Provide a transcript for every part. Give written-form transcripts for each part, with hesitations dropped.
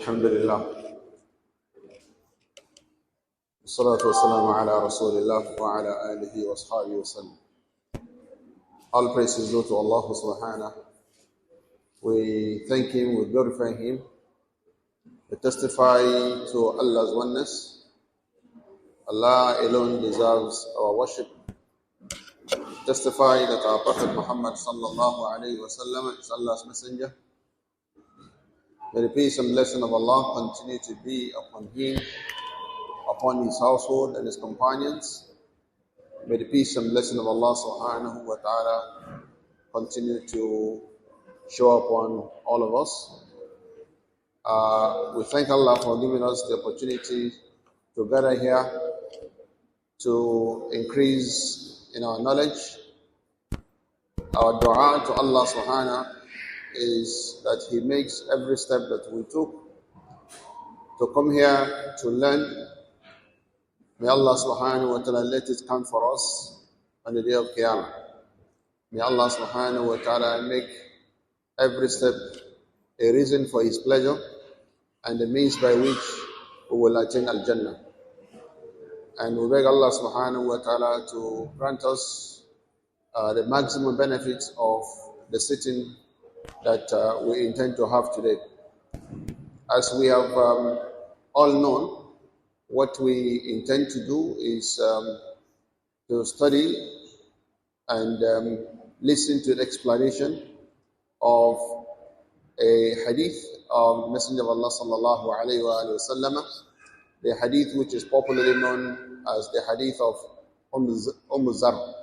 الحمد لله والصلاة والسلام على رسول الله وعلى آله وأصحابه وسلم. All praise is due to Allah subhanahu. We thank Him, we glorify Him, we testify to Allah's oneness. Allah alone deserves our worship. Testify that our Prophet Muhammad sallallahu alayhi wa sallam is Allah's messenger. May the peace and blessing of Allah continue to be upon him, upon his household and his companions. May the peace and blessing of Allah subhanahu wa ta'ala continue to show upon all of us. We thank Allah for giving us the opportunity to gather here to increase in our knowledge. Our dua to Allah subhanahu is that He makes every step that we took to come here to learn. May Allah subhanahu wa ta'ala let it count for us on the day of Qiyamah. May Allah subhanahu wa ta'ala make every step a reason for His pleasure and the means by which we will attain Al-Jannah. And we beg Allah subhanahu wa ta'ala to grant us the maximum benefits of the sitting that we intend to have today. As we have all known, what we intend to do is to study and listen to the explanation of a hadith of the Messenger of Allah sallallahu alayhi wa sallam, the hadith which is popularly known as the hadith of Zar'in.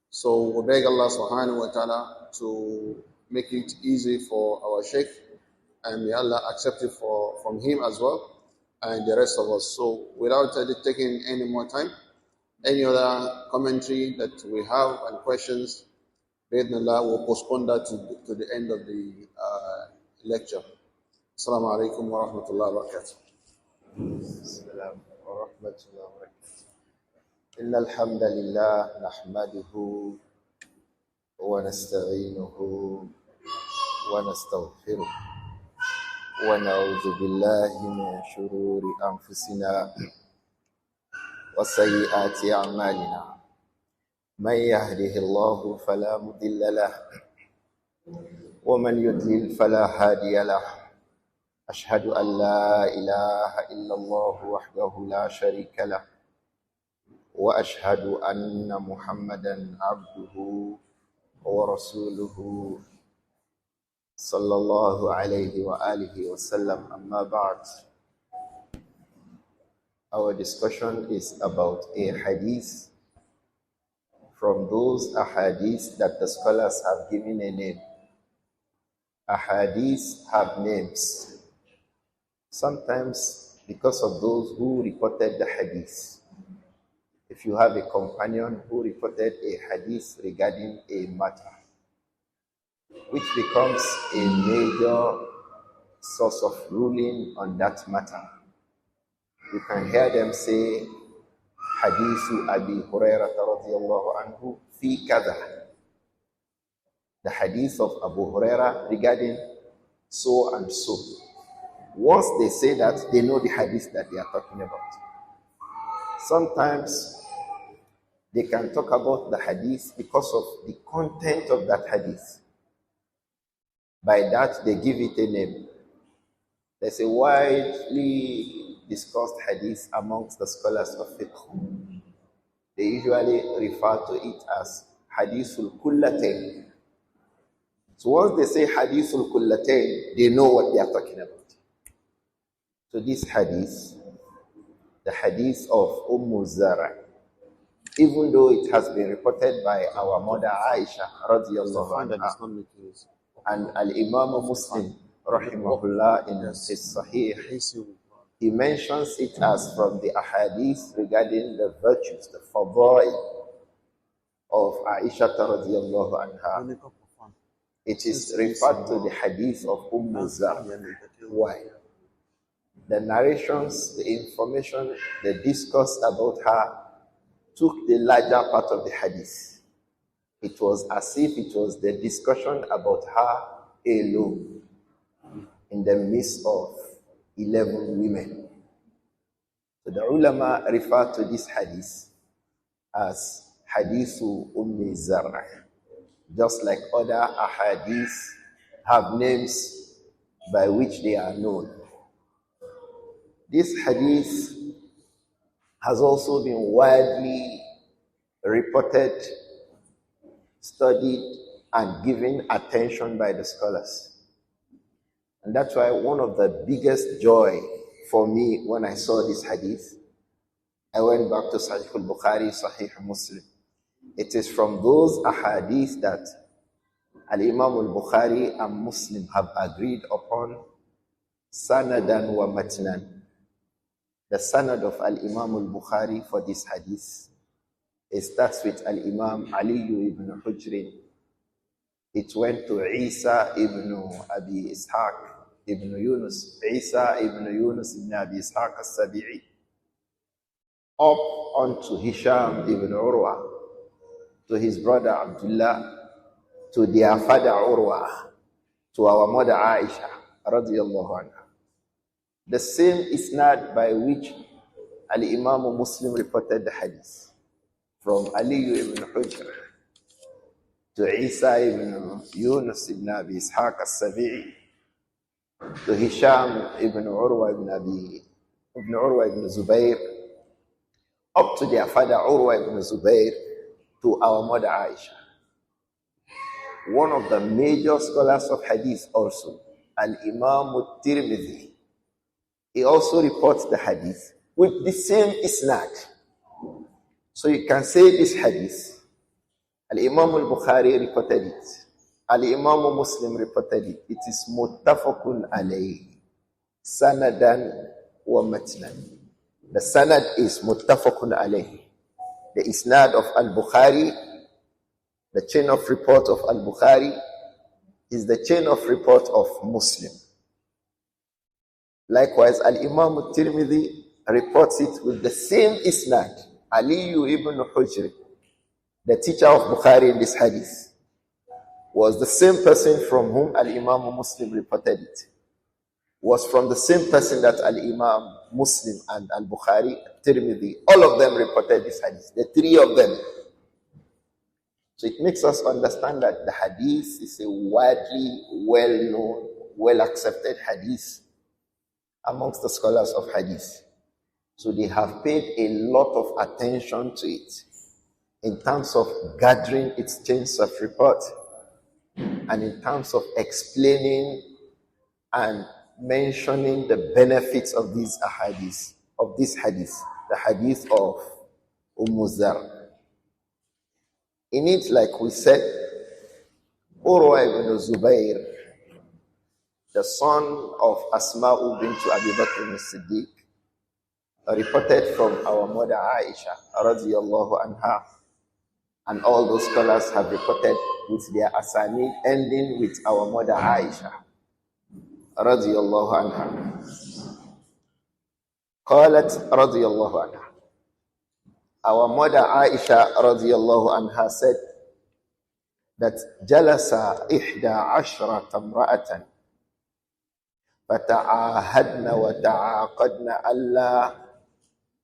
So we beg Allah subhanahu wa ta'ala to make it easy for our Shaykh, and may Allah accept it from him as well and the rest of us. So without taking any more time, any other commentary that we have and questions, Bismillah, we'll postpone that to the end of the lecture. Assalamu alaikum wa rahmatullahi wa barakatuh. السلام ورحمة الله وبركاته. إن الحمد لله نحمده ونستعينه ونستغفره ونعوذ بالله من شرور أنفسنا وسيئات أعمالنا. من يهده الله فلا مضل له ومن يضلل فلا هادي له. أشهد أن لا إله إلا الله وحده لا شريك له وأشهد أن محمدا عبده ورسوله صلى الله عليه وآله وسلم. أما بعد. Our discussion is about a hadith from those ahadith that the scholars have given a name. Ahadith have names. Sometimes because of those who reported the hadith. If you have a companion who reported a hadith regarding a matter, which becomes a major source of ruling on that matter, you can hear them say, Hadithu Abi Hurairah radiyallahu anhu fi kada. The hadith of Abu Hurairah regarding so and so. Once they say that, they know the hadith that they are talking about. Sometimes they can talk about the hadith because of the content of that hadith. By that, they give it a name. There's a widely discussed hadith amongst the scholars of fiqh. They usually refer to it as hadithul kullatain. So once they say hadithul kullatain, they know what they are talking about. So this hadith, the hadith of Zar'in, even though it has been reported by our mother Āishah radiyallahu anha and Imām Muslim rahimahullah in his Sahih, he mentions it as from the ahadith regarding the virtues, the fadail of Āishah radiyallahu anha. It is referred to the hadith of Zar'in. Why? The narrations, the information, the discourse about her took the larger part of the hadith. It was as if it was the discussion about her alone in the midst of 11 women. So the ulama refer to this hadith as hadithu Ummi Zar'in, just like other ahadith have names by which they are known. This hadith has also been widely reported, studied, and given attention by the scholars. And that's why one of the biggest joy for me when I saw this hadith, I went back to Sahih al-Bukhari, Sahih Muslim. It is from those ahadith that Al-Imam al-Bukhari and Muslim have agreed upon sanadan wa matnan. The sanad of Al-Imam al-Bukhari for this hadith, it starts with Al-Imam Ali ibn Hujrin. It went to Isa ibn Abi Ishaq ibn Yunus, Isa ibn Yunus ibn Abi Ishaq al-Sabi'i, up onto Hisham ibn Urwa, to his brother Abdullah, to their father Urwa, to our mother Āishah radiyallahu anha. The same isnad by which Al-Imam Muslim reported the hadith, from Ali ibn Hujr to Isa ibn Yunus ibn Abi Ishaq al-Sabi'i, to Hisham ibn Urwa ibn Zubayr, up to their father Urwa ibn Zubayr, to our mother Āishah. One of the major scholars of hadith also, Al-Imam At-Tirmidhi, he also reports the hadith with the same isnad. So you can say this hadith, Al-Imam al-Bukhari reported it, Al-Imam Muslim reported it. It is muttafaqun alayhi, sanadan wa matnan. The sanad is muttafaqun alayhi. The isnad of Al-Bukhari, the chain of report of Al-Bukhari, is the chain of report of Muslim. Likewise, Al-Imam At-Tirmidhi reports it with the same isnad. Ali ibn Hujr, the teacher of Bukhari in this hadith, was the same person from whom Al-Imam Muslim reported it. Was from the same person that Al-Imam Muslim and Al-Bukhari, Tirmidhi, all of them reported this hadith, the three of them. So it makes us understand that the hadith is a widely well-known, well-accepted hadith amongst the scholars of hadith. So they have paid a lot of attention to it in terms of gathering its chains of report and in terms of explaining and mentioning the benefits of these ahadith, of this hadith, the hadith of Zar. In it, like we said, Urwa ibn Zubayr, the son of Asma'u bint Abi Bakr as-Siddiq, reported from our mother Āishah radiyallahu anha, and all those scholars have reported with their asanid ending with our mother Āishah radiyallahu anha. قالت radiyallahu anha. Our mother Āishah radiyallahu anha said that jalasa 11 امرأة فتعاهدن وتعاقدن ألا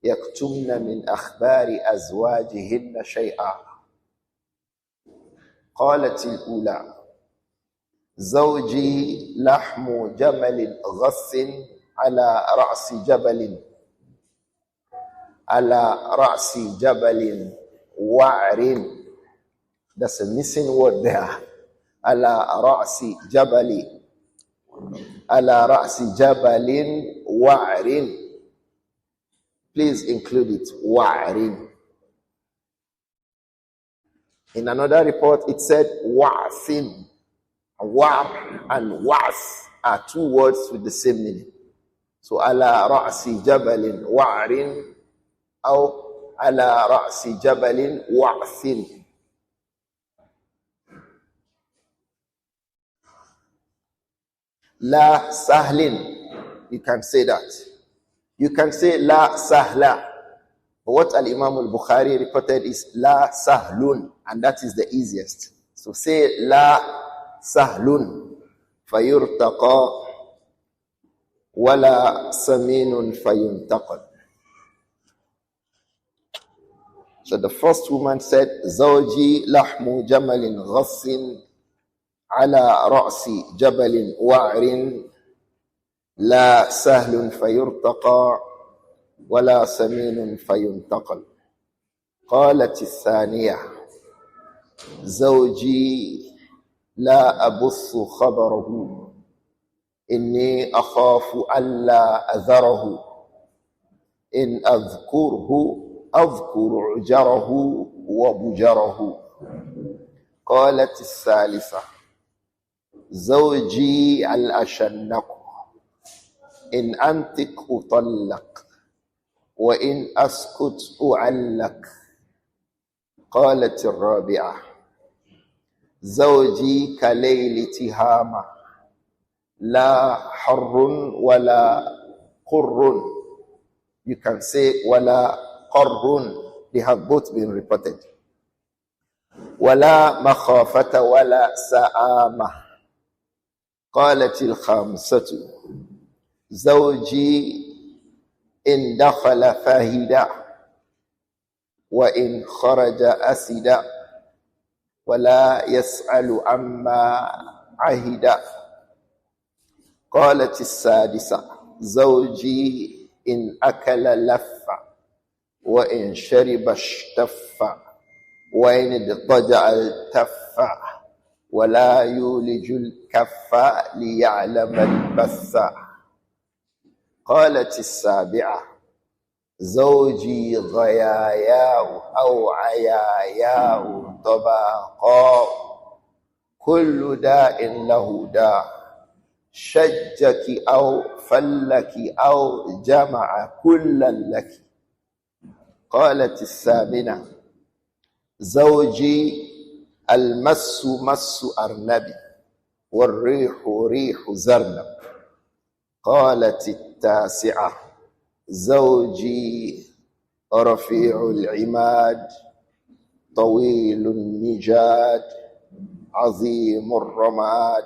يكتمن من أخبار أزواجهن شيئا. قالت الأولى: زوجي لحم جمل غث على رأس جبل وعر. That's a missing word there. على رأس جبل وعر. Please include it. وعر. In another report, it said wa'sin. Wa' and was are two words with the same meaning. So ala ra'si jabalin wa'rin or ala ra'si jabalin wa'thin. La sahlin. You can say that. You can say la sahla. But what Al-Imam al-Bukhari reported is la sahlun, and that is the easiest. So say la sahlun fayurtaqa ولا سمين فينتقل. So the first woman said, زوجي لحم جمل غص على رأس جبل وعر لا سهل فيرتقى ولا سمين فينتقل. قالت الثانية زوجي لا أبث خبره إني أخاف ألا أذره إن أذكره أذكر عجره وبجره. قالت الثالثة زوجي الأشنق إن أنطق أطلق وإن أسكت أعلق. قالت الرابعة زوجي كليل تهامة لا حر ولا قر. You can say ولا قر. They have both been reported. ولا مخافة ولا سآمة. قالت الخامسة زوجي إن دخل فاهدا وإن خرج أسدا ولا يسأل عما عهدا. قالت السادسة زوجي إن أكل لف وإن شرب اشتف وإن اضطجع التف ولا يولج الكف ليعلم البث. قالت السابعة زوجي غياياء أو عياياء طباقاء كل داء له داء شجك أو فلك أو جمع كلا لك. قالت الثامنة زوجي المس مس أرنب والريح ريح زرنب. قالت التاسعة زوجي رفيع العماد طويل النجاد عظيم الرماد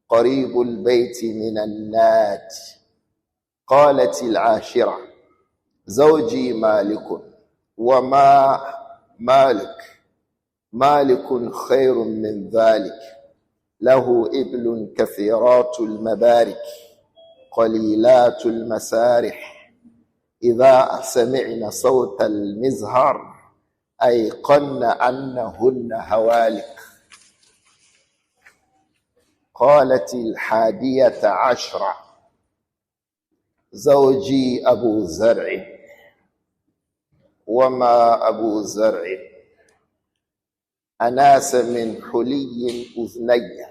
قريب البيت من الناد. قالت العاشرة زوجي مالك. وما مالك؟ مالك خير من ذلك له إبل كثيرات المبارك قليلات المسارح إذا سمعن صوت المزهر أيقن أنهن هوالك. قالت الحادية عشرة زوجي أبو زرع. وما أبو زرع؟ أناس من حلي أذني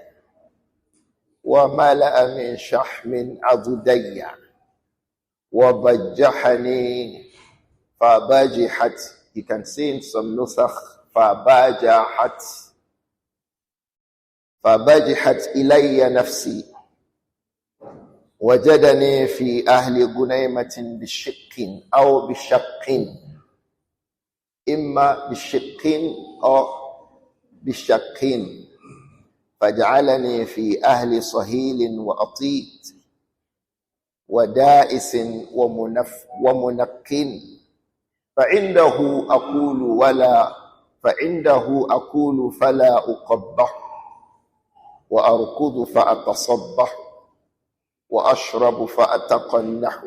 وملأ من شحم عضدي وبجحني فباجحت. You can see in some نسخ فباجحت إلي نفسي وجدني في أهل غنيمة بشق أو بشق إما بشق أو بشق فجعلني في أهل صهيل وأطيت ودائس ومنق فعنده أقول فلا أقبح وأركض فأتصبح وأشرب فأتقنح.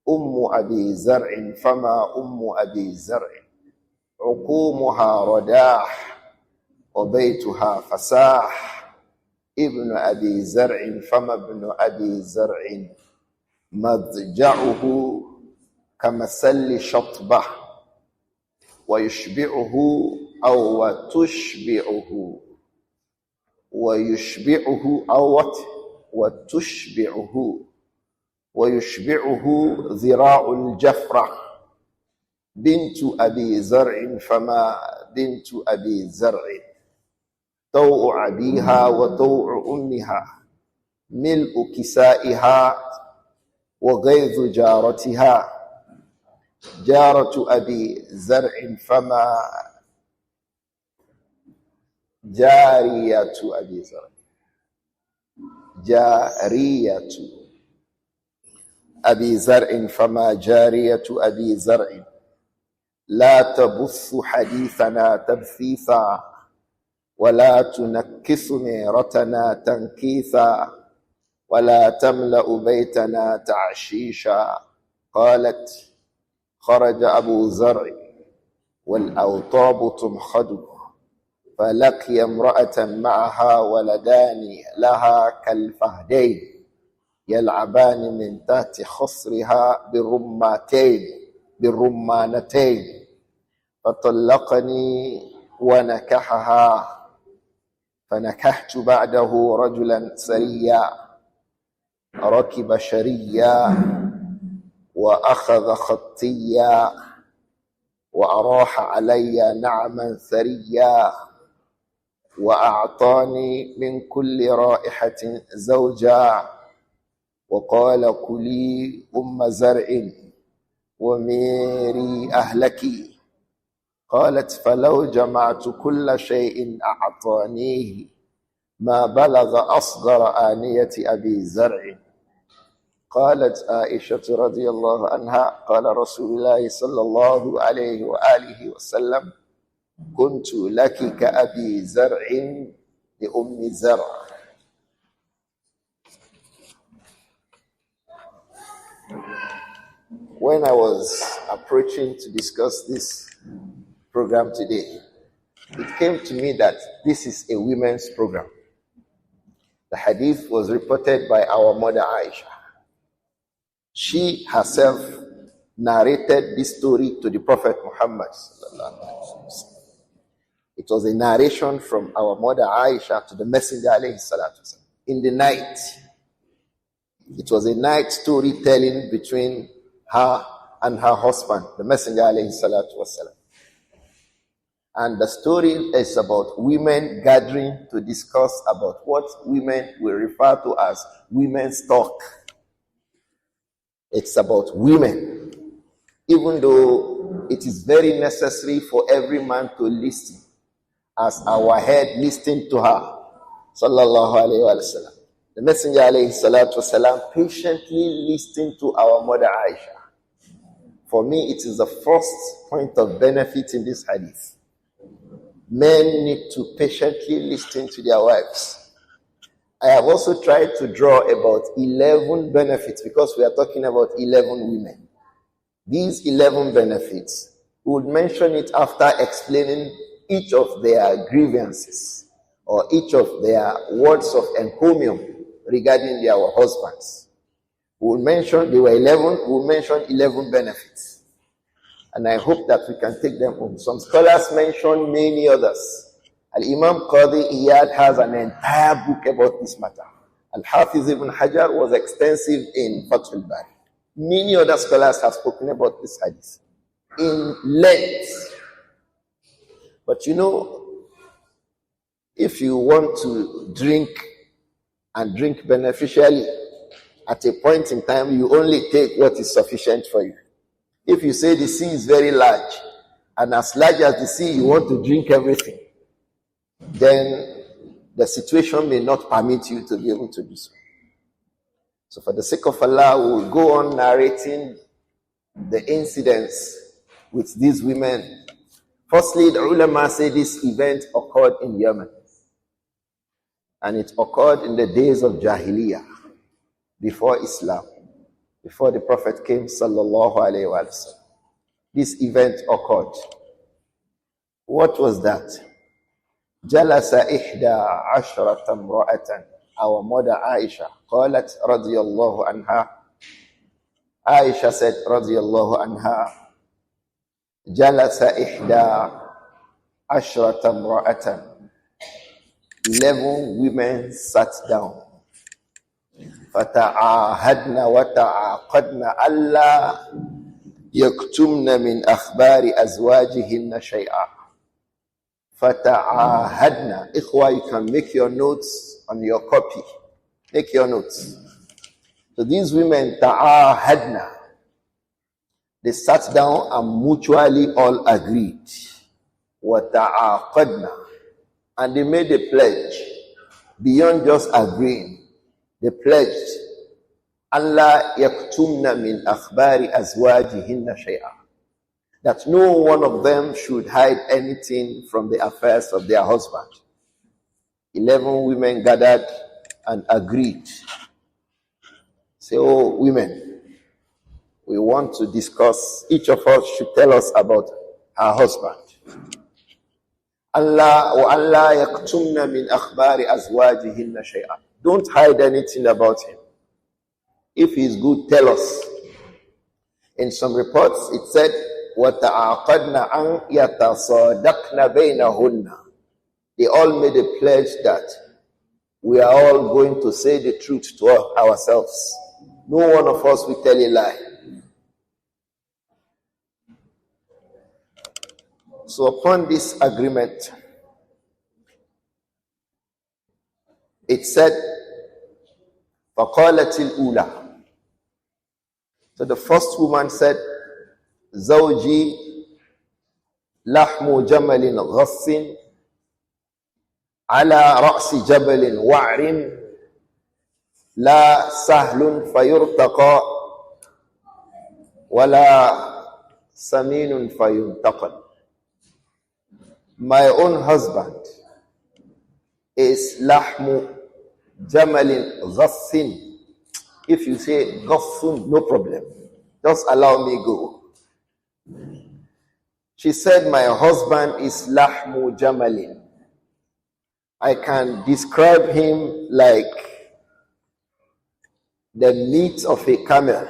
أم أبي زرع فما أم أبي زرع عقومها رداح وبيتها فساح. ابن أبي زرع فما ابن أبي زرع مضجعه كمثل شطبة ويشبعه أو تشبعه ويشبعه ذراع الجفرة. بنت أبي زرع فما بنت أبي زرع طوع أبيها وطوع أمها ملء كسائها وغيظ جارتها. جارة أبي زرع فما جارية أبي زرع. جارية أبي زرع فما جارية أبي زرع لا تبث حديثنا تبثيثا ولا تنكث ميرتنا تنكيثا ولا تملأ بيتنا تعشيشا. قالت: خرج أبو زرع والأوطاب تمخد فلقي امرأة معها ولدان لها كالفهدين يلعبان من تحت خصرها بالرمانتين فطلقني ونكحها فنكحت بعده رجلا سريا ركب شريا وأخذ خطيا وأراح علي نعما ثريا وأعطاني من كل رائحة زوجا وقال: كلي أم زرع وميري أهلك. قالت: فلو جمعت كل شيء أعطانيه ما بلغ أصغر آنية أبي زرع. قالت عائشة رضي الله عنها: قال رسول الله صلى الله عليه وآله وسلم: كنت لك كأبي زرع لأم زرع. When I was approaching to discuss this program today, it came to me that this is a women's program. The hadith was reported by our mother Āishah. She herself narrated this story to the Prophet Muhammad. It was a narration from our mother Āishah to the Messenger in the night. It was a night storytelling between her and her husband, the Messenger And the story is about women gathering to discuss about what women will refer to as women's talk. It's about women, even though it is very necessary for every man to listen, as our head listened to her, sallallahu alayhi wa sallam. The Messenger alayhi salatu wasalam patiently listened to our mother Āishah. For me, it is the first point of benefit in this hadith. Men need to patiently listen to their wives. I have also tried to draw about 11 benefits because we are talking about 11 women. These 11 benefits, we would mention it after explaining each of their grievances or each of their words of encomium regarding their husbands. We will mention, they were 11, we will mention 11 benefits. And I hope that we can take them home. Some scholars mention many others. Al-Imam Qadi Iyad has an entire book about this matter. Al-Hafiz ibn Hajar was extensive in Fathul Bari. Many other scholars have spoken about this hadith in length. But you know, if you want to drink and drink beneficially, at a point in time, you only take what is sufficient for you. If you say the sea is very large, and as large as the sea, you want to drink everything, then the situation may not permit you to be able to do so. So for the sake of Allah, we will go on narrating the incidents with these women. Firstly, the ulama say this event occurred in Yemen. And it occurred in the days of Jāhiliyyah, before Islam, before the Prophet came, sallallahu alayhi wa sallam. This event occurred. What was that? Jalasa ihda ashrata imra'atan. Our mother Āishah, qalat radiyallahu anha. Āishah said radiyallahu anha, Jalasa ihda ashrata imra'atan. 11 women sat down. فَتَعَاهَدْنَ وَتَعَاقَدْنَ أَلَّا يَكْتُمْنَ مِنْ أَخْبَارِ أَزْوَاجِهِنَّ شَيْئًا. فَتَعَاهَدْنَ. Ikhwa, you can make your notes on your copy. Make your notes. So these women, ta'ahadna, they sat down and mutually all agreed. وَتَعَاقَدْنَ. And they made a pledge beyond just agreeing. They pledged Allah yaktumna min akhbari azwajihinna shay'a. That no one of them should hide anything from the affairs of their husband. 11 women gathered and agreed. Say, oh, women, we want to discuss, each of us should tell us about her husband. Allah wa Allah yaktumna min akhbari azwajihinna shay'a. Don't hide anything about him. If he is good, tell us. In some reports, it said, وَتَعَاقَدْنَا أَنْ يَتَصَادَقْنَ بَيْنَهُنَّ. They all made a pledge that we are all going to say the truth to ourselves. No one of us will tell a lie. So upon this agreement, it said, فَقَالَتِ الْأُولَى. So the first woman said, زوجي لحم جمل غص على رأس جبل وعر لا سهل فيرتقى ولا سمين فينتقل. My own husband is لحم جمل غص. If you say غص, no problem. Just allow me go. She said, my husband is lahmu jamalin. I can describe him like the meat of a camel.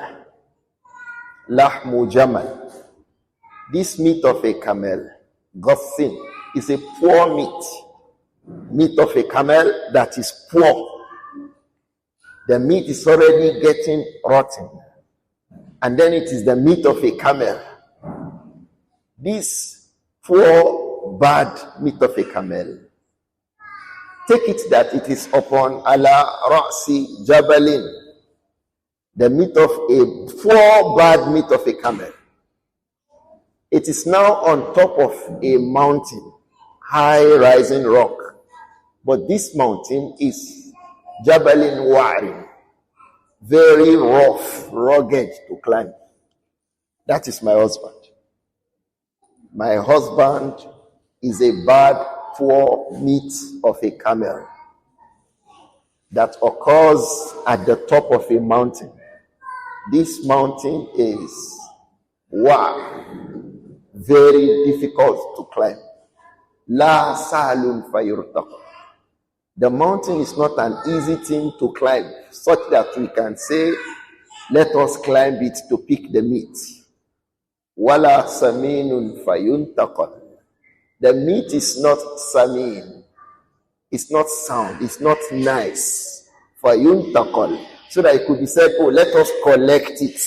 Lahmu jamal. This meat of a camel, ghassin, is a poor meat. Meat of a camel that is poor. The meat is already getting rotten. And then it is the meat of a camel. This poor, bad meat of a camel, take it that it is upon ala ra'si jabalin, the meat of a poor, bad meat of a camel. It is now on top of a mountain, high rising rock. But this mountain is jabalin wa'rin, very rough, rugged to climb. That is my husband. My husband is a bad, poor meat of a camel that occurs at the top of a mountain. This mountain is very difficult to climb. La salun fayurtaq. The mountain is not an easy thing to climb, such that we can say, let us climb it to pick the meat. Wala saminun fayuntaqal. The meat is not samin. It's not sound. It's not nice. Fayuntaqal. So that it could be said, oh, let us collect it.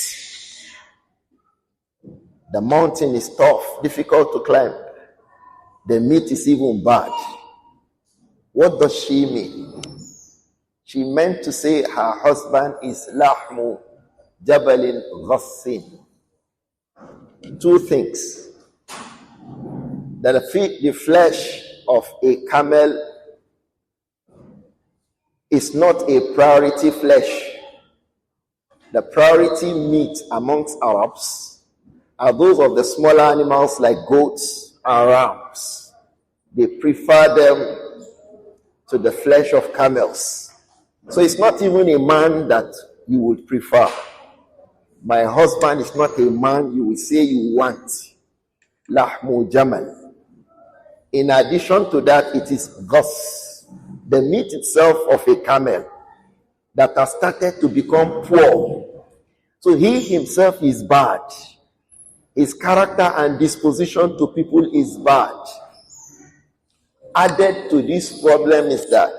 The mountain is tough, difficult to climb. The meat is even bad. What does she mean? She meant to say her husband is lahmu jabalin ghassin. Two things. That the flesh of a camel is not a priority flesh. The priority meat amongst Arabs are those of the smaller animals like goats and rams. They prefer them to the flesh of camels. So it's not even a man that you would prefer. My husband is not a man you will say you want. Lahmu jamal. In addition to that, it is ghas, the meat itself of a camel that has started to become poor. So he himself is bad. His character and disposition to people is bad. Added to this problem is that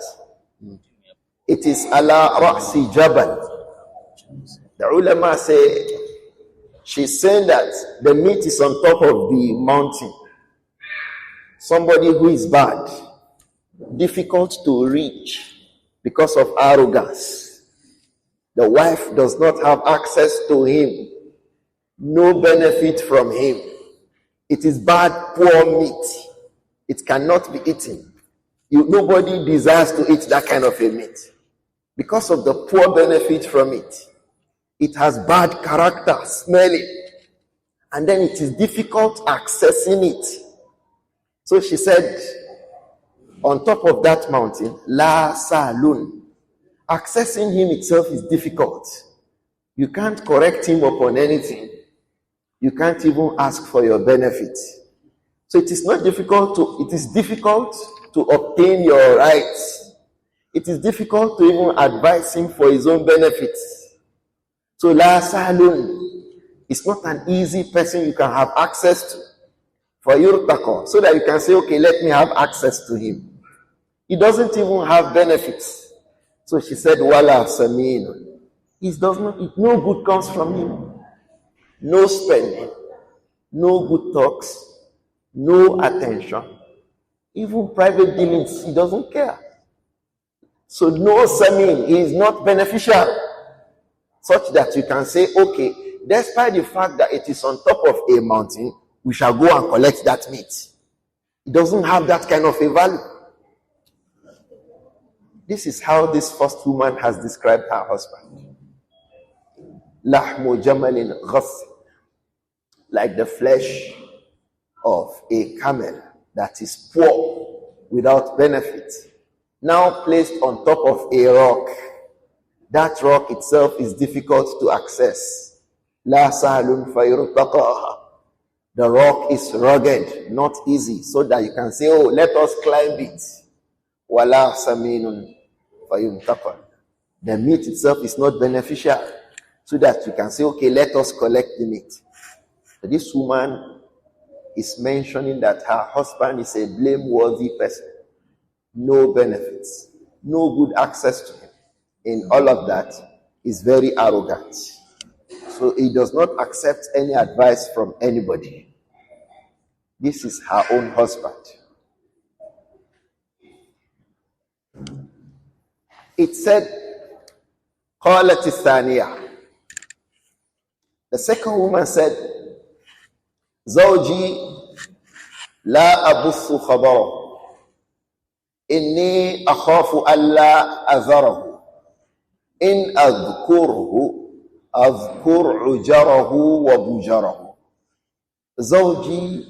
it is ala ra'si jabal. The ulama say, she's saying that the meat is on top of the mountain. Somebody who is bad, difficult to reach because of arrogance. The wife does not have access to him, no benefit from him. It is bad, poor meat. It cannot be eaten. Nobody desires to eat that kind of a meat because of the poor benefit from it. It has bad character, smelling. And then it is difficult accessing it. So she said, on top of that mountain, La Salun. Accessing him itself is difficult. You can't correct him upon anything. You can't even ask for your benefit. So it is difficult to obtain your rights. It is difficult to even advise him for his own benefits. So La Salun is not an easy person you can have access to for yurtaqa, so that you can say, okay, let me have access to him. He doesn't even have benefits. So she said, Wala Samin. No good comes from him. No spending, no good talks, no attention. Even private dealings, he doesn't care. So no Samin, he is not beneficial. Such that you can say, okay, despite the fact that it is on top of a mountain, we shall go and collect that meat. It doesn't have that kind of a value. This is how this first woman has described her husband. Lahmu jamalin ghasl, like the flesh of a camel that is poor, without benefit, now placed on top of a rock. That rock itself is difficult to access. La sahlun fayurtaqaha. The rock is rugged, not easy, so that you can say, oh, let us climb it. Wala saminun fayumtaqal. The meat itself is not beneficial, so that you can say, okay, let us collect the meat. But this woman is mentioning that her husband is a blameworthy person. No benefits, no good access to him. In all of that, is very arrogant. So he does not accept any advice from anybody. This is her own husband. It said, قالت الثانية. The second woman said, زوجي لا أبث خبره إني أخاف ألا أذره إن أذكره أذكر عجره وبجره. زوجي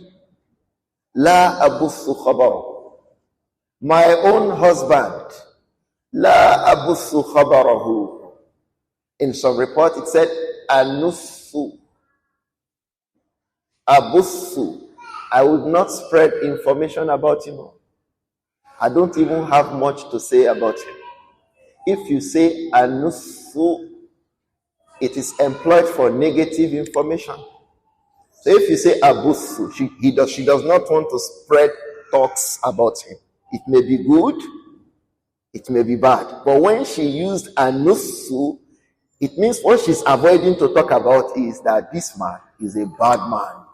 لا أبث خبره. My own husband. لا أبث خبره. In some report it said Anuthu. Abuthu. I would not spread information about him. I don't even have much to say about him. If you say Anuthu, it is employed for negative information. So if you say Abuthu, she does not want to spread thoughts about him. It may be good, it may be bad. But when she used Anuthu, it means what she's avoiding to talk about is that this man is a bad man.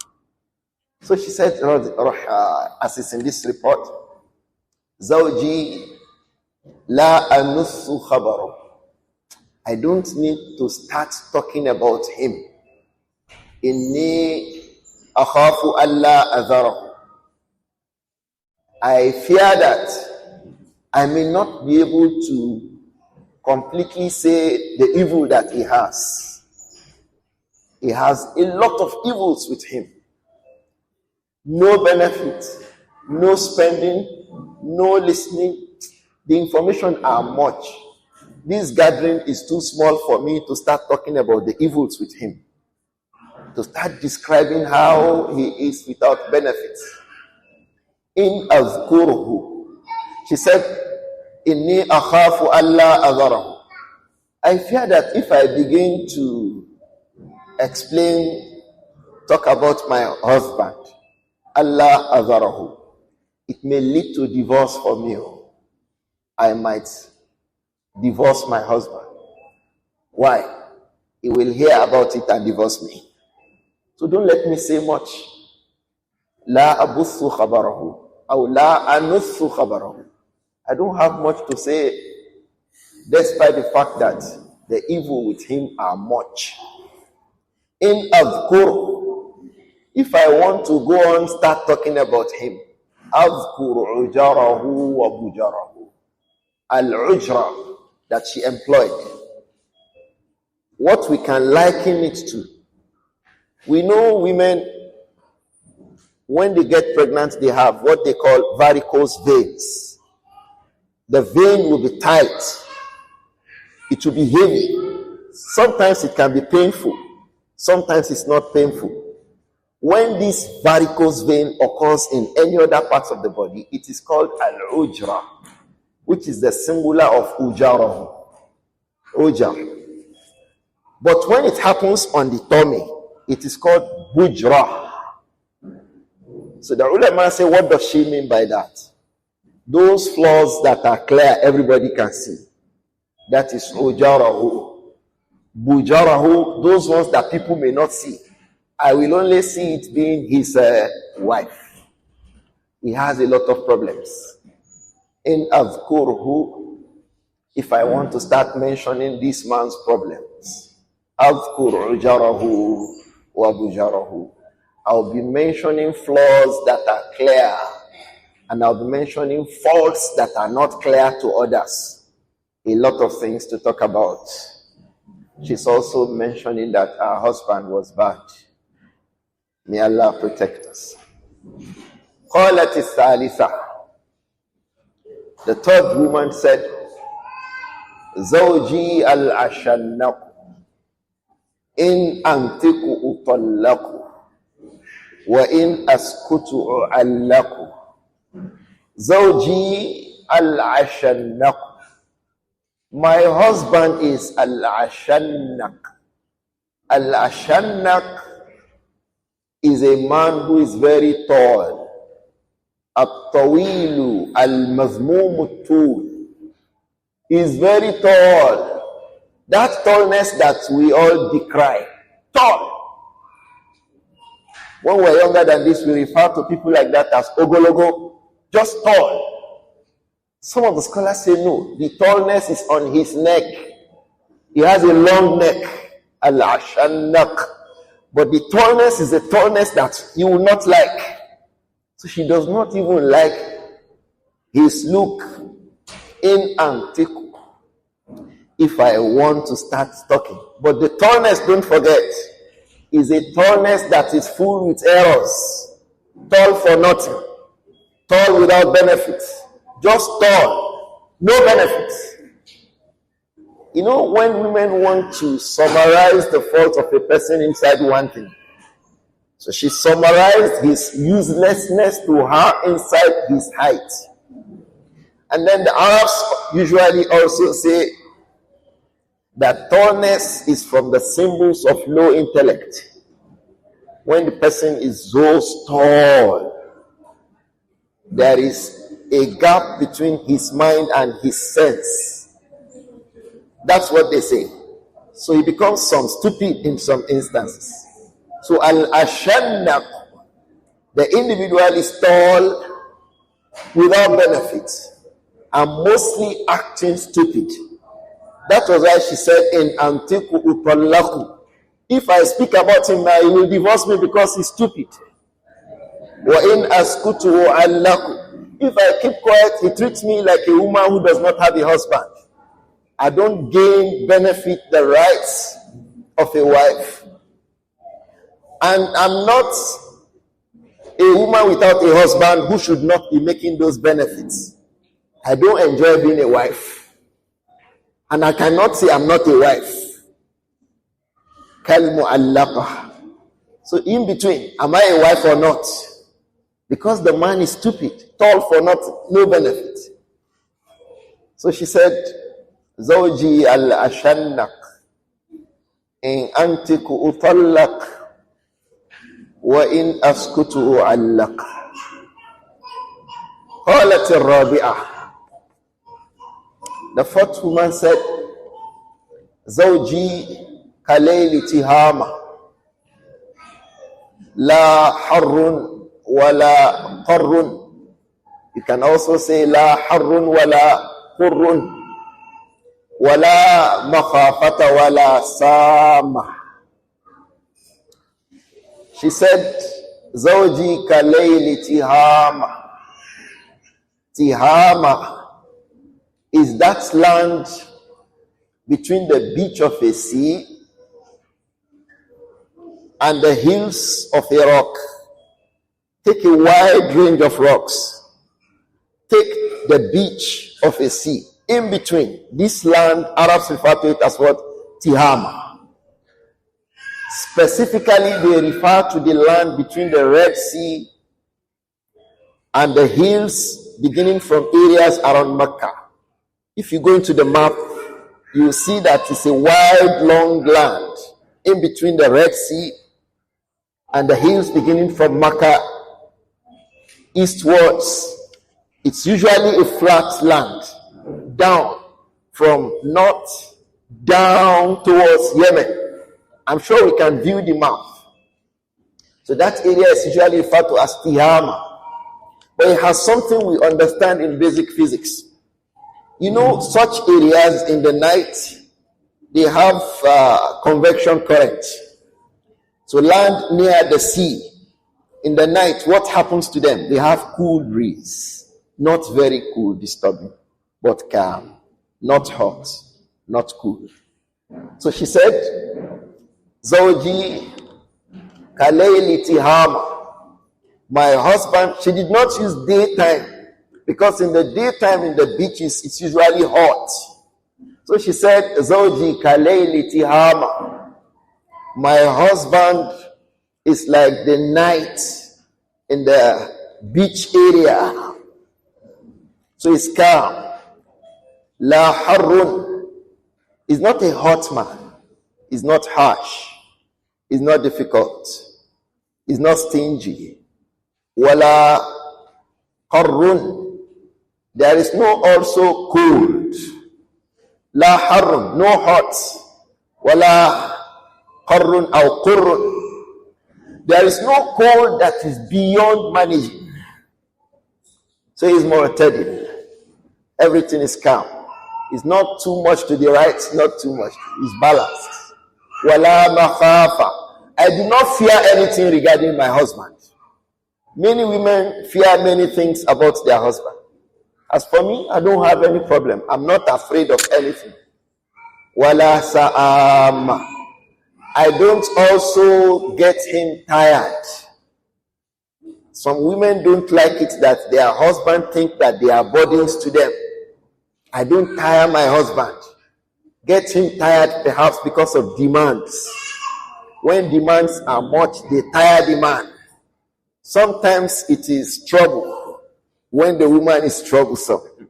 So she said, as is in this report, Zawji la anuthu khabaru. I don't need to start talking about him. Inni akhafu alla adharahu. I fear that I may not be able to completely say the evil that he has. He has a lot of evils with him. No benefit, no spending, no listening. The information are much. This gathering is too small for me to start talking about the evils with him. To start describing how he is without benefits. In azkuruhu. She said, Inni akhafu alla adharahu. I fear that if I begin to talk about my husband, Allah adharahu, it may lead to divorce for me. I might divorce my husband. Why? He will hear about it and divorce me. So don't let me say much. La abuthu khabarahu, or la anuthu khabarahu. I don't have much to say, despite the fact that the evil with him are much. In adhkur, if I want to go on start talking about him, adhkur ujarahu wa bujarahu. Al-ujra that she employed. what we can liken it to. We know women, when they get pregnant, they have what they call varicose veins. The vein will be tight. It will be heavy. Sometimes it can be painful. Sometimes it's not painful. When this varicose vein occurs in any other parts of the body, it is called al-ujra, which is the singular of ujarahu. Ujar. But when it happens on the tummy, it is called bujra. So the ulama say, what does she mean by that? Those flaws that are clear, everybody can see. That is ujarahu. Bujarahu, those ones that people may not see. I will only see it being his wife. He has a lot of problems. In Azkurhu, if I want to start mentioning this man's problems, Azkur ujarahu wa bujarahu, I'll be mentioning flaws that are clear, and I'll be mentioning faults that are not clear to others. A lot of things to talk about. She's also mentioning that her husband was bad. May Allah protect us. قالت الثالثة. The third woman said, زوجي الأشنق إن أنطق أطلق وإن أسكت أعلق. زوجي الأشنق. My husband is Al-Ashannaq. Al-Ashannaq is a man who is very tall. At-Tawilu Al-Mazmum At-Tul. He is very tall. That tallness that we all decry. Tall. When we're younger than this, we refer to people like that as Ogologo. Just tall. Some of the scholars say no, the tallness is on his neck. He has a long neck, al-ashannaq. But the tallness is a tallness that you will not like. So she does not even like his look in antiku. If I want to start talking. But the tallness, don't forget, is a tallness that is full with errors. Tall for nothing. Tall without benefits. Just tall, no benefits. You know, when women want to summarize the fault of a person inside one thing, so she summarized his uselessness to her inside his height. And then the Arabs usually also say that tallness is from the symbols of low intellect. When the person is so tall, there is a gap between his mind and his sense. That's what they say. So he becomes some stupid in some instances. So al-ashannaq, the individual is tall without benefits and mostly acting stupid. That was why she said in antiku utallaku, if I speak about him now, he will divorce me because he's stupid. Wa in askutu allaku, if I keep quiet, he treats me like a woman who does not have a husband. I don't benefit the rights of a wife. And I'm not a woman without a husband who should not be making those benefits. I don't enjoy being a wife. And I cannot say I'm not a wife. Kalmu allaqah. So in between, am I a wife or not? Because the man is stupid, tall for nothing, no benefit. So she said, Zawji al-ashannaq in antiku utallaq wa in askutu u'allaq. Qalat al-rabi'ah. The fourth woman said, Zawji kalayli tihama la harrun wala qarrun. You can also say la harrun wala qurrun wala makhafata wala sama. She said, Zawji kalayli tihama. Tihama is that land between the beach of a sea and the hills of a rock. Take a wide range of rocks. Take the beach of a sea. In between, this land, Arabs refer to it as what? Tihama. Specifically, they refer to the land between the Red Sea and the hills beginning from areas around Mecca. If you go into the map, you will see that it's a wide, long land in between the Red Sea and the hills beginning from Mecca eastwards. It's usually a flat land, down from north down towards Yemen. I'm sure we can view the map. So that area is usually referred to as Tihama. But it has something we understand in basic physics. You know, such areas in the night, they have convection current. So land near the sea, in the night, what happens to them? They have cool breeze. Not very cool, disturbing, but calm. Not hot, not cool. So she said, Zawji Kalayli Tihama. My husband, she did not use daytime, because in the daytime in the beaches, it's usually hot. So she said, Zawji Kalayli Tihama. My husband is like the night in the beach area. So it's calm. La harrun is not a hot man. He's not harsh. He's not difficult. He's not stingy. Wala harrun. There is no also cold. La harrun, no hot. Wala harrun or qurrun. There is no cold that is beyond managing. So he's mu'tadil. Everything is calm. It's not too much to the right, not too much. It's balanced. Wala makhafa. I do not fear anything regarding my husband. Many women fear many things about their husband. As for me, I don't have any problem. I'm not afraid of anything. Wala sa'am. I don't also get him tired. Some women don't like it that their husband think that they are burdens to them. I don't tire my husband. Get him tired perhaps because of demands. When demands are much, they tire the man. Sometimes it is trouble. When the woman is troublesome,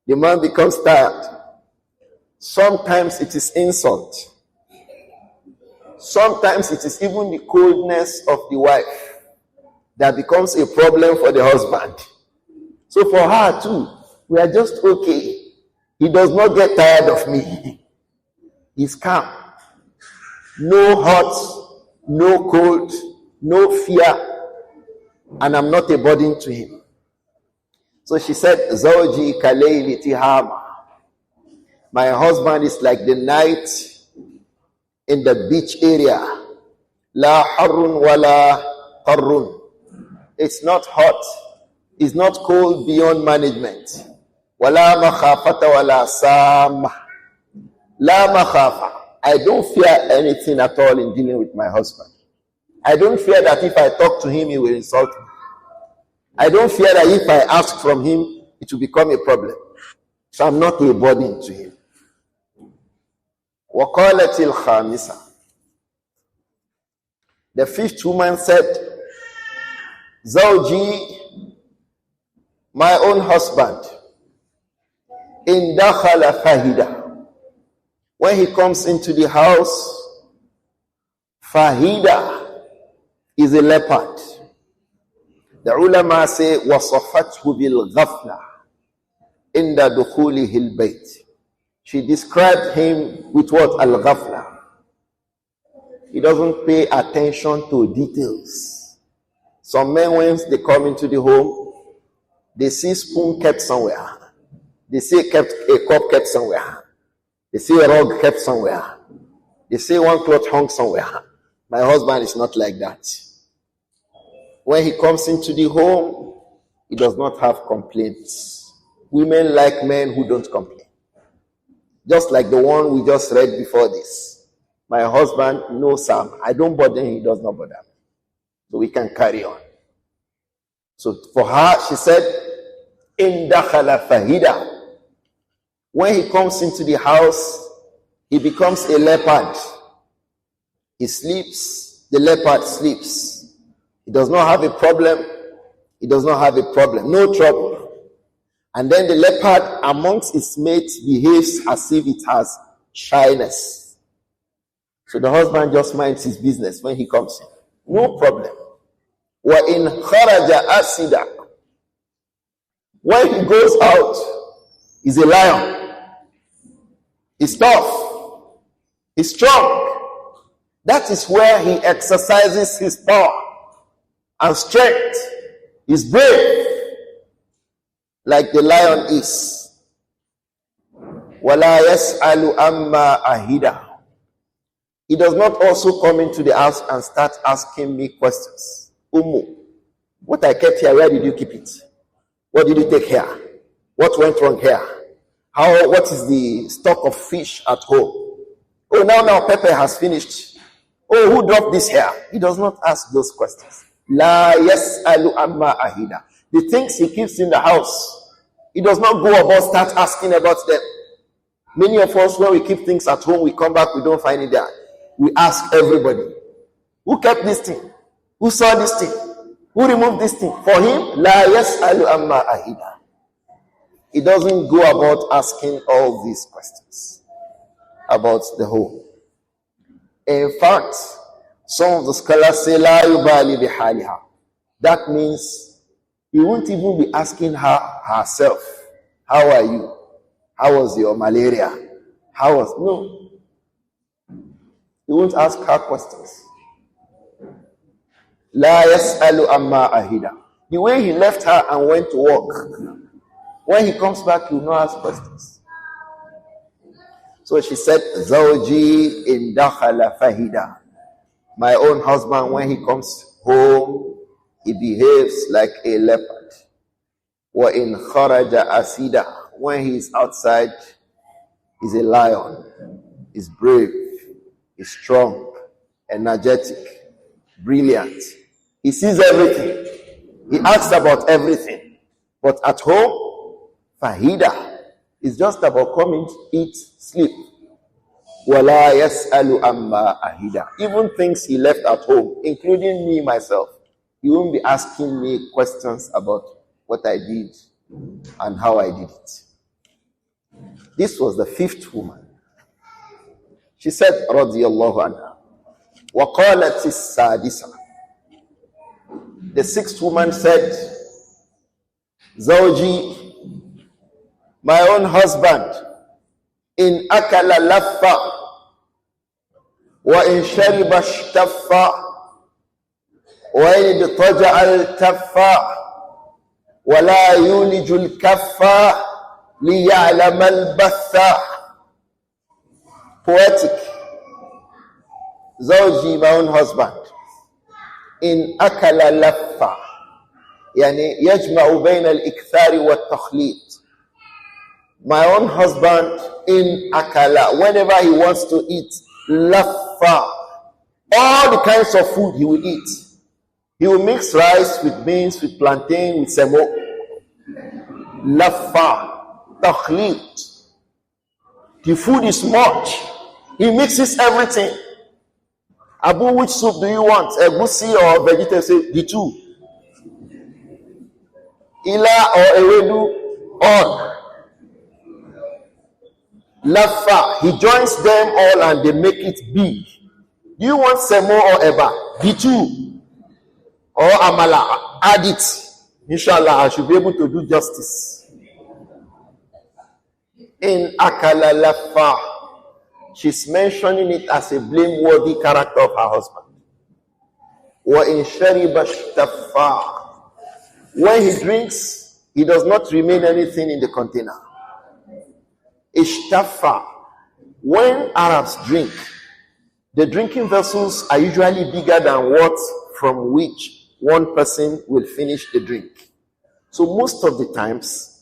the man becomes tired. Sometimes it is insult. Sometimes it is even the coldness of the wife that becomes a problem for the husband. So for her too, we are just okay. He does not get tired of me. He's calm. No hot, no cold, no fear. And I'm not a burden to him. So she said, Zawji Kalayli Tihama. My husband is like the night in the beach area. La harrun wala qarrun. It's not hot. It's not cold beyond management. Wala makhafata wala sama. La makhafa. I don't fear anything at all in dealing with my husband. I don't fear that if I talk to him, he will insult me. I don't fear that if I ask from him, it will become a problem. So I'm not a burden to him. وَقَالَتِ الْخَامِسَةِ. The fifth woman said, Zawji, my own husband, in dakhala fahida. When he comes into the house, fahida is a leopard. The ulama say, وَصَفَتْهُ بِالْغَفْلَةِ إِنَّ دُخُولِهِ الْبَيْتِ. She described him with what? Al-ghafla. He doesn't pay attention to details. Some men, when they come into the home, they see spoon kept somewhere. They see a cup kept somewhere. They see a rug kept somewhere. They see one cloth hung somewhere. My husband is not like that. When he comes into the home, he does not have complaints. Women like men who don't complain. Just like the one we just read before this. My husband knows Sam. I don't bother him, he does not bother me. So we can carry on. So for her, she said, in dakhala fahida. When he comes into the house, he becomes a leopard. He sleeps, the leopard sleeps. He does not have a problem. He does not have a problem. No trouble. And then the leopard amongst its mates behaves as if it has shyness. So the husband just minds his business when he comes in. No problem. وَإِنْ خَرَجَ أَسِدًا. When he goes out, he's a lion. He's tough. He's strong. That is where he exercises his power and strength. He's brave, like the lion is. وَلَا يَسْأَلُ أَمَّا أَهِدًا. He does not also come into the house and start asking me questions. Ummu, what I kept here, where did you keep it? What did you take here? What went wrong here? What is the stock of fish at home? Oh, now Pepper has finished. Oh, who dropped this here? He does not ask those questions. La yas'alu amma ahida. The things he keeps in the house, he does not go about start asking about them. Many of us, when we keep things at home, we come back, we don't find it there. We ask everybody, who kept this thing? Who saw this thing? Who removed this thing? For him, la yas'alu amma ahida. He doesn't go about asking all these questions about the home. In fact, some of the scholars say la yubali bihaliha. That means he won't even be asking her herself, how are you? How was your malaria? No. He won't ask her questions. La yas'alu amma ahida. The way he left her and went to work, when he comes back, he will not ask questions. So she said, Zawji in dakhala fahida. My own husband, when he comes home, he behaves like a leopard. Wa in kharaja asida. When he is outside, he's a lion. He's brave. He's strong, energetic, brilliant. He sees everything. He asks about everything. But at home, fahida is just about coming, eat, sleep. Wala yas'alu amma ahida. Even things he left at home, including me, myself, he won't be asking me questions about what I did and how I did it. This was the fifth woman. She said, radiyallahu anha, wa qalat as-sadisa. The sixth woman said, Zawji, my own husband, in akala laffa, wa in shariba shtaffa, wa in idtaja al-taffa, wa la yuliju al-kaffa, liya'lam al-batha. Poetic. Zawji, my own husband, in akala laffa, yani yajma'u bayna al-ikthari wa al-takhlit. My own husband, in akala, whenever he wants to eat, laffa, all the kinds of food he will eat. He will mix rice with beans, with plantain, with semo. Laffa, takhlit. The food is much. He mixes everything. Abu, which soup do you want? Egusi or vegetable? Say the two. Ila or ewedu, all. Laffa, he joins them all and they make it big. Do you want semo or eba? The two. Or amala, add it. Inshallah, I should be able to do justice. In akala laffa, she's mentioning it as a blameworthy character of her husband. Wa in shariba shtaffa, when he drinks, he does not remain anything in the container. Ishtafa, when Arabs drink, the drinking vessels are usually bigger than what from which one person will finish the drink. So most of the times,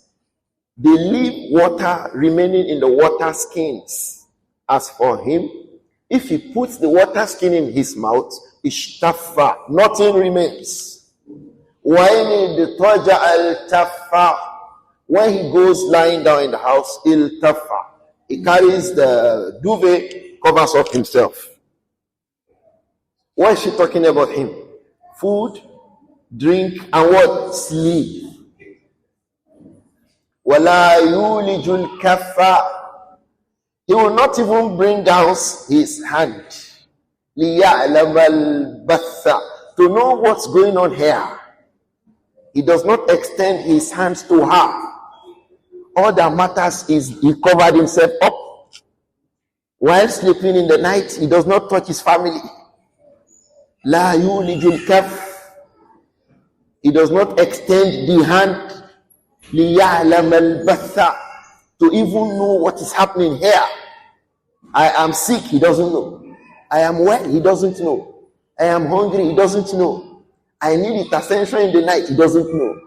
they leave water remaining in the water skins. As for him, If he puts the water skin in his mouth, ishtaffa, nothing remains. When he goes lying down in the house, iltaffa, he carries the duvet, covers up himself. Why is she talking about him? Food, drink, and what? Sleep. وَلَا يُولِجُ الْكَفَّ. He will not even bring down his hand. لِيَعْلَمَ الْبَثَّ. To know what's going on here. He does not extend his hands to her. All that matters is he covered himself up. While sleeping in the night, he does not touch his family. لَا يُولِجُ الْكَفَّ. He does not extend the hand. لِيَعْلَمَ الْبَثَّ. To even know what is happening here. I am sick, he doesn't know. I am well, he doesn't know. I am hungry, he doesn't know. I need intercession in the night, he doesn't know.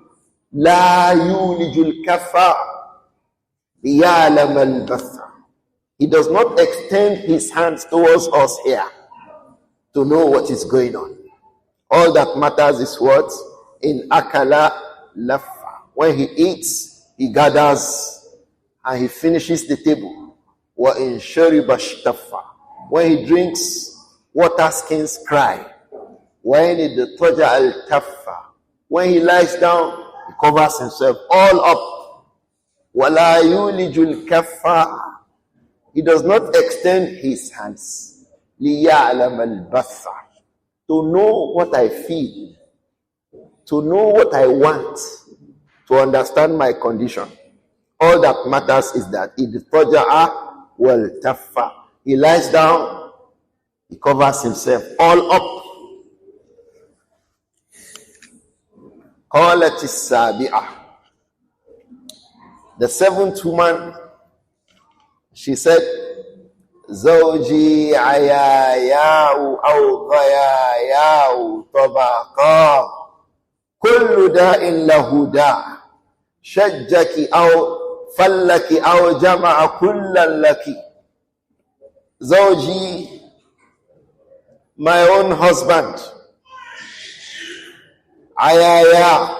لَا يُولِجُ الْكَفَّ لِيَعْلَمَ الْبَثَّ. He does not extend his hands towards us here to know what is going on. All that matters is what? In akala laffa. When he eats, he gathers and he finishes the table. Wa in shariba shtaffa. When he drinks, water skins cry. When he lies down, he covers himself all up. Wala yulijul kaffa. He does not extend his hands. Liya'lam al-batha. To know what I feel. To know what I want. To understand my condition. All that matters is that idfaja'a wal taffa. He lies down, he covers himself all up. Qalat as-sabi'ah. The seventh woman, she said, Zawji ayayau aw ghayayau tabaqa kullu da'in lahu da' shajjaki aw fallaki aw jama'a kullan laki. Zawji, my own husband. Ayaya.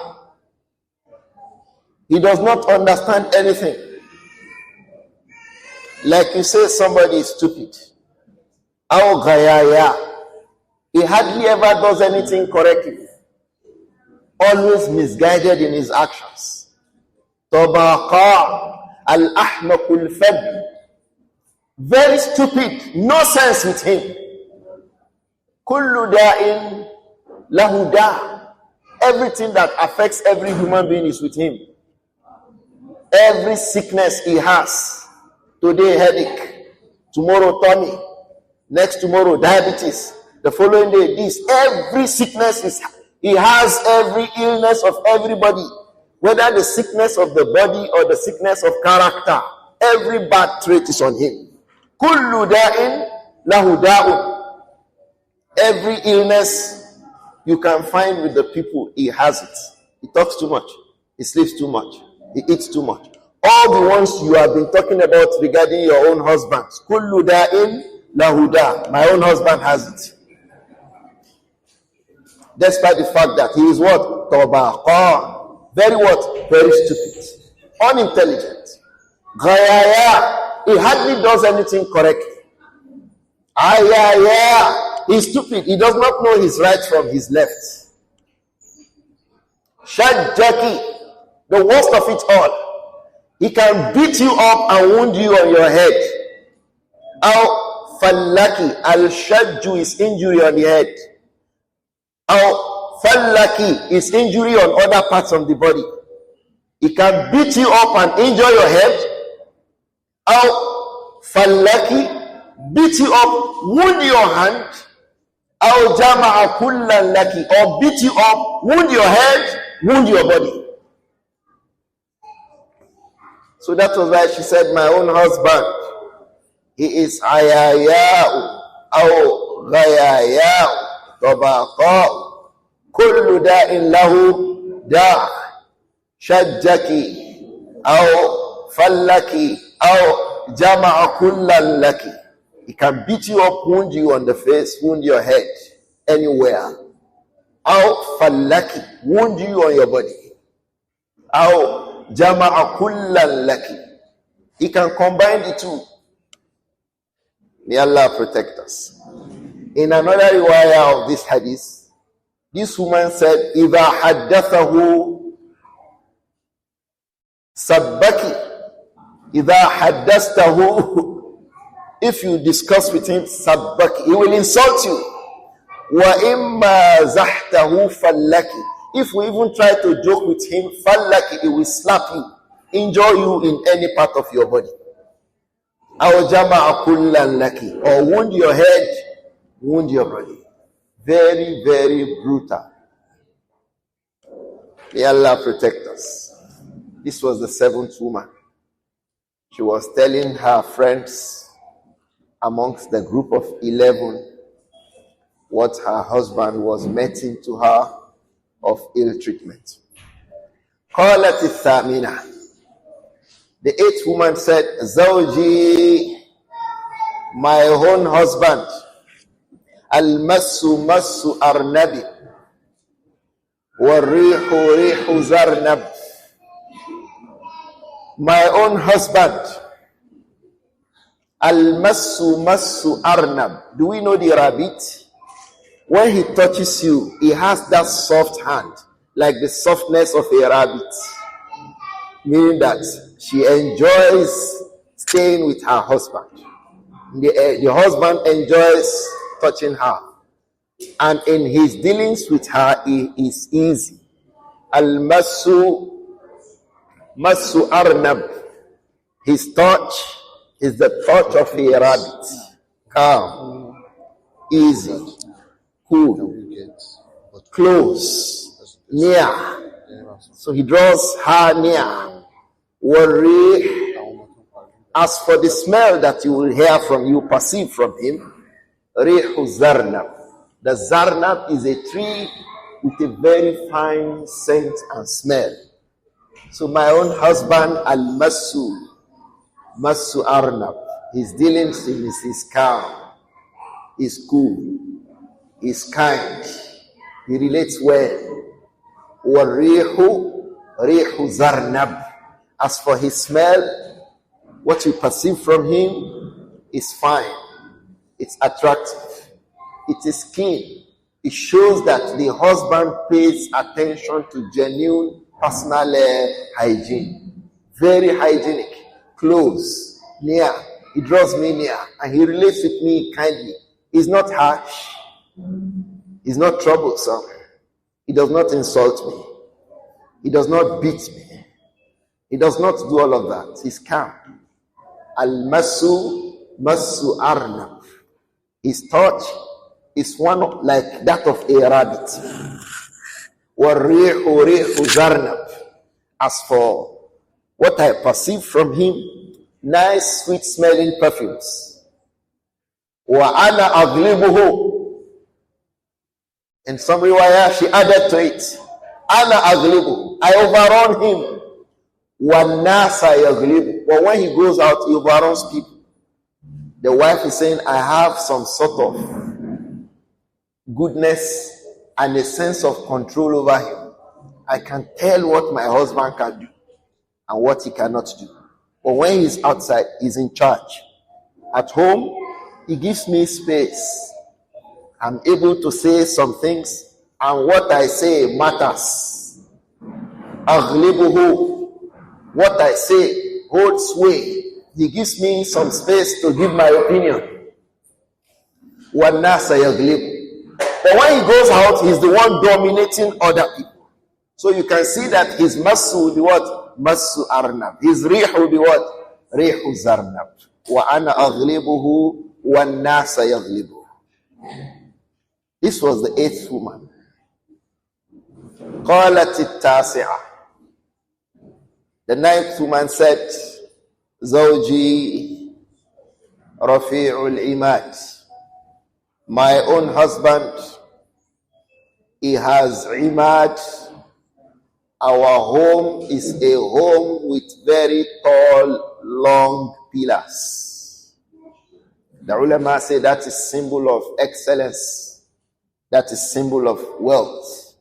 He does not understand anything. Like you say somebody is stupid. Aw ghayaya. He hardly ever does anything correctly. Always misguided in his actions. Tabaqa al-ahmaqul fadl. Very stupid, no sense with him. Kullu da'in lahu da'. Everything that affects every human being is with him. Every sickness he has. Today headache, tomorrow tummy, next tomorrow diabetes, the following day this. Every sickness is, he has every illness of everybody. Whether the sickness of the body or the sickness of character, every bad trait is on him. Kullu da'in lahu da'un. Every illness you can find with the people, he has it. He talks too much. He sleeps too much. He eats too much. All the ones you have been talking about regarding your own husband. Kullu da'in lahu da'. My own husband has it. Despite the fact that he is what? Tabaqa. Very what? Very stupid. Unintelligent. Ghayaya. He hardly does anything correctly. Ayaya. He's stupid. He does not know his right from his left. Shajjaki. The worst of it all. He can beat you up and wound you on your head. Aw fallaki. Al-shajju is injury on the head. Aw fallaki is injury on other parts of the body. He can beat you up and injure your head. Aw fallaki, beat you up, wound your hand. Aw jama'a kullan laki, or beat you up, wound your head, wound your body. So that was why she said, my own husband, he is ayaya'u, aw ghayaya'u, tabaqa'u, kullu da'in lahu da' shajjaki, aw fallaki, aw jama'a kullan laki. He can beat you up, wound you on the face, wound your head, anywhere. Aw fallaki, wound you on your body. Aw jama'a kullan laki. He can combine the two. May Allah protect us. In another riwayah of this hadith, this woman said, إِذَا حَدَّثَهُ سَبَّكِ إِذَا حَدَّثْتَهُ. If you discuss with him, sabbaki, he will insult you. وَإِمَّا زَحْتَهُ فَلَّكِ. If we even try to joke with him, فَلَّكِ, he will slap you, injure you in any part of your body. أَوْ جَمَعَ كُلًّا لَكِ. Or wound your head, wound your body. Very, very brutal. May Allah protect us. This was the seventh woman. She was telling her friends amongst the group of 11 what her husband was meting to her of ill treatment. قالت الثامنة. The eighth woman said, Zawji, my own husband, al-massu massu arnabi, wa-rihu rihu zarnab. My own husband, al-massu massu arnab. Do we know the rabbit? When he touches you, he has that soft hand, like the softness of a rabbit. Meaning that she enjoys staying with her husband. The husband enjoys touching her. And in his dealings with her, he is easy. Al-Masu Arnab. His touch is the touch of a rabbit. Calm, easy, cool, close, near. So he draws her near. Worry. As for the smell that you will hear from you, perceive from him, rihu zarnab. The zarnab is a tree with a very fine scent and smell. So my own husband, al-Masu Arnab, his dealings is calm, is cool, is kind, he relates well. Rihu zarnab. As for his smell, what you perceive from him is fine, it's attractive, it is clean. It shows that the husband pays attention to genuine personal hygiene. Very hygienic, close, near. He draws me near and he relates with me kindly. He's not harsh, he's not troublesome, he does not insult me, he does not beat me, he does not do all of that. He's calm. Al-Masu Arnab. His touch is one like that of a rabbit. Wa-rihu rihu zarnab. As for what I perceive from him, nice, sweet smelling perfumes. Wa-ana aglibuhu. In some riwayah, she added to it, Ana aglibu. I overrun him. Wa-nasa yaglibu. But when he goes out, he overruns people. The wife is saying, I have some sort of goodness and a sense of control over him. I can tell what my husband can do and what he cannot do. But when he's outside, he's in charge. At home, he gives me space. I'm able to say some things, and what I say matters. Aghlibuhu. What I say holds sway. He gives me some space to give my opinion. وَالنَّاسَ يَغْلِبُ. But when he goes out, he's the one dominating other people. So you can see that his masu will be what? Masu arnab. His rih will be what? Rihu zarnab. وَأَنَا أَغْلِبُهُ وَالنَّاسَ يَغْلِبُهُ. This was the eighth woman. قالت التاسعة. The ninth woman said, Zawji Rafi'ul Imad. My own husband, he has imad. Our home is a home with very tall, long pillars. The ulama say that is symbol of excellence. That is symbol of wealth.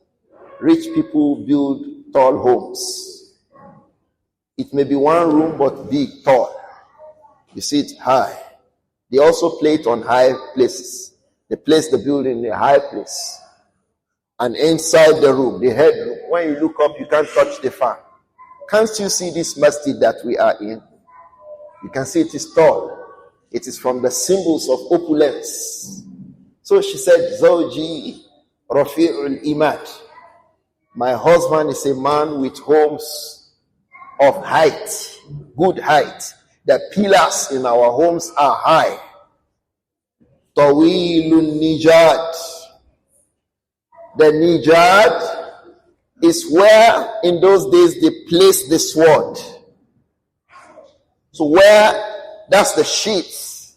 Rich people build tall homes. It may be one room but big, tall. You see it high. They also play it on high places. They place the building in a high place. And inside the room, the headroom, when you look up, you can't touch the fan. Can't you see this masjid that we are in? You can see it is tall. It is from the symbols of opulence. So she said, Zawji Rafi'ul Imad. My husband is a man with homes of height, good height. The pillars in our homes are high. Tawilun Nijad. The Nijad is where in those days they placed the sword. So where, that's the sheath.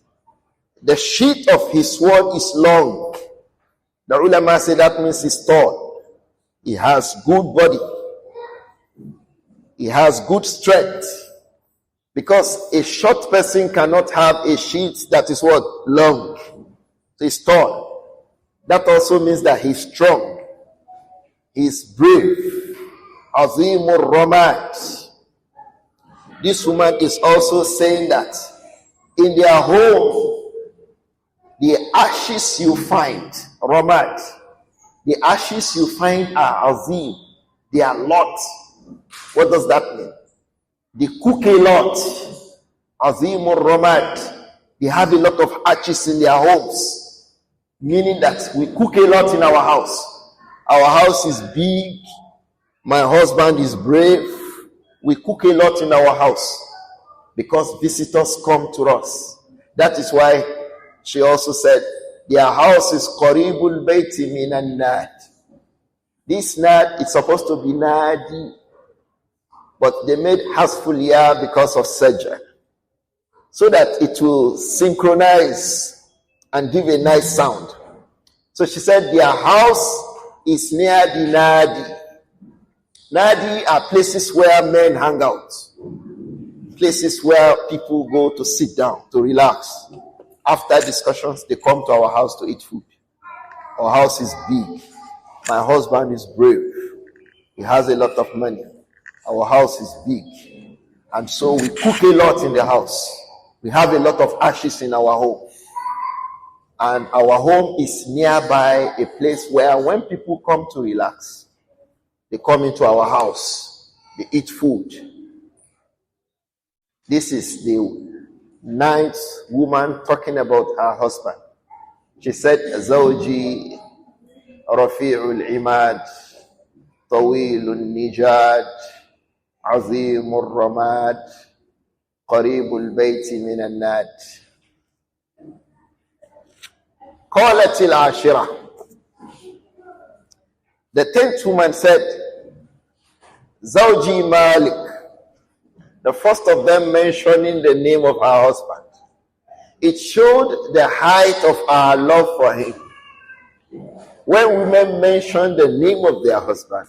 The sheath of his sword is long. The ulama say that means he's tall. He has good body. He has good strength. Because a short person cannot have a sheath that is what? Long. So he's tall. That also means that he's strong. He's brave. Azimur Ramad. This woman is also saying that in their home, the ashes you find, Ramad, the ashes you find are azim. They are lots. What does that mean? They cook a lot. Azimur Ramad. They have a lot of ashes in their homes. Meaning that we cook a lot in our house. Our house is big. My husband is brave. We cook a lot in our house because visitors come to us. That is why she also said, their house is Qaribul Bayti Minan Nad. This Nad, it's supposed to be Nadi, but they made Hasful Ya because of Sajjah, so that it will synchronize and give a nice sound. So she said their house is near the Nadi. Nadi are places where men hang out. Places where people go to sit down, to relax. After discussions, they come to our house to eat food. Our house is big. My husband is brave. He has a lot of money. Our house is big. And so we cook a lot in the house. We have a lot of ashes in our home. And our home is nearby a place where when people come to relax, they come into our house. They eat food. This is the ninth woman talking about her husband. She said, Zawji Rafi'ul Imad, Tawilun Nijad, Azimur Ramad, Qaribul Bayti Minan Nad. قالت العاشرة. The 10th woman said, Zawji Malik. The first of them mentioning the name of her husband. It showed the height of our love for him. When women mention the name of their husband,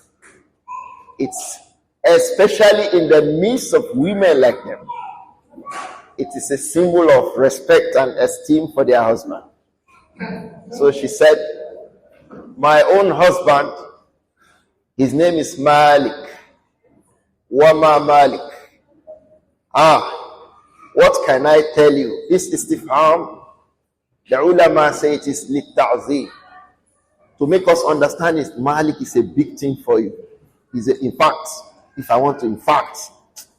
it's especially in the midst of women like them. It is a symbol of respect and esteem for their husband. So she said, my own husband, his name is Malik. Wama Malik. What can I tell you? This istifham, the ulama say it is litta'zim. To make us understand is Malik is a big thing for you. In fact, if I want to, in fact,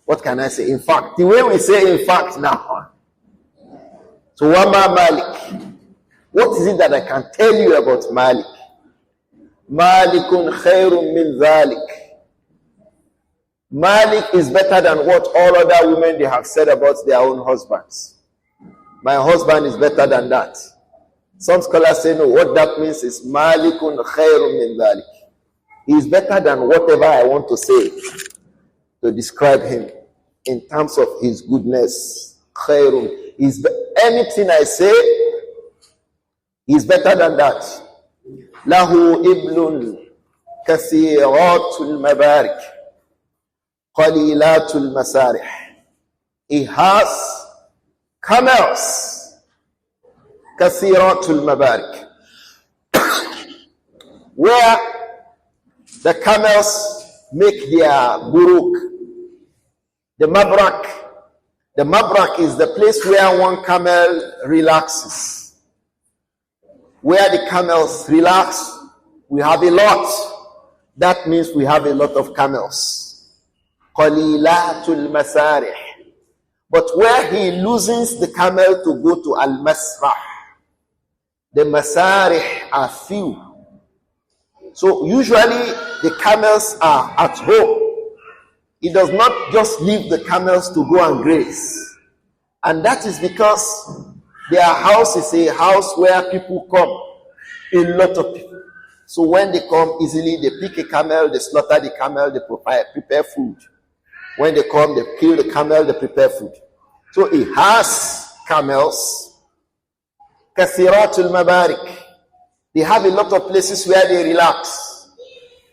what can I say? In fact, the way we say in fact now. So Wama Malik. What is it that I can tell you about Malik? Malikun khairun min dhalik. Malik is better than what all other women they have said about their own husbands. My husband is better than that. Some scholars say no, what that means is Malikun khairun min dhalik. He is better than whatever I want to say to describe him in terms of his goodness. Khairun. Anything I say, he's better than that. Lahu iblun kathiratul mabarik qalilatul masarih. He has camels Kathiratul Mabarik, where the camels make their buruk. The mabrak is the place where one camel relaxes. Where the camels relax, we have a lot. That means we have a lot of camels. Qalilatul masarih. But where he loosens the camel to go to al-masrah, the masarih are few. So usually the camels are at home. He does not just leave the camels to go and graze. And that is because their house is a house where people come. A lot of people. So when they come easily, they pick a camel, they slaughter the camel, they prepare food. When they come, they kill the camel, they prepare food. So he has camels. Kathiratul Mabarik. They have a lot of places where they relax.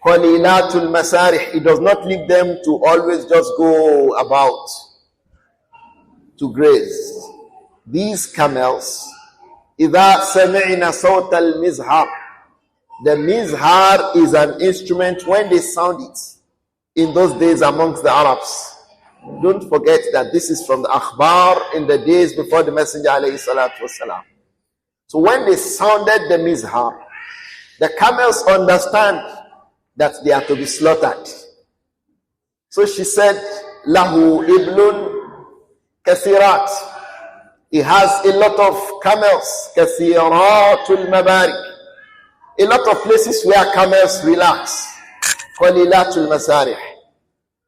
Qalilatul Masarih. It does not leave them to always just go about to graze. These camels, إِذَا سَمِعْنَا صَوْتَ الْمِزْهَارِ. The mizhar is an instrument when they sound it in those days amongst the Arabs. Don't forget that this is from the akhbar in the days before the Messenger alayhi salatu wasalam. So when they sounded the mizhar, the camels understand that they are to be slaughtered. So she said, Lahu iblun kathirat. He has a lot of camels. Kathiratul mabarik. A lot of places where camels relax. Qalilatul masarih.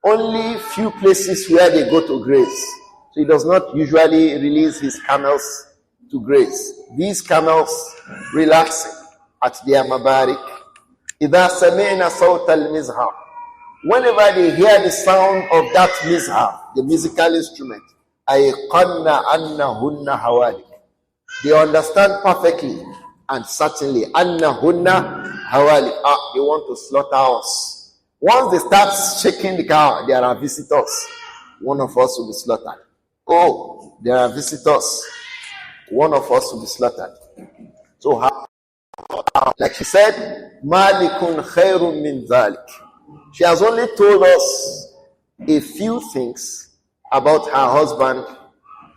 Only few places where they go to graze. So he does not usually release his camels to graze. These camels relaxing at their mabarik. إِذَا سَمِعْنَا صَوْتَ الْمِزْهَارِ. Whenever they hear the sound of that mizhar, the musical instrument, أَيْقَنَّ أَنَّهُنَّ هَوَالِكَ. They understand perfectly and certainly أَنَّهُنَّ هَوَالِكَ. They want to slaughter us. Once they start shaking the cow, there are visitors. One of us will be slaughtered. Oh, there are visitors. One of us will be slaughtered. So how? Like she said, Malikun khairun min dhalik. She has only told us a few things about her husband,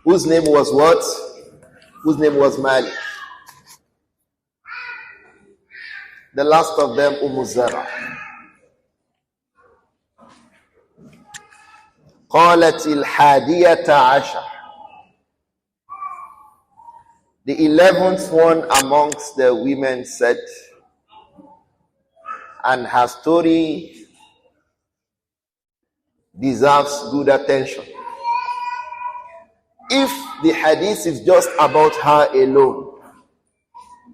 whose name was what? Whose name was Malik. The last of them, Zara. قالت الحادية عشر. The 11th one amongst the women said, and her story deserves good attention. If the hadith is just about her alone,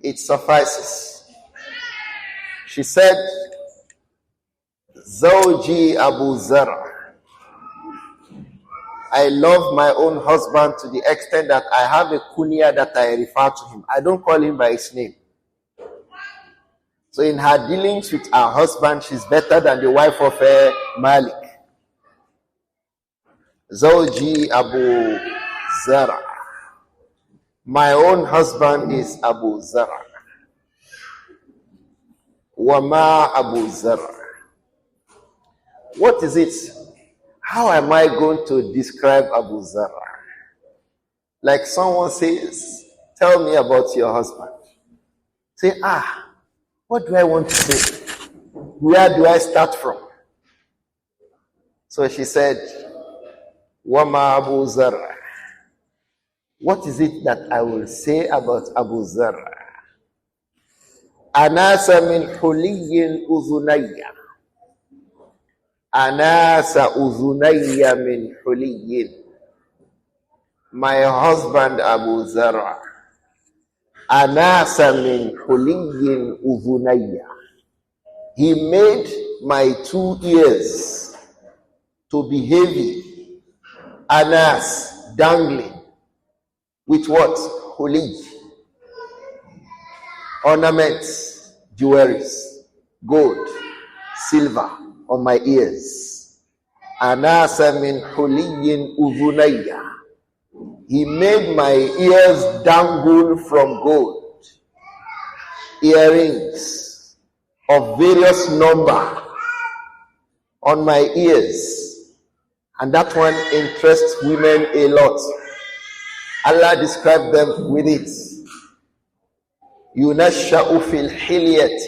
it suffices. She said, Zawji Abu Zar. I love my own husband to the extent that I have a kunya that I refer to him. I don't call him by his name. So in her dealings with her husband, she's better than the wife of Malik. Zawji Abu Zara. My own husband is Abu Zara. Wama Abu Zara. What is it? How am I going to describe Abu Zara? Like someone says, tell me about your husband. Say, what do I want to say? Where do I start from? So she said, Wama Abu Zara. What is it that I will say about Abu Zara? Anasa min huliyin uzunayya. Anasa uzunayya min huliyin. My husband Abu Zara. Anasa min huliyin uzunayya. He made my 2 ears to be heavy. Anas, dangling. With what? Huli. Ornaments, jewelries, gold, silver on my ears. Anasa min huliyin uzunayya. He made my ears dangle from gold, earrings of various number on my ears, and that one interests women a lot. Allah described them with it. Yunasha'u fil hilyat.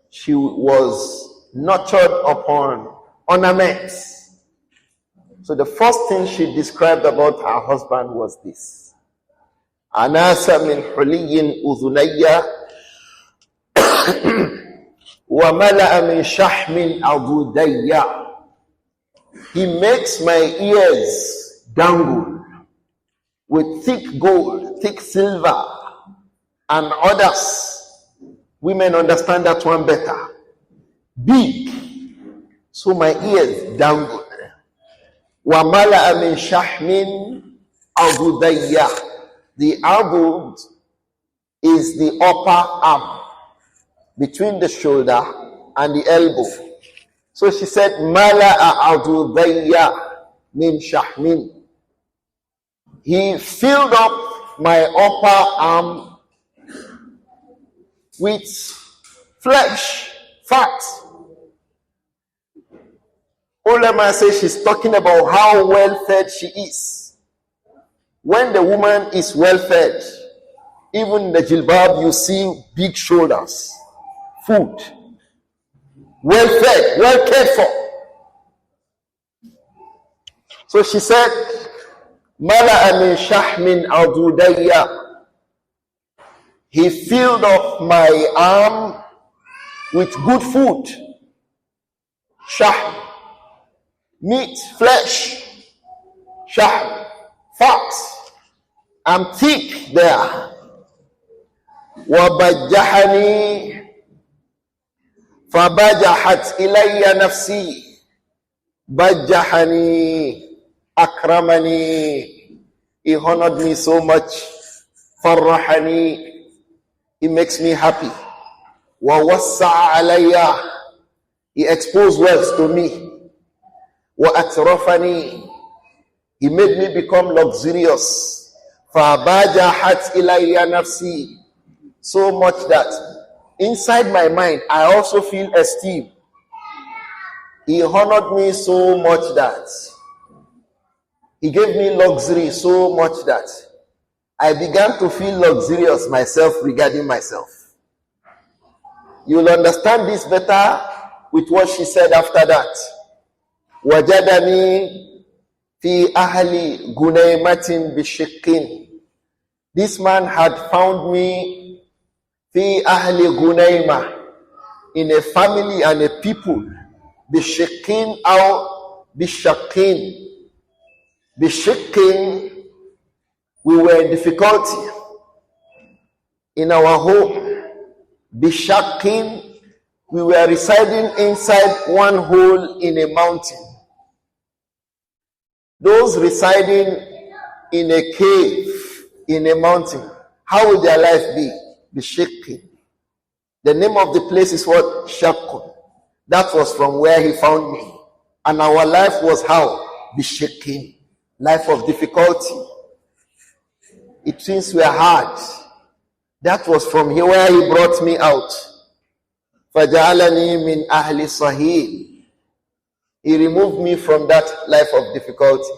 She was nurtured upon ornaments. So the first thing she described about her husband was this. Anasa min huliyin udhunayya wa mala'a min shahmin adudayya. He makes my ears dangle with thick gold, thick silver, and others. Women understand that one better. Big. So my ears dangle. وَمَلَأَ مِنْ شَحْمٍ عَضُدَيَّ. The adud is the upper arm between the shoulder and the elbow. So she said, مَلَأَ عَضُدَيَّ مِنْ شَحْمٍ. He filled up my upper arm with flesh, fat. Ulama says she's talking about how well fed she is. When the woman is well fed, even in the jilbab you see big shoulders, food, well fed, well cared for. So she said, Mala'a min shahmin adudayya. He filled up my arm with good food. Shahm, meat, flesh. Shahm, fat. I'm thick there. وَبَجَّحَنِي فَبَجَحَتْ إِلَيَّ نَفْسِي بَجَّحَنِي أَكْرَمَنِي. He honored me so much. فَرَّحَنِي. He makes me happy. وَوَسَّعَ عَلَيَّ. He exposed wealth to me. وَأَتْرَفَنِي. He made me become luxurious. فَبَجَحَتْ إِلَيَّ نَفْسِي. So much that inside my mind I also feel esteem. He honored me so much that he gave me luxury so much that I began to feel luxurious myself regarding myself. You'll understand this better with what she said after that. Wajadani fi ahli gunaymatin bishikkin. This man had found me fi ahli gunayma, in a family and a people, bishikkin or bishakkin. Bishikkin, we were in difficulty in our home. Bishakkin, we were residing inside one hole in a mountain. Those residing in a cave in a mountain, how would their life be? Bishakkin. The name of the place is what? Shakkun. That was from where he found me. And our life was how? Bishakkin. Life of difficulty. Things were hard. That was from here where he brought me out. فَجَعَلَنِي مِنْ أَهْلِ صَهِيلٍ. He removed me from that life of difficulty.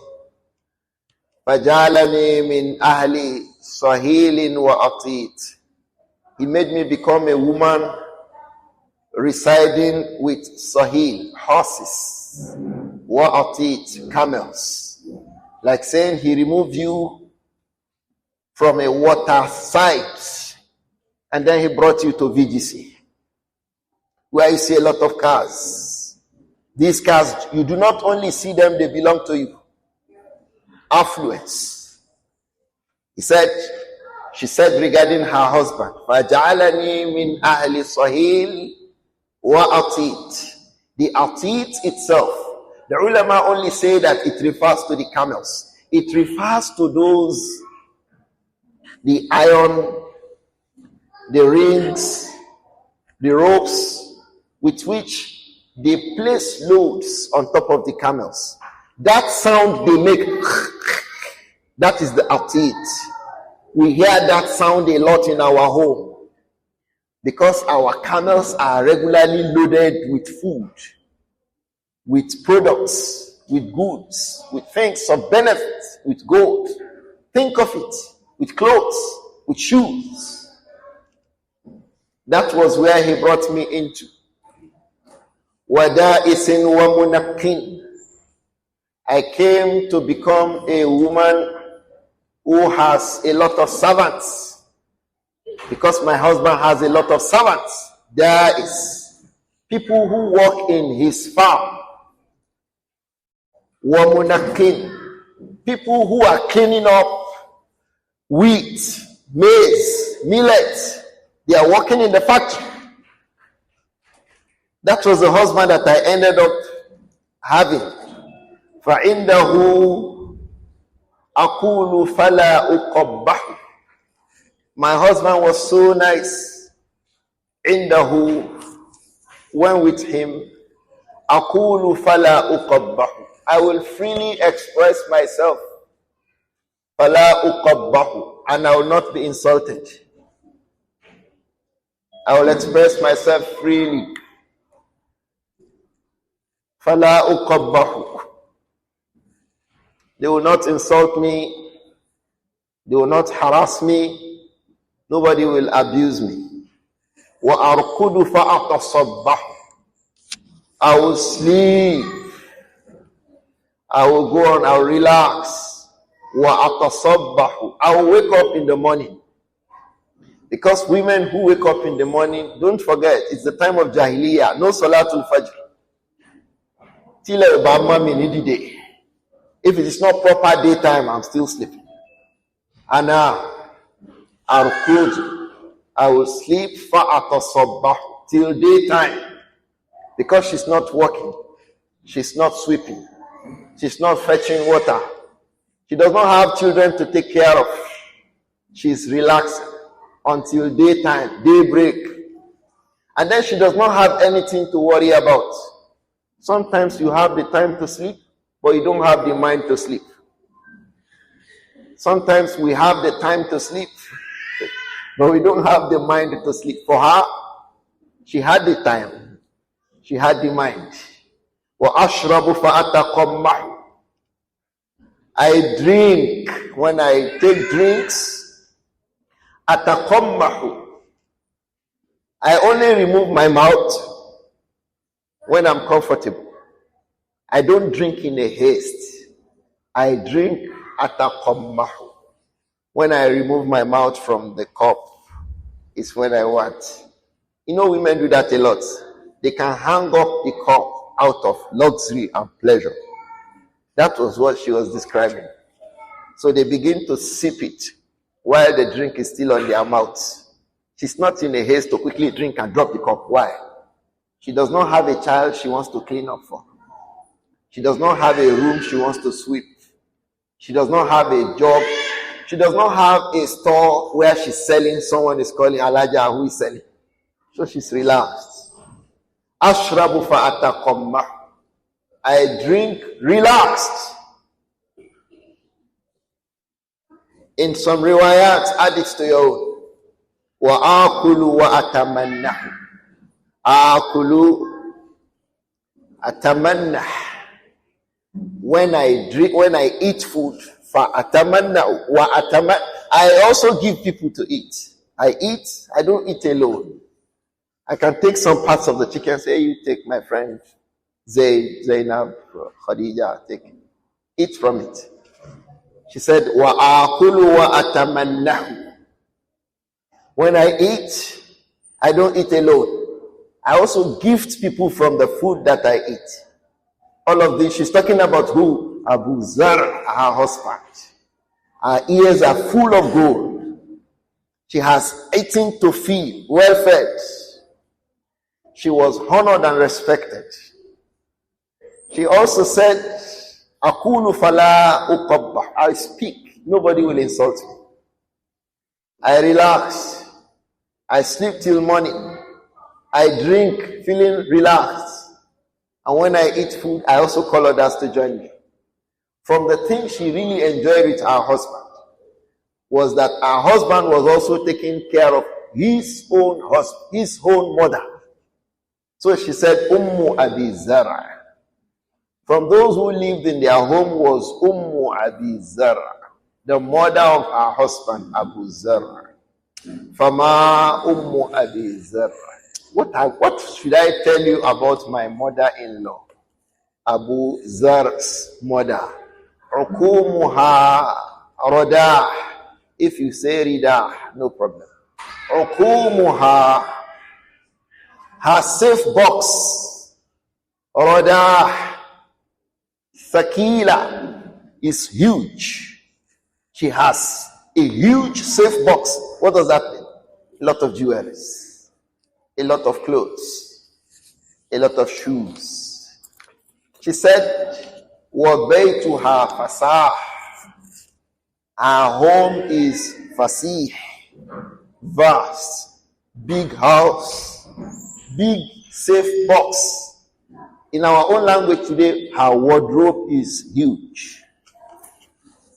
فَجَعَلَنِي مِنْ أَهْلِ صَهِيلٍ وَأَطِيتٍ. He made me become a woman residing with sahil, horses, wa'atit, camels. Like saying he removed you from a water site and then he brought you to VGC, where you see a lot of cars. These cars, you do not only see them, they belong to you. Affluence. She said regarding her husband, فَجَعَلَنِي مِنْ أَهْلِ صَهِيلٍ وَأَطِيتٍ. The atit itself, the ulama only say that it refers to the camels. It refers to those, the iron, the rings, the ropes with which they place loads on top of the camels. That sound they make, That is the At-Tibyān. We hear that sound a lot in our home because our camels are regularly loaded with food, with products, with goods, with things of benefit, with gold. Think of it, with clothes, with shoes. That was where he brought me into. Wada'isin wa munakkin. I came to become a woman who has a lot of servants, because my husband has a lot of servants. There is people who work in his farm. Wamunakin, people who are cleaning up wheat, maize, millet. They are working in the factory. That was the husband that I ended up having. فَعِنْدَهُ Akulu fala uqabbahu. My husband was so nice. Indahu, when with him, Akulu fala uqabbahu. I will freely express myself. Fala uqabbahu. And I will not be insulted. I will express myself freely. Fala uqabbahu. They will not insult me. They will not harass me. Nobody will abuse me. وَأَرْكُدُ فَأَتَصَبَّحُ. I will sleep. I will go on, I will relax. وَأَتَصَبَّحُ. I will wake up in the morning. Because women who wake up in the morning, don't forget, it's the time of Jāhiliyyah. No Salatul Fajr. Till Obama minidi day. If it is not proper daytime, I'm still sleeping. And now, I will sleep till daytime. Because she's not working. She's not sweeping. She's not fetching water. She does not have children to take care of. She's relaxing until daytime, daybreak. And then she does not have anything to worry about. Sometimes you have the time to sleep, but you don't have the mind to sleep. Sometimes we have the time to sleep, but we don't have the mind to sleep. For her, she had the time. She had the mind. وَأَشْرَبُ فَأَتَقَمَّحُ. I drink. When I take drinks, أَتَقَمَّحُ. I only remove my mouth when I'm comfortable. I don't drink in a haste. I drink ataqammahu. When I remove my mouth from the cup, it's when I want. You know, women do that a lot. They can hang up the cup out of luxury and pleasure. That was what she was describing. So they begin to sip it while the drink is still on their mouths. She's not in a haste to quickly drink and drop the cup. Why? She does not have a child she wants to clean up for. She does not have a room she wants to sweep. She does not have a job. She does not have a store where she's selling. Someone is calling Alaja who is selling. So she's relaxed. Ashrabu fa'ataqammah. I drink relaxed. In some riwayat, add it to your own. Wa atamannahu. Akulu atamannah. When I drink, when I eat food, fa'atamanna wa ataman, I also give people to eat. I eat, I don't eat alone. I can take some parts of the chicken and say, hey, you take my friend Zainab, Khadija, take it. Eat from it. She said, wa akulu wa atamannahu. When I eat, I don't eat alone. I also gift people from the food that I eat. All of this, she's talking about who? Abu Zar, her husband. Her ears are full of gold. She has eaten to feed, well fed. She was honored and respected. She also said, Akulu fala uqabbah. I speak, nobody will insult me. I relax. I sleep till morning. I drink, feeling relaxed. And when I eat food, I also call others to join me. from the things she really enjoyed with her husband was that her husband was also taking care of his own husband, his own mother. So she said, Ummu Abi Zara. From those who lived in their home was Ummu Abi Zara, the mother of her husband, Abu Zara. Fama Ummu Abi Zara. What should I tell you about my mother-in-law? Abu Zar's mother. Ukumuha Radah. If you say Ridah, no problem. Ukumuha, her safe box. Radah. Thakila is huge. She has a huge safe box. What does that mean? A lot of jewelries, a lot of clothes, a lot of shoes. She said, وَبَيْتُهَا فَسَاحٌ. Her home is fasih, vast, big house, big safe box. In our own language today, her wardrobe is huge.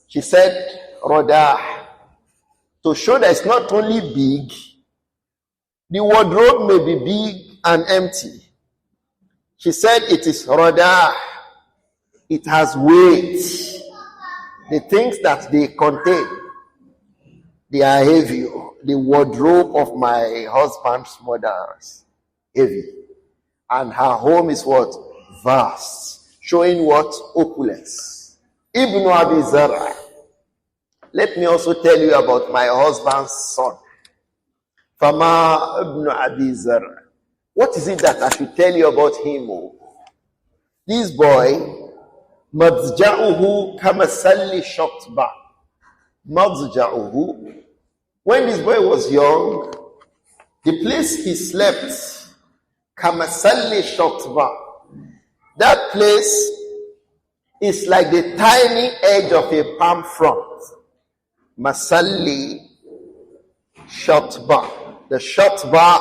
She said, Radah, to show that it's not only big, the wardrobe may be big and empty. She said it is Radah. It has weight. The things that they contain, they are heavy. The wardrobe of my husband's mother is heavy. And her home is what? Vast. Showing what? Opulence. Ibn Abi Zara. Let me also tell you about my husband's son. Fama Ibn Abi Zara. What is it that I should tell you about him? This boy, Madja'uhu kamasalli shotba. Madja'uhu. When this boy was young, the place he slept, kamasalli shotba. That place is like the tiny edge of a palm front. Masalli shotba. The shotba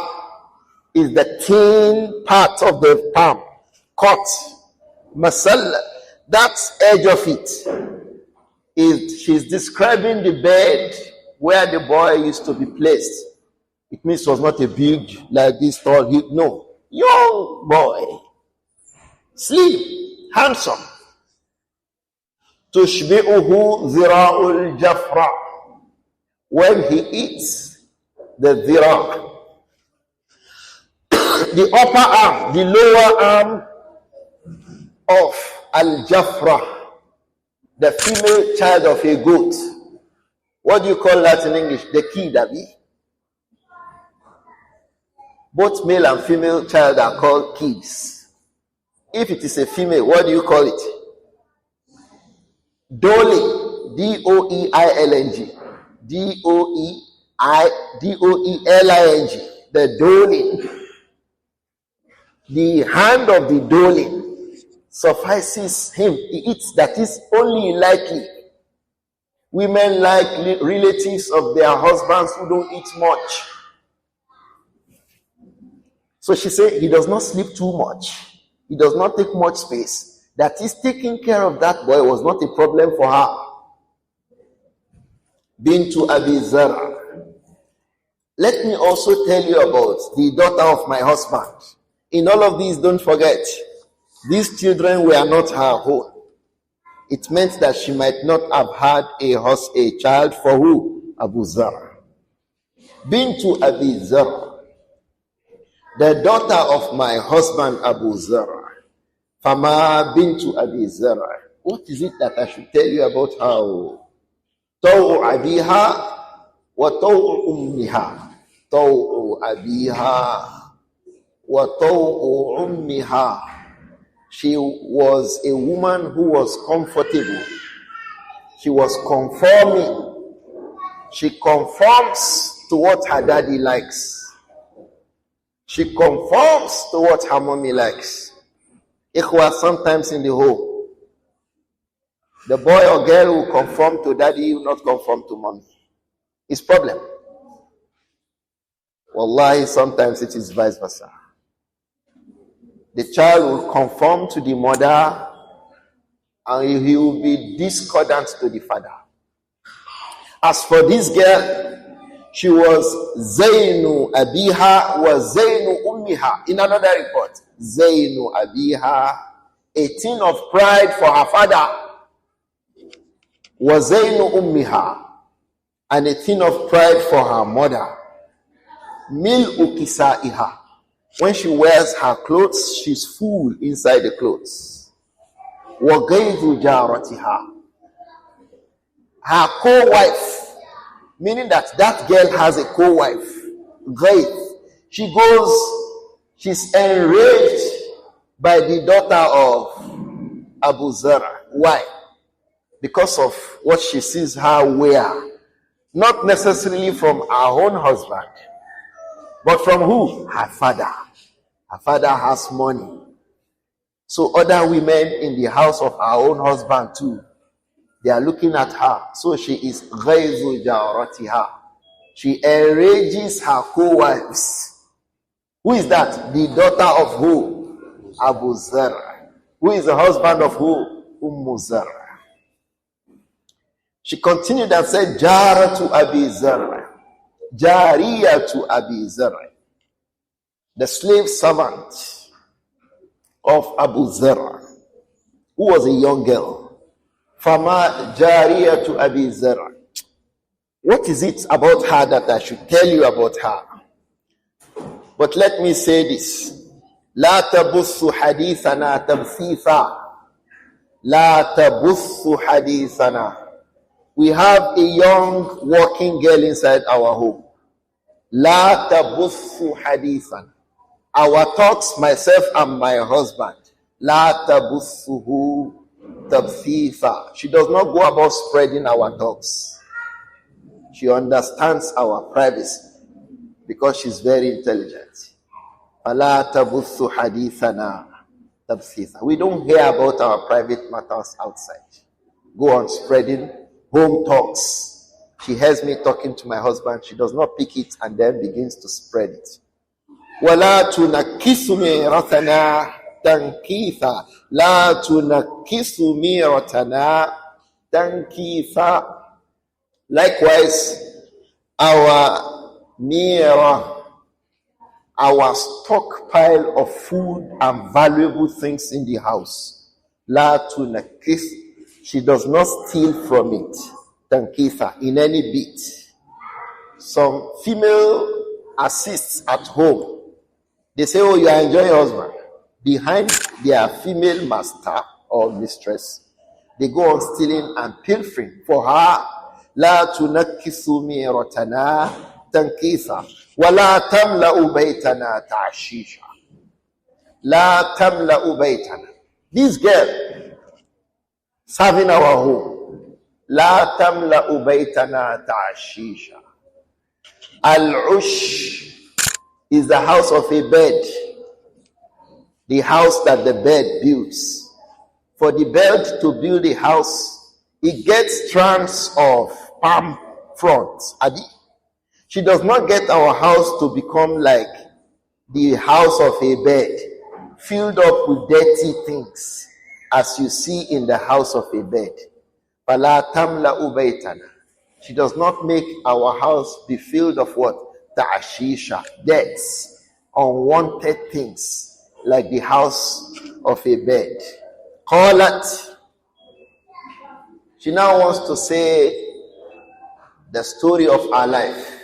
is the thin part of the palm, cut. Masalla, that edge of it is, she's describing the bed where the boy used to be placed. It means it was not a big, like this tall, no. Young boy, slim, handsome. Tushbi'uhu zira'ul jafra. When he eats, the zira', the upper arm, the lower arm of al-jafra, the female child of a goat. What do you call that in English? The kid, Abi. Both male and female child are called kids. If it is a female, what do you call it? Doling. D-O-E-I-L-N-G. D-O-E-L-I-N-G. The doling. The hand of the doling suffices him. He eats, that is only likely. Women like relatives of their husbands who don't eat much. So she said he does not sleep too much. He does not take much space. That is, taking care of that boy was not a problem for her. Bintu Abi Zara. Let me also tell you about the daughter of my husband. In all of these, don't forget, these children were not her own. It meant that she might not have had a child for who? Abu Zar. Bintu Abi Zar, the daughter of my husband Abu Zar. Fama Bintu Abi Zar. What is it that I should tell you about her? Taw'u abiha wa taw'u ummiha. Taw'u abiha wa taw'u ummiha. She was a woman who was comfortable. She was conforming. She conforms to what her daddy likes. She conforms to what her mommy likes. Ikhwa, sometimes in the home, the boy or girl will conform to daddy, will not conform to mommy. It's problem. Wallahi, sometimes it is vice versa. The child will conform to the mother, and he will be discordant to the father. As for this girl, she was Zainu Abiha was Zainu Ummiha. In another report, Zainu Abiha, a thing of pride for her father, was Zainu Ummiha, and a thing of pride for her mother. Mil'u Kisaiha. When she wears her clothes, she's full inside the clothes. Wa Gaidu Jaratiha. Her co-wife, meaning that girl has a co-wife, Ghaith. She's enraged by the daughter of Abu Zar. Why? Because of what she sees her wear. Not necessarily from her own husband, but from who? Her father. Her father has money. So other women in the house of her own husband too, they are looking at her. So she is Ghayzu Jaratiha. She enrages her co-wives. Who is that? The daughter of who? Abu Zar. Who is the husband of who? Zar. She continued and said, Jaratu Abi Zar. Jariyatu Abi Zar. The slave servant of Abu Zar, who was a young girl. Fama Jariyatu Abi Zar. What is it about her that I should tell you about her? But let me say this. لا تبث حديثنا تبثيثا. لا تبث حديثنا. We have a young working girl inside our home. لا تبث حديثا. Our talks, myself and my husband. لا تبثه تبثيثا. She does not go about spreading our talks. She understands our privacy because she's very intelligent. فَلَا تَبُثُّ حَدِيثَنَا تَبْثِيثًا. We don't hear about our private matters outside. Go on spreading home talks. She hears me talking to my husband. She does not pick it and then begins to spread it. وَلَا تُنَكِّسُ مِيرَتَنَا تَنْكِيثًا. لَا تُنَكِّسُ مِيرَتَنَا تَنْكِيثًا. Likewise, our mirror, our stockpile of food and valuable things in the house. La tunakith. She does not steal from it. Tankitha, in any bit. Some female assists at home. They say, oh, you are enjoying your husband. Behind their female master or mistress, they go on stealing and pilfering for her. لا تنكثوا ميرتنا تنكيثا ولا تملأ بيتنا تعشيشا. لا تملأ بيتنا. This girl serving our home. لا تملأ بيتنا تعشيشا. Al-Ush is the house of a bed. The house that the bed builds. For the bed to build a house, it gets strands of palm fronds. Hadi. She does not get our house to become like the house of a bed, filled up with dirty things, as you see in the house of a bed. فَلَا تَمْلَأُ بَيْتَنَا. She does not make our house be filled of what? Ta'ashisha, debts, unwanted things, like the house of a bed. قالت. She now wants to say the story of her life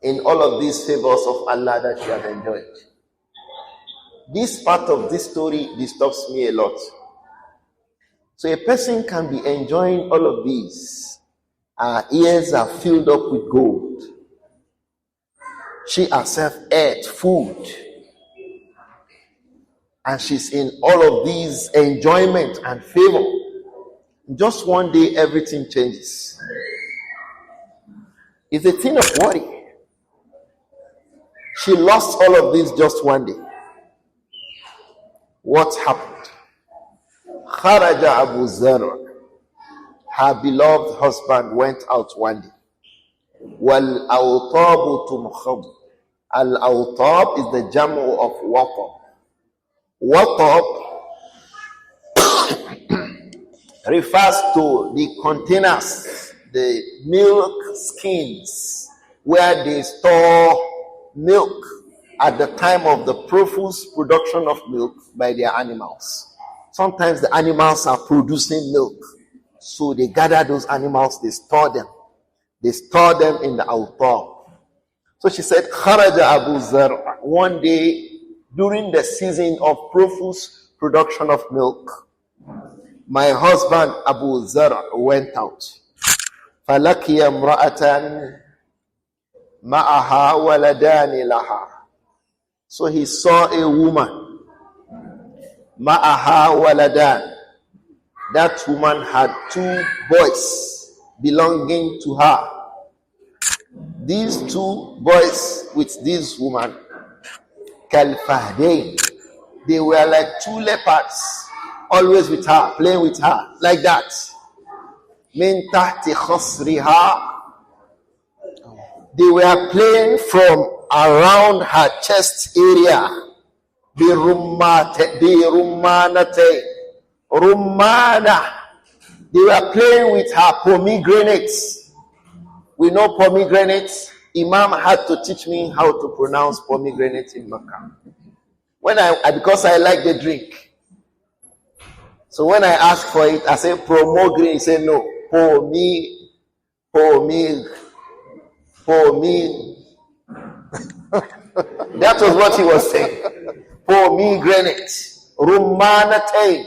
in all of these favors of Allah that she has enjoyed. This part of this story disturbs me a lot. So a person can be enjoying all of these. Her ears are filled up with gold. She herself ate food. And she's in all of these enjoyment and favor. Just one day, everything changes. It's a thing of worry. She lost all of this just one day. What happened? Kharaja Abu Zar. Her beloved husband went out one day. Wal awtabu tumkhab. Al awtab is the jamu of watab. Watab refers to the containers, the milk skins, where they store milk at the time of the profuse production of milk by their animals. Sometimes the animals are producing milk, so they gather those animals, they store them. They store them in the awtar. So she said, Kharaja Abu Zar, one day during the season of profuse production of milk, my husband Abu Zar went out. فَلَكِيَ امْرَأَةً مَعَهَا وَلَدَانِ لَهَا. So he saw a woman. مَعَهَا وَلَدَانِ. That woman had 2 boys belonging to her. These 2 boys with this woman, كَالْفَهْدَيْنِ, they were like 2 leopards, always with her, playing with her, like that. مِنْ تَحْتِ خَصْرِهَا. They were playing from around her chest area. بِرُمَّانَةٍ. Rumana. They were playing with her pomegranates. We know pomegranates. Imam had to teach me how to pronounce pomegranate in Makkah. Because I like the drink. So when I ask for it, I say pomegranate. He said no. That was what he was saying. Pomegranate. Rumanate.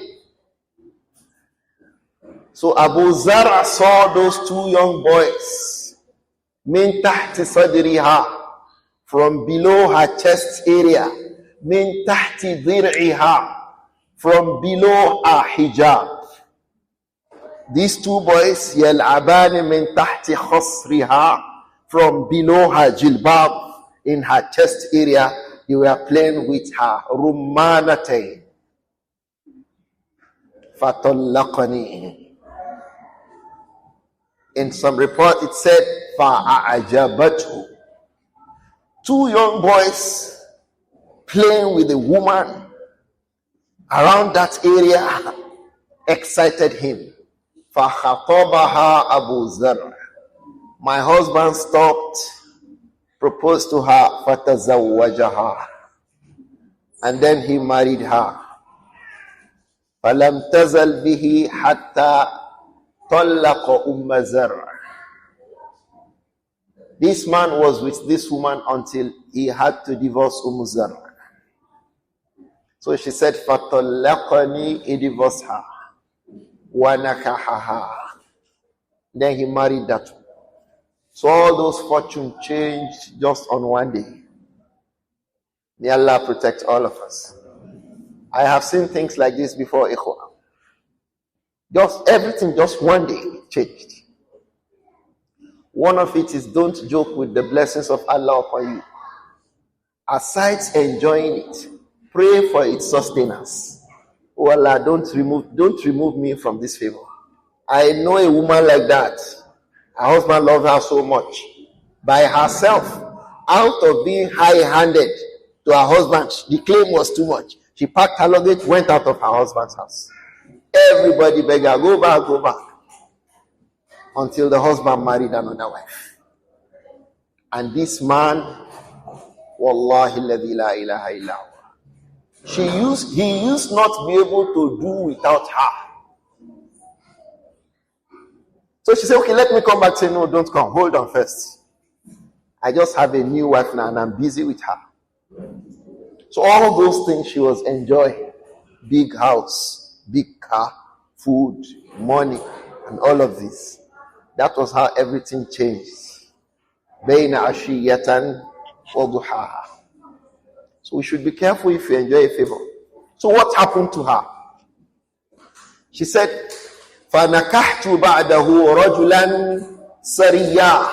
So Abu Zar saw those 2 young boys. Min tahti sadriha, from below her chest area. Min tahti dir'iha, from below her hijab. These 2 boys, yal'abani min tahti khasriha, from below her jilbab, in her chest area, they were playing with her rummanatayn. Fatallaqani. In some report it said, fa'a'ajabatu. 2 young boys playing with a woman around that area excited him. فَخَطَبَهَا Abu Zar. My husband stopped, proposed to her, فَتَزَوَّجَهَا. And then he married her. فَلَمْ تَزَلْ بِهِ حَتَّى طَلَّقَ أُمَّ زَرْعٍ. This man was with this woman until he had to divorce Zar. So she said, فَطَلَّقَنِي, he divorced her. وَنَكَحَهَا. Then he married that one. So all those fortunes changed just on one day. May Allah protect all of us. I have seen things like this before, ikhwan. Just everything, just one day changed. One of it is, don't joke with the blessings of Allah upon you. Aside enjoying it, pray for its sustenance. Oh Allah, don't remove me from this favor. I know a woman like that. Her husband loved her so much. By herself, out of being high-handed to her husband, the claim was too much. She packed her luggage, went out of her husband's house. Everybody begged her, go back, go back. Until the husband married another wife. And this man, Wallahi alladhi la ilaha illa huwa, he used not to be able to do without her. So she said, okay, let me come back. Say, no, don't come. Hold on first. I just have a new wife now and I'm busy with her. So all those things she was enjoying, big house, big car, food, money, and all of this. That was how everything changed. Bayna ashiyatan wa duhaha. So we should be careful if you enjoy a favor. So what happened to her? She said, فَنَكَحْتُ بَعْدَهُ رَجُلًا سَرِيًّا.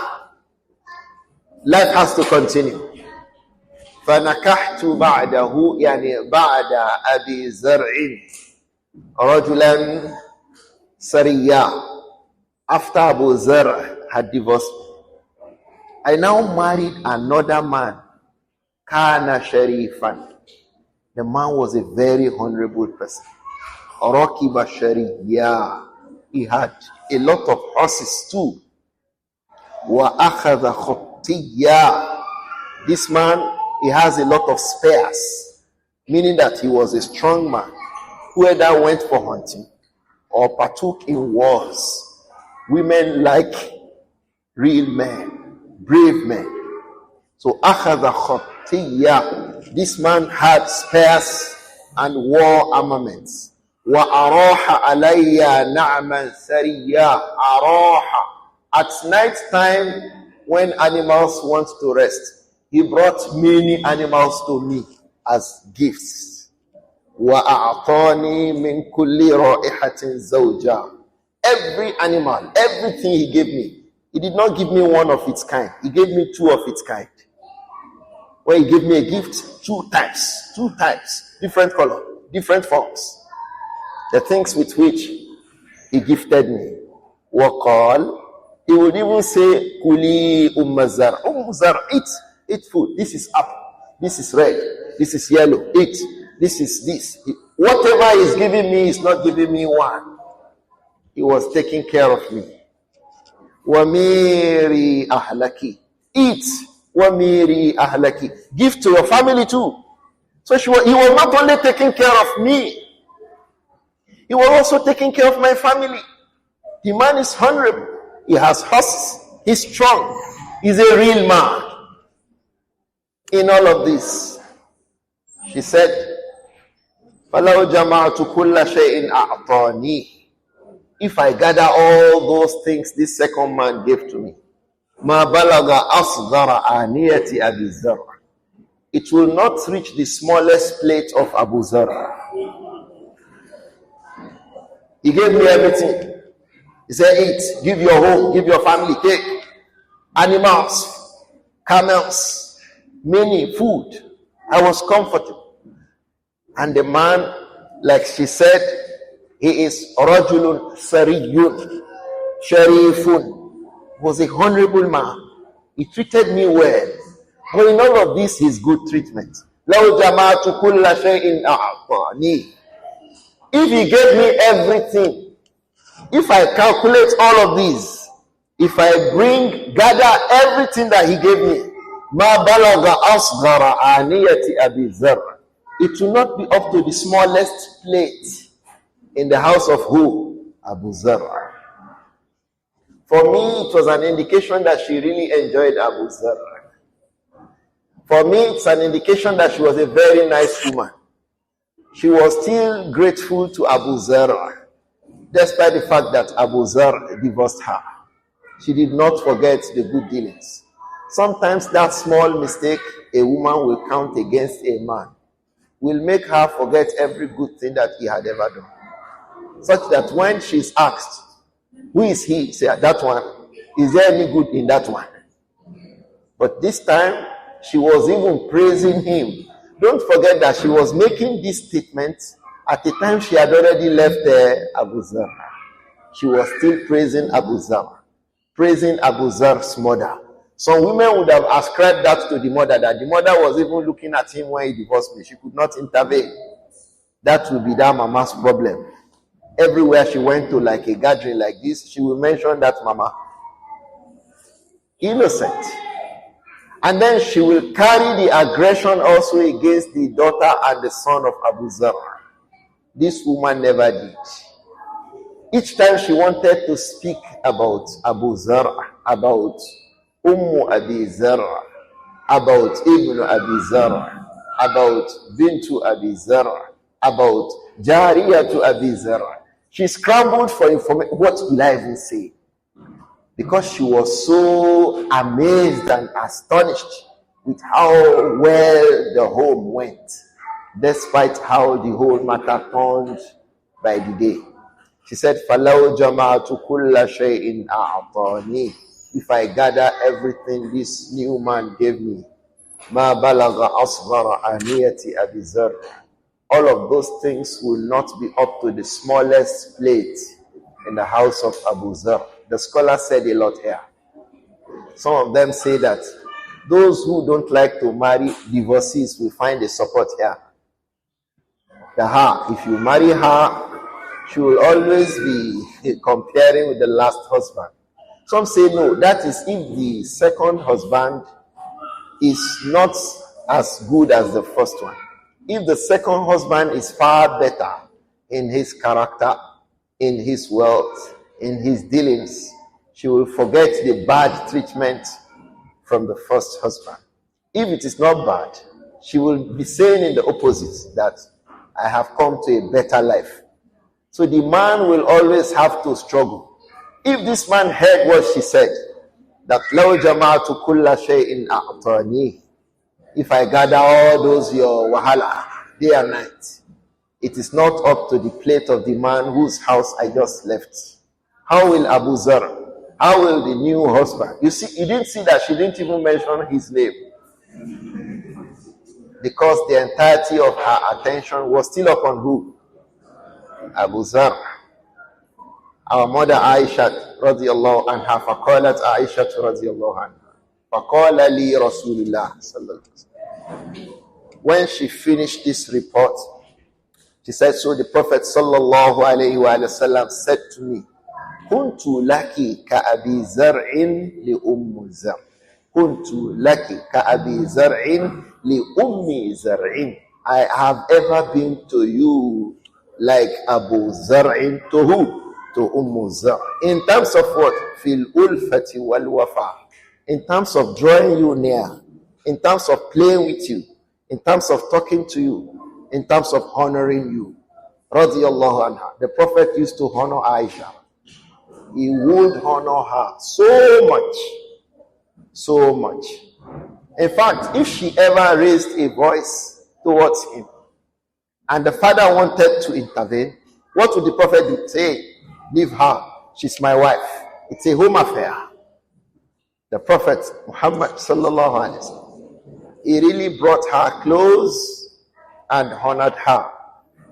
Life has to continue. فَنَكَحْتُ بَعْدَهُ يعني بعد أبي زرع رَجُلًا سَرِيًّا. After Abu Zar had divorced me, I now married another man. Kana Sharifan. The man was a very honorable person. Rakiba Shariyya. he had a lot of horses too. وَأَخَذَ خُطِّيًّا. This man, he has a lot of spares, meaning that he was a strong man who either went for hunting or partook in wars. Women like real men, brave men. So أَخَذَ خُطِّيًّا. This man had spares and war armaments. وَأَرَاحَ عَلَيَّ نَعْمًا سَرِيًّا. أَرَاحَ. At night time, when animals want to rest, he brought many animals to me as gifts. وَأَعْطَانِي مِنْ كُلِّ رَائِحَةٍ زَوْجًا. Every animal, everything he gave me, he did not give me one of its kind. He gave me two of its kind. When he gave me a gift, two types, different color, different forms. The things with which he gifted me. وَقَالْ. He would even say, Kuli Zar. Zar, eat food. This is up. This is red. This is yellow. Eat. This is this. Whatever he's giving me is not giving me one. He was taking care of me. Wamiri ahlaki. Eat. Wamiri ahlaki. Give to your family too. So he was not only taking care of me, he was also taking care of my family. The man is honorable. He has horses. He's strong. He's a real man. In all of this, she said, فَلَوْ جَمَعْتُ كُلَّ شَيْءٍ أَعْطَانِي. If I gather all those things this second man gave to me, مَا بَلَغَ أَصْغَرَ آنِيَةِ أَبِي الزَّرْعِ. It will not reach the smallest plate of Abu Zar. He gave me everything. He said, eat, give your home, give your family cake, animals, camels, many food. I was comfortable. And the man, like she said, he is rajulun sariyun, sharifun, was a honorable man. He treated me well. But in all of this, his good treatment. لَوْ جَمَعْتُ كُلَّ شَيْءٍ أَعْطَانِي. If he gave me everything, if I calculate all of these, if I gather everything that he gave me, مَا بَلَغَ أَصْغَرَ آنِيَةِ أَبِي الزَّرْعِ. It will not be up to the smallest plate in the house of who? Abu Zar. For me, it was an indication that she really enjoyed Abu Zar. For me, it's an indication that she was a very nice woman. She was still grateful to Abu Zar, despite the fact that Abu Zar divorced her. She did not forget the good dealings. Sometimes that small mistake a woman will count against a man will make her forget every good thing that he had ever done. Such that when she's asked, who is he? Say, that one. Is there any good in that one? But this time, she was even praising him. Don't forget that she was making this statement at the time she had already left Abu Zar. She was still praising Abu Zar, praising Abu Zar's mother. Some women would have ascribed that to the mother, that the mother was even looking at him when he divorced me. She could not intervene. That will be that mama's problem. Everywhere she went to, like a gathering like this, she will mention that mama. Innocent. And then she will carry the aggression also against the daughter and the son of Abu Zar. This woman never did. Each time she wanted to speak about Abu Zar, about Abi Zar, about Ibn Abi Zar, about Bintu Abi Zar, about Jariyah to Abi Zar, she scrambled for information. What will I even say? Because she was so amazed and astonished with how well the home went, despite how the whole matter turned by the day. She said, فَلَوْ جَمَعْتُ كُلَّ شَيْءٍ أَعْطَانِي. If I gather everything this new man gave me, مَا بَلَغَ أَصْغَرَ آنِيَةِ أَبِي زَرٍ. All of those things will not be up to the smallest plate in the house of Abu Zar. The scholars said a lot here. Some of them say that those who don't like to marry divorcees will find a support here. If you marry her, she will always be comparing with the last husband. Some say no, that is if the second husband is not as good as the first one. If the second husband is far better in his character, in his wealth, in his dealings, she will forget the bad treatment from the first husband. If it is not bad, she will be saying in the opposite that I have come to a better life. So the man will always have to struggle. If this man heard what she said, that لَوْ جَمَعْتُ كُلَّ شَيْءٍ أَعْطَانِيهِ, if I gather all those your wahala, day and night, it is not up to the plate of the man whose house I just left. How will Abu Zar? How will the new husband? You see, you didn't see that she didn't even mention his name. Because the entirety of her attention was still upon who? Abu Zar. Our mother Āishah radiyallahu anha, فقالت عائشة radiyallahu anha, فقال لي رسول الله صلى الله عليه وسلم. When she finished this report, she said, so the Prophet sallallahu alayhi wa sallam said to me, كنت لك كأبي زرع لأم زرع. كنت لك كأبي زرع لأم زرع. I have ever been to you like Abu Zar'in to who? To Zar. In terms of what? Fil ulfati wal wafa. In terms of drawing you near, in terms of playing with you, in terms of talking to you, in terms of honoring you. Radiyallahu anha. The Prophet used to honor Āishah. He would honor her so much. So much. In fact, if she ever raised a voice towards him, and the father wanted to intervene, what would the Prophet do? Say, leave her. She's my wife. It's a home affair. The Prophet Muhammad sallallahu alaihi wasallam, he really brought her close and honored her.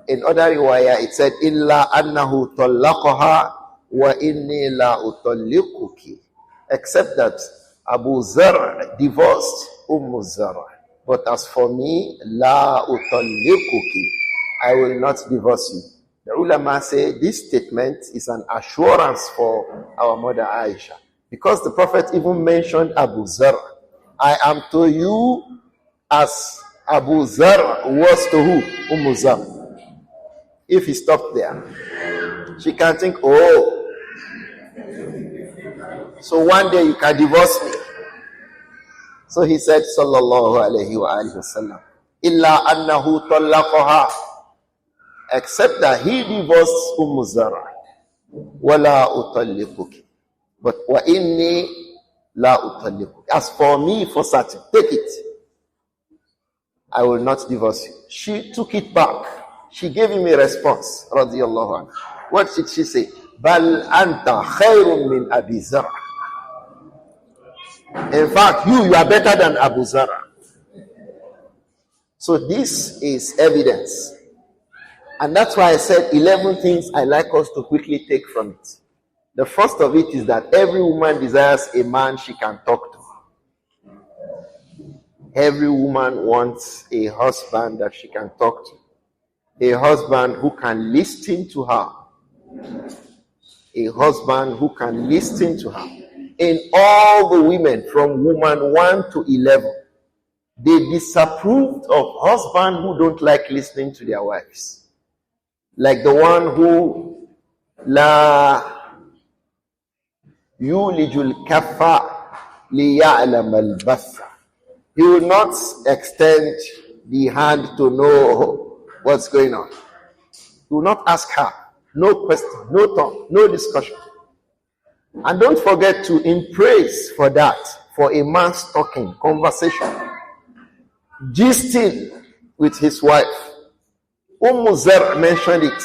In other riwayah, it said, "Illa annahu talaqaha wa inni la utalliquki." Except that Abu Zar divorced Zar. But as for me, la utalliquki, I will not divorce you. The ulama say this statement is an assurance for our mother Āishah. Because the Prophet even mentioned Abu Zar. I am to you as Abu Zar was to who? Zar. If he stopped there, she can think, oh, so one day you can divorce me. So he said, sallallahu alayhi wa sallam, illa annahu tallaqaha, except that he divorced Zara. Wala utalliquki. But wa inni la utalliquki. As for me, for certain, take it. I will not divorce you. She took it back. She gave him a response. Radiyallahu anhu. What did she say? Bal anta khayrun min Abi Zara. In fact, you are better than Abu Zara. So this is evidence. And that's why I said 11 things I like us to quickly take from it. The first of it is that every woman desires a man she can talk to. Every woman wants a husband that she can talk to. A husband who can listen to her. A husband who can listen to her. In all the women from woman 1 to 11, they disapproved of husbands who don't like listening to their wives. Like the one who la yulijul kaffa liya'lam al-batha. He will not extend the hand to know what's going on. He will not ask her. No question, no talk, no discussion. And don't forget to, in praise for that, for a man's talking, conversation, gisting with his wife. Zar mentioned it.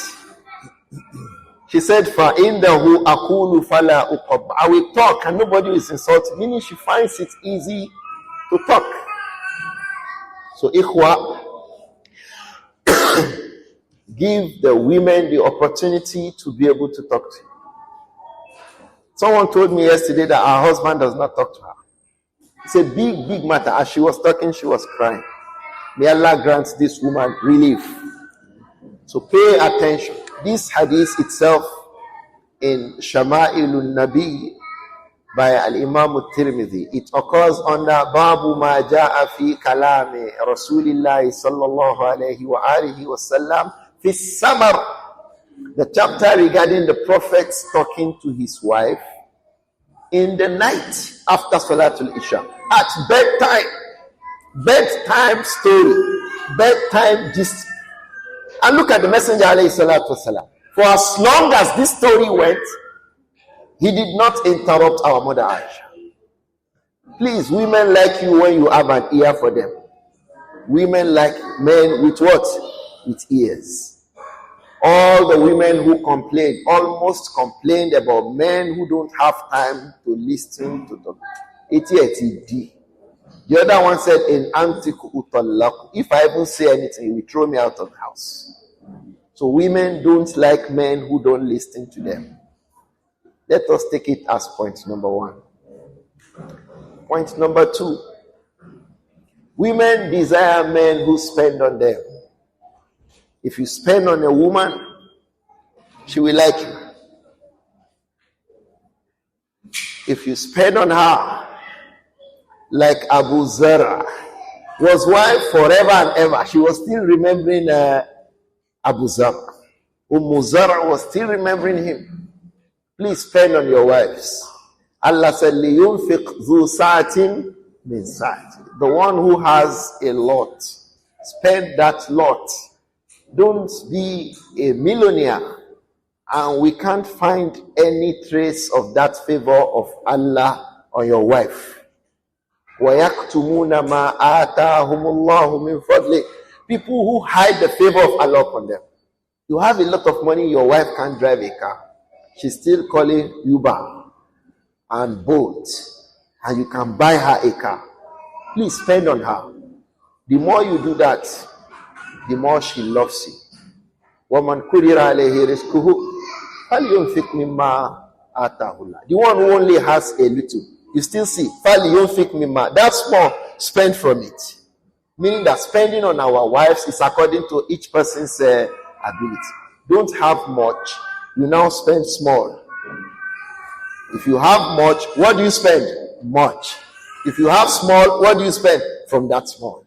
She said, فَإِنَّهُ أَقُولُ فَلَا أُقَبْ. I will talk and nobody is insulted. Meaning she finds it easy to talk. So, ikhwa, give the women the opportunity to be able to talk to you. Someone told me yesterday that her husband does not talk to her. It's a big, big matter. As she was talking, she was crying. May Allah grant this woman relief. So pay attention. This hadith itself in Shama'ilun Nabi by Al-Imam At-Tirmidhi, it occurs under Babu ma ja'a fi kalami Rasulillahi sallallahu alayhi wa alihi wa sallam fi samar, the chapter regarding the Prophet talking to his wife in the night after Salatul Isha, at bedtime story, bedtime gist. And look at the Messenger alayhi salatu wasalam. For as long as this story went, he did not interrupt our mother Aisha. Please, women like you when you have an ear for them. Women like men with what? With ears. All the women who complain, almost complained about men who don't have time to listen to them. The other one said, in antiku utallaku, if I even say anything, he will throw me out of the house. So women don't like men who don't listen to them. Let us take it as point number one. Point number two. Women desire men who spend on them. If you spend on a woman, she will like you. If you spend on her, like Abu Zara, was wife forever and ever, she was still remembering Abu Zara. Zara was still remembering him. Please spend on your wives. Allah said, لِيُنْفِقْ ذُو سَاعَةٍ مِنْ سَاعَةٍ. The one who has a lot, spend that lot. Don't be a millionaire and we can't find any trace of that favor of Allah on your wife. وَيَكْتُمُونَ مَا آتَاهُمُ اللَّهُ مِنْ فَضْلِهِ. People who hide the favor of Allah upon them. You have a lot of money, your wife can't drive a car. She's still calling Uber and Bolt, and you can buy her a car. Please spend on her. The more you do that, the more she loves you. وَمَنْ قُدِرَ عَلَيْهِ رِزْقُهُ فَلْيُنْفِقْ مِمَّا آتَاهُ اللَّهُ. The one who only has a little, you still see, فَلْيُنْفِقْ مِمَّا. That's small, spend from it. Meaning that spending on our wives is according to each person's ability. Don't have much, you now spend small. If you have much, what do you spend? Much. If you have small, what do you spend? From that small.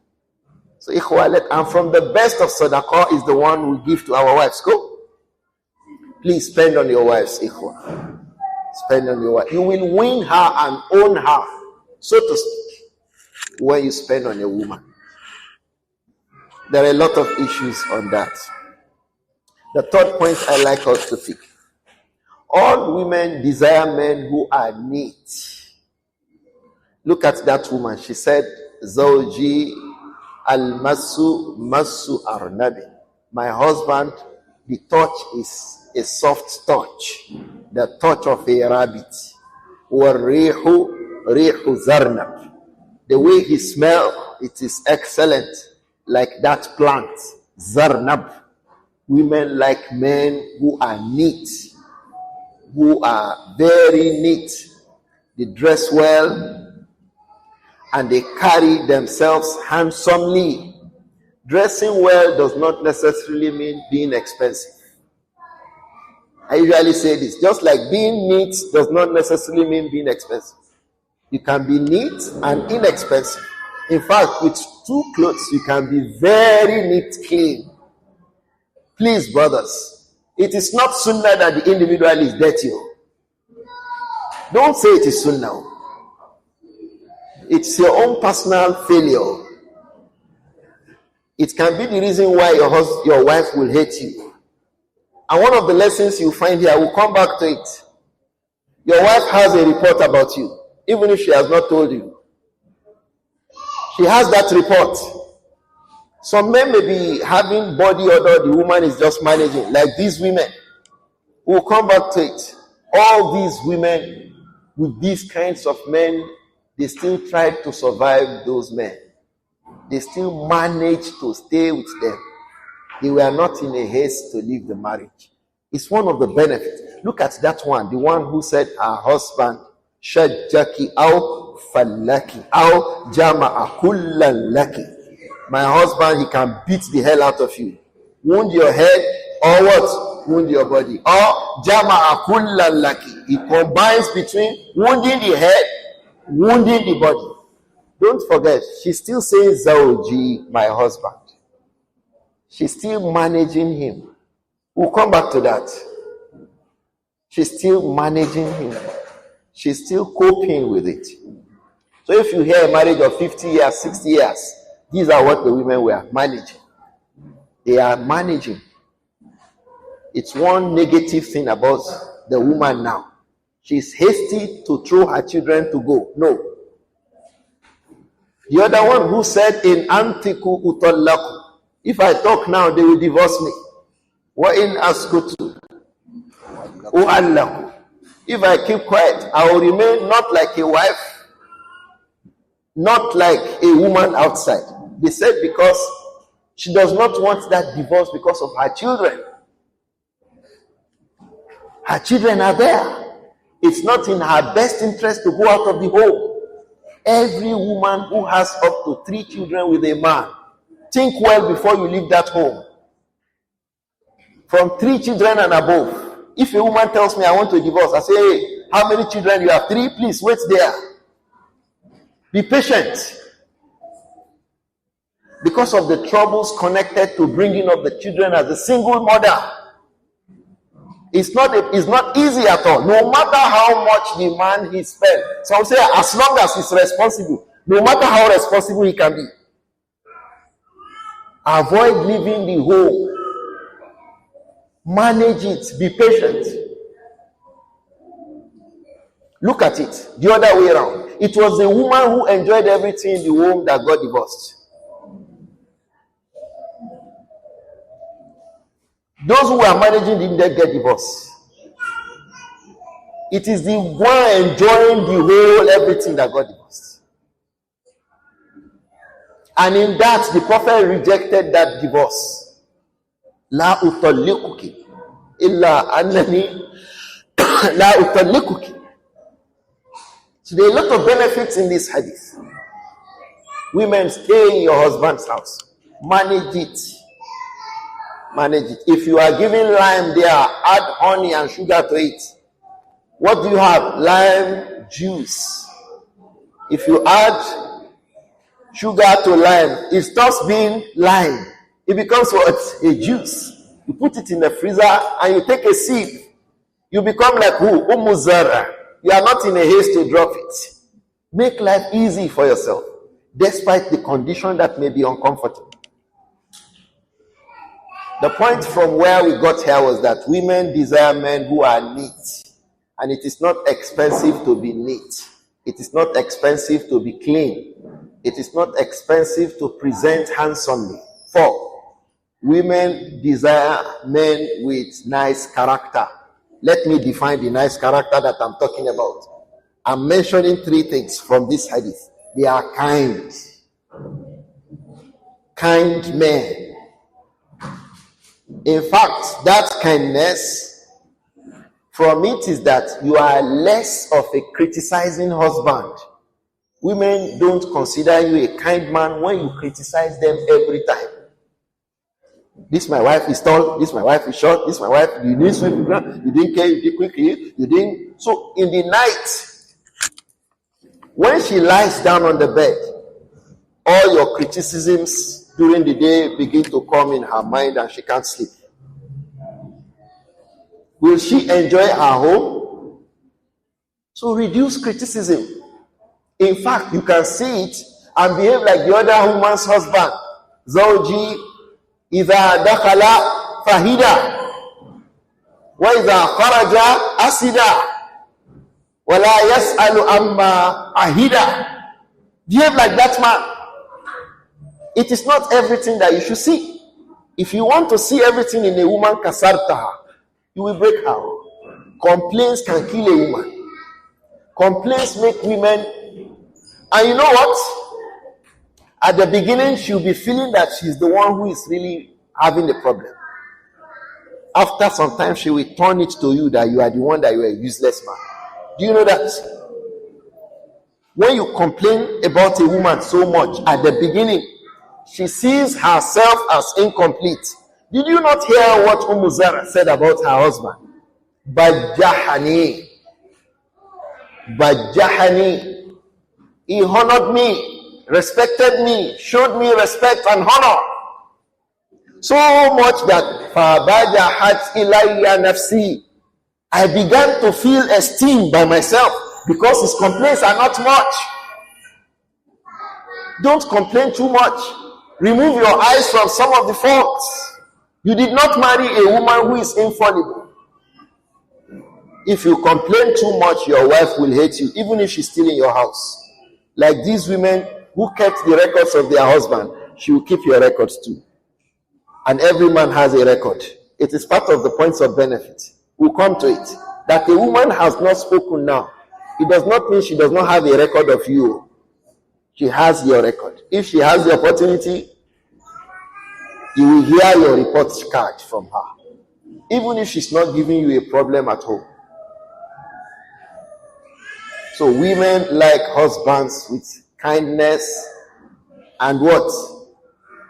So and from the best of sadaqah is the one we give to our wives. Go. Please spend on your wives, ikhwa. Spend on your wife. You will win her and own her, so to speak, when you spend on a woman. There are a lot of issues on that. The third point I like us to pick. All women desire men who are neat. Look at that woman. She said, Zawji al-masu masu arnabi. My husband, the touch is a soft touch. The touch of a rabbit. Wa-rihu rihu zarnab. The way he smells, it is excellent. Like that plant. Zarnab. Women like men who are neat, who are very neat. They dress well and they carry themselves handsomely. Dressing well does not necessarily mean being expensive. I usually say this, just like being neat does not necessarily mean being expensive. You can be neat and inexpensive. In fact, with two clothes, you can be very neat, clean. Please, brothers, it is not sunnah that the individual is dirty. Don't say it is sunnah. It's your own personal failure. It can be the reason why your wife will hate you. And one of the lessons you find here, I will come back to it. Your wife has a report about you, even if she has not told you. She has that report. Some men may be having body odor the woman is just managing, like these women. We'll come back to it. All these women with these kinds of men, they still try to survive those men. They still manage to stay with them. They were not in a haste to leave the marriage. It's one of the benefits. Look at that one, the one who said her husband, Shajjaki aw fallaki aw jama'a kullan laki. My husband, he can beat the hell out of you, wound your head, or what? wound your body. Or jama'a kullan laki. He combines between wounding the head, wounding the body. Don't forget, she still says Zawji, my husband. She's still managing him. We'll come back to that. She's still managing him. She's still coping with it. So if you hear a marriage of 50 years, 60 years, these are what the women were managing. They are managing. It's one negative thing about the woman now. She's hasty to throw her children to go. No. The other one who said in Antiku Utallaku, if I talk now, they will divorce me. Wa in askutu u'allaku. If I keep quiet, I will remain not like a wife, not like a woman outside. They said because she does not want that divorce because of her children. Her children are there. It's not in her best interest to go out of the home. Every woman who has up to 3 children with a man, think well before you leave that home. From 3 children and above. If a woman tells me I want to divorce, I say, hey, how many children you have? 3? Please wait there. Be patient. Because of the troubles connected to bringing up the children as a single mother. It's not easy at all. No matter how much the man he spent. So I'll say, as long as he's responsible, no matter how responsible he can be. Avoid leaving the home. Manage it. Be patient. Look at it. The other way around. It was the woman who enjoyed everything in the home that got divorced. Those who are managing didn't get divorced. It is the one enjoying the whole everything that got divorced. And in that, the prophet rejected that divorce. La utallikuki illa annani la utallikuki. So there are a lot of benefits in this hadith. Women, stay in your husband's house. Manage it. Manage it. If you are giving lime there, add honey and sugar to it. What do you have? Lime juice. If you add sugar to lime, it stops being lime. It becomes what? A juice. You put it in the freezer and you take a sip. You become like who? Zar'in. You are not in a haste to drop it. Make life easy for yourself, despite the condition that may be uncomfortable. The point from where we got here was that women desire men who are neat. And it is not expensive to be neat. It is not expensive to be clean. It is not expensive to present handsomely. 4, women desire men with nice character. Let me define the nice character that I'm talking about. I'm mentioning 3 things from this hadith. They are kind. Kind men. In fact, that kindness from it is that you are less of a criticizing husband. Women don't consider you a kind man when you criticize them every time. This my wife is tall, this my wife is short, this my wife, you didn't sweep the ground, you didn't care, you did quickly, you didn't. So in the night, when she lies down on the bed, all your criticisms during the day begin to come in her mind and she can't sleep. Will she enjoy her home? So reduce criticism. In fact, you can see it and behave like the other woman's husband. Zawji idha dakhala fahida wa idha kharaja asida wa la yas'alu amma ahida. Behave like that man. It is not everything that you should see. If you want to see everything in a woman, kasartaha, you will break her. Complaints can kill a woman. Complaints make women. And you know what? At the beginning, she'll be feeling that she's the one who is really having the problem. After some time, she will turn it to you that you are the one, that you are a useless man. Do you know that? When you complain about a woman so much at the beginning, she sees herself as incomplete. Did you not hear what Zara said about her husband? Bajahani. Bajahani. He honored me, respected me, showed me respect and honor. So much that فَبَجَحَتْ إِلَيَّ نَفْسِي, I began to feel esteem by myself because his complaints are not much. Don't complain too much. Remove your eyes from some of the faults. You did not marry a woman who is infallible. If you complain too much, your wife will hate you, even if she's still in your house. Like these women who kept the records of their husband, she will keep your records too. And every man has a record. It is part of the points of benefit. We'll come to it. That a woman has not spoken now, it does not mean she does not have a record of you. She has your record. If she has the opportunity, you will hear your report card from her. Even if she's not giving you a problem at home. So women like husbands with kindness and what?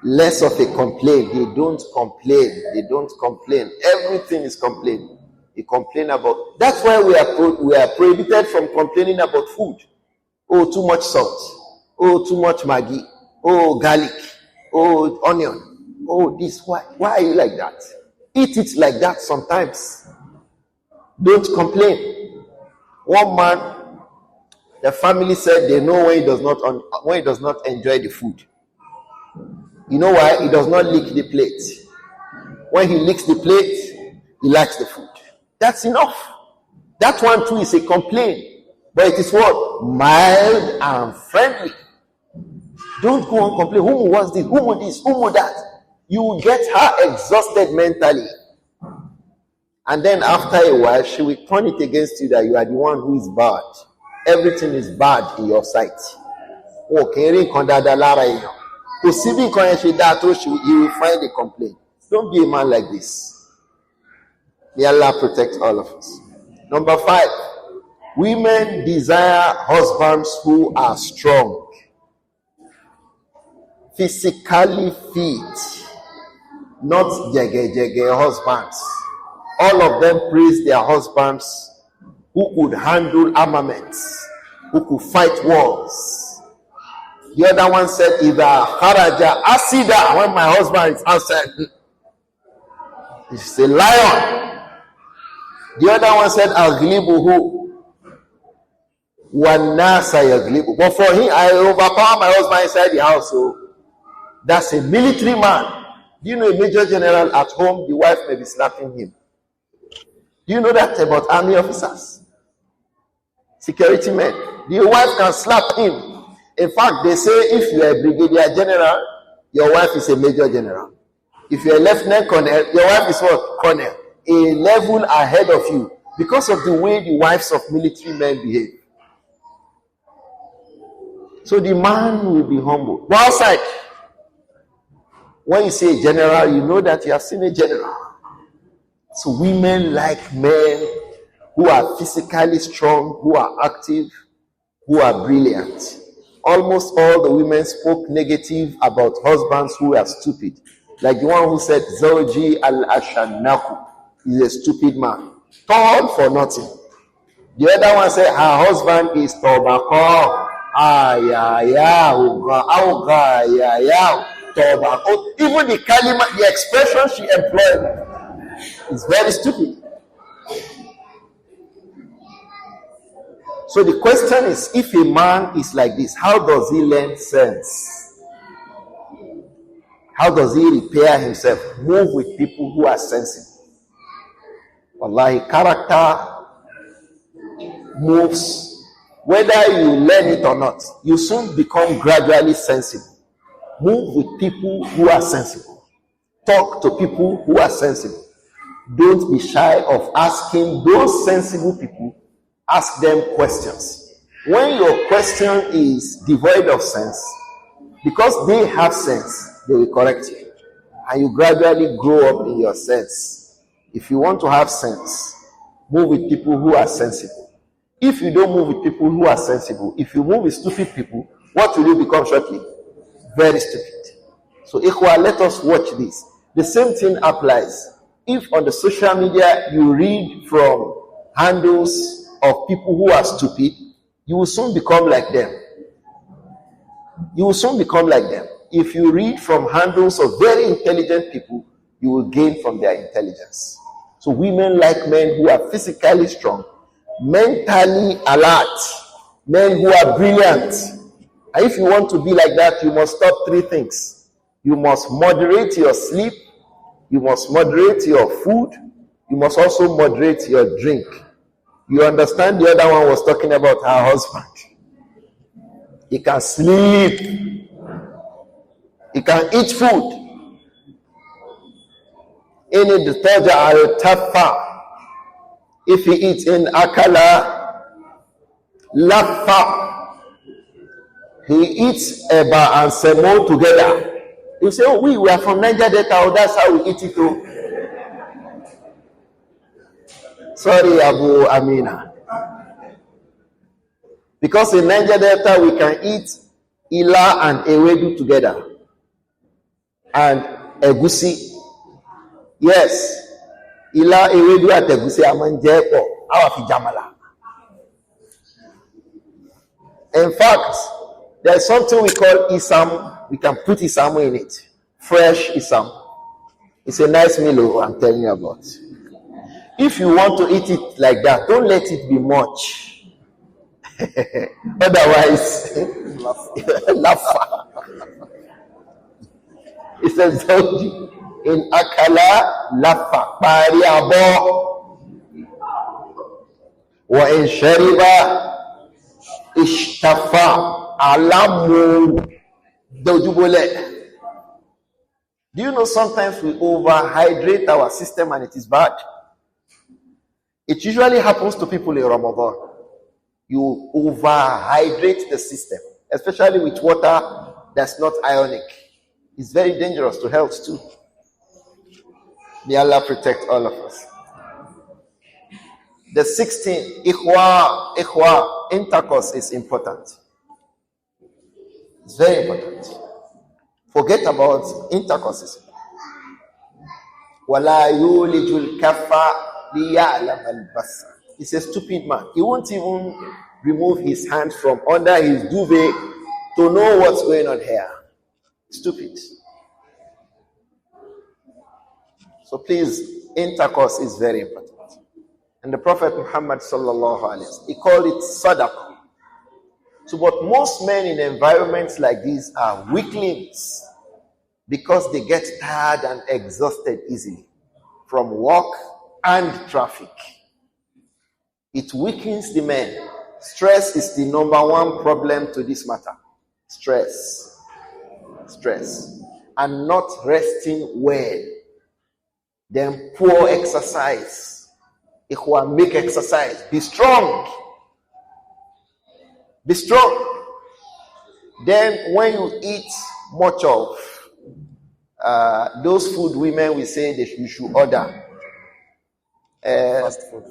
Less of a complaint. They don't complain. They don't complain. Everything is complaint. They complain about. That's why we are prohibited from complaining about food. Oh, too much salt. Oh, too much Maggi. Oh, garlic. Oh, onion. Oh, this. Why are you like that? Eat it like that sometimes. Don't complain. One man, the family said they know when he does not enjoy the food. You know why? He does not lick the plate. When he licks the plate, he likes the food. That's enough. That one too is a complaint. But it is what? Mild and friendly. Don't go and complain. Who was this? Who was this? Who was that? You will get her exhausted mentally. And then after a while, she will turn it against you that you are the one who is bad. Everything is bad in your sight. You will find a complaint. Don't be a man like this. May Allah protect all of us. Number 5, women desire husbands who are strong, physically fit, not jege husbands. All of them praise their husbands who could handle armaments, who could fight wars. The other one said, "Ida kharaja asida." When my husband is outside, he's a lion. The other one said, "Aghlibuhu wanasa yaghlibu." But for him, I overpower my husband inside the house. So that's a military man. Do you know a major general at home? The wife may be slapping him. Do you know that about army officers, security men? The wife can slap him. In fact, they say if you are a brigadier general, your wife is a major general. If you are a lieutenant colonel, your wife is what? Colonel. A level ahead of you. Because of the way the wives of military men behave. So the man will be humble. Go outside. When you say general, you know that you have seen a general. So women like men who are physically strong, who are active, who are brilliant. Almost all the women spoke negative about husbands who are stupid. Like the one who said, Zawji al-Ashanaku is a stupid man. Tall for nothing. The other one said, her husband is tobacco. Tobacco. Even the kalima, the expression she employed is very stupid. So the question is, if a man is like this, how does he learn sense? How does he repair himself? Move with people who are sensible. Wallahi, character moves. Whether you learn it or not, you soon become gradually sensible. Move with people who are sensible. Talk to people who are sensible. Don't be shy of asking those sensible people. Ask them questions. When your question is devoid of sense, because they have sense, they will correct you. And you gradually grow up in your sense. If you want to have sense, move with people who are sensible. If you don't move with people who are sensible, if you move with stupid people, what will you become shortly? Very stupid. So, Ikhwa, let us watch this. The same thing applies. If on the social media you read from handles of people who are stupid, you will soon become like them. You will soon become like them. If you read from handles of very intelligent people, you will gain from their intelligence. So women like men who are physically strong, mentally alert, men who are brilliant. And if you want to be like that, you must stop three things. You must moderate your sleep, you must moderate your food, you must also moderate your drink. You understand, the other one was talking about her husband. He can sleep, he can eat food. If he eats in akala lafa, he eats eba and semo together. You say, oh, we are from Niger Delta, oh, that's how we eat it too. Sorry, Abu Amina. Because in Niger Delta, we can eat ila and ewedu together. And egusi. Yes. Ila ewedu at egusi amanjepo. Awafi jamala. In fact, there's something we call isam. We can put isamu in it. Fresh isam. It's a nice meal I'm telling you about. If you want to eat it like that, don't let it be much. Otherwise, lafa. It says, in akala lafa, pariabo. Wa in shariba, ishtafa, alamu. Do you know sometimes we overhydrate our system and it is bad? It usually happens to people in Ramadan. You overhydrate the system, especially with water that's not ionic. It's very dangerous to health too. May Allah protect all of us. The 16th, ikhwa, intercourse is important. It's very important. Forget about intercourse. Wala yulijul kafa liya'lam al-basa. He's a stupid man. He won't even remove his hand from under his duvet to know what's going on here. Stupid. So please, intercourse is very important. And the Prophet Muhammad sallallahu alaihi wasallam, he called it sadaqah. So, but most men in environments like these are weaklings because they get tired and exhausted easily from work and traffic. It weakens the men. Stress is the number one problem to this matter. Stress. And not resting well. Then poor exercise. Make exercise. Be strong. Be strong. Then when you eat much of those food women will say that you should order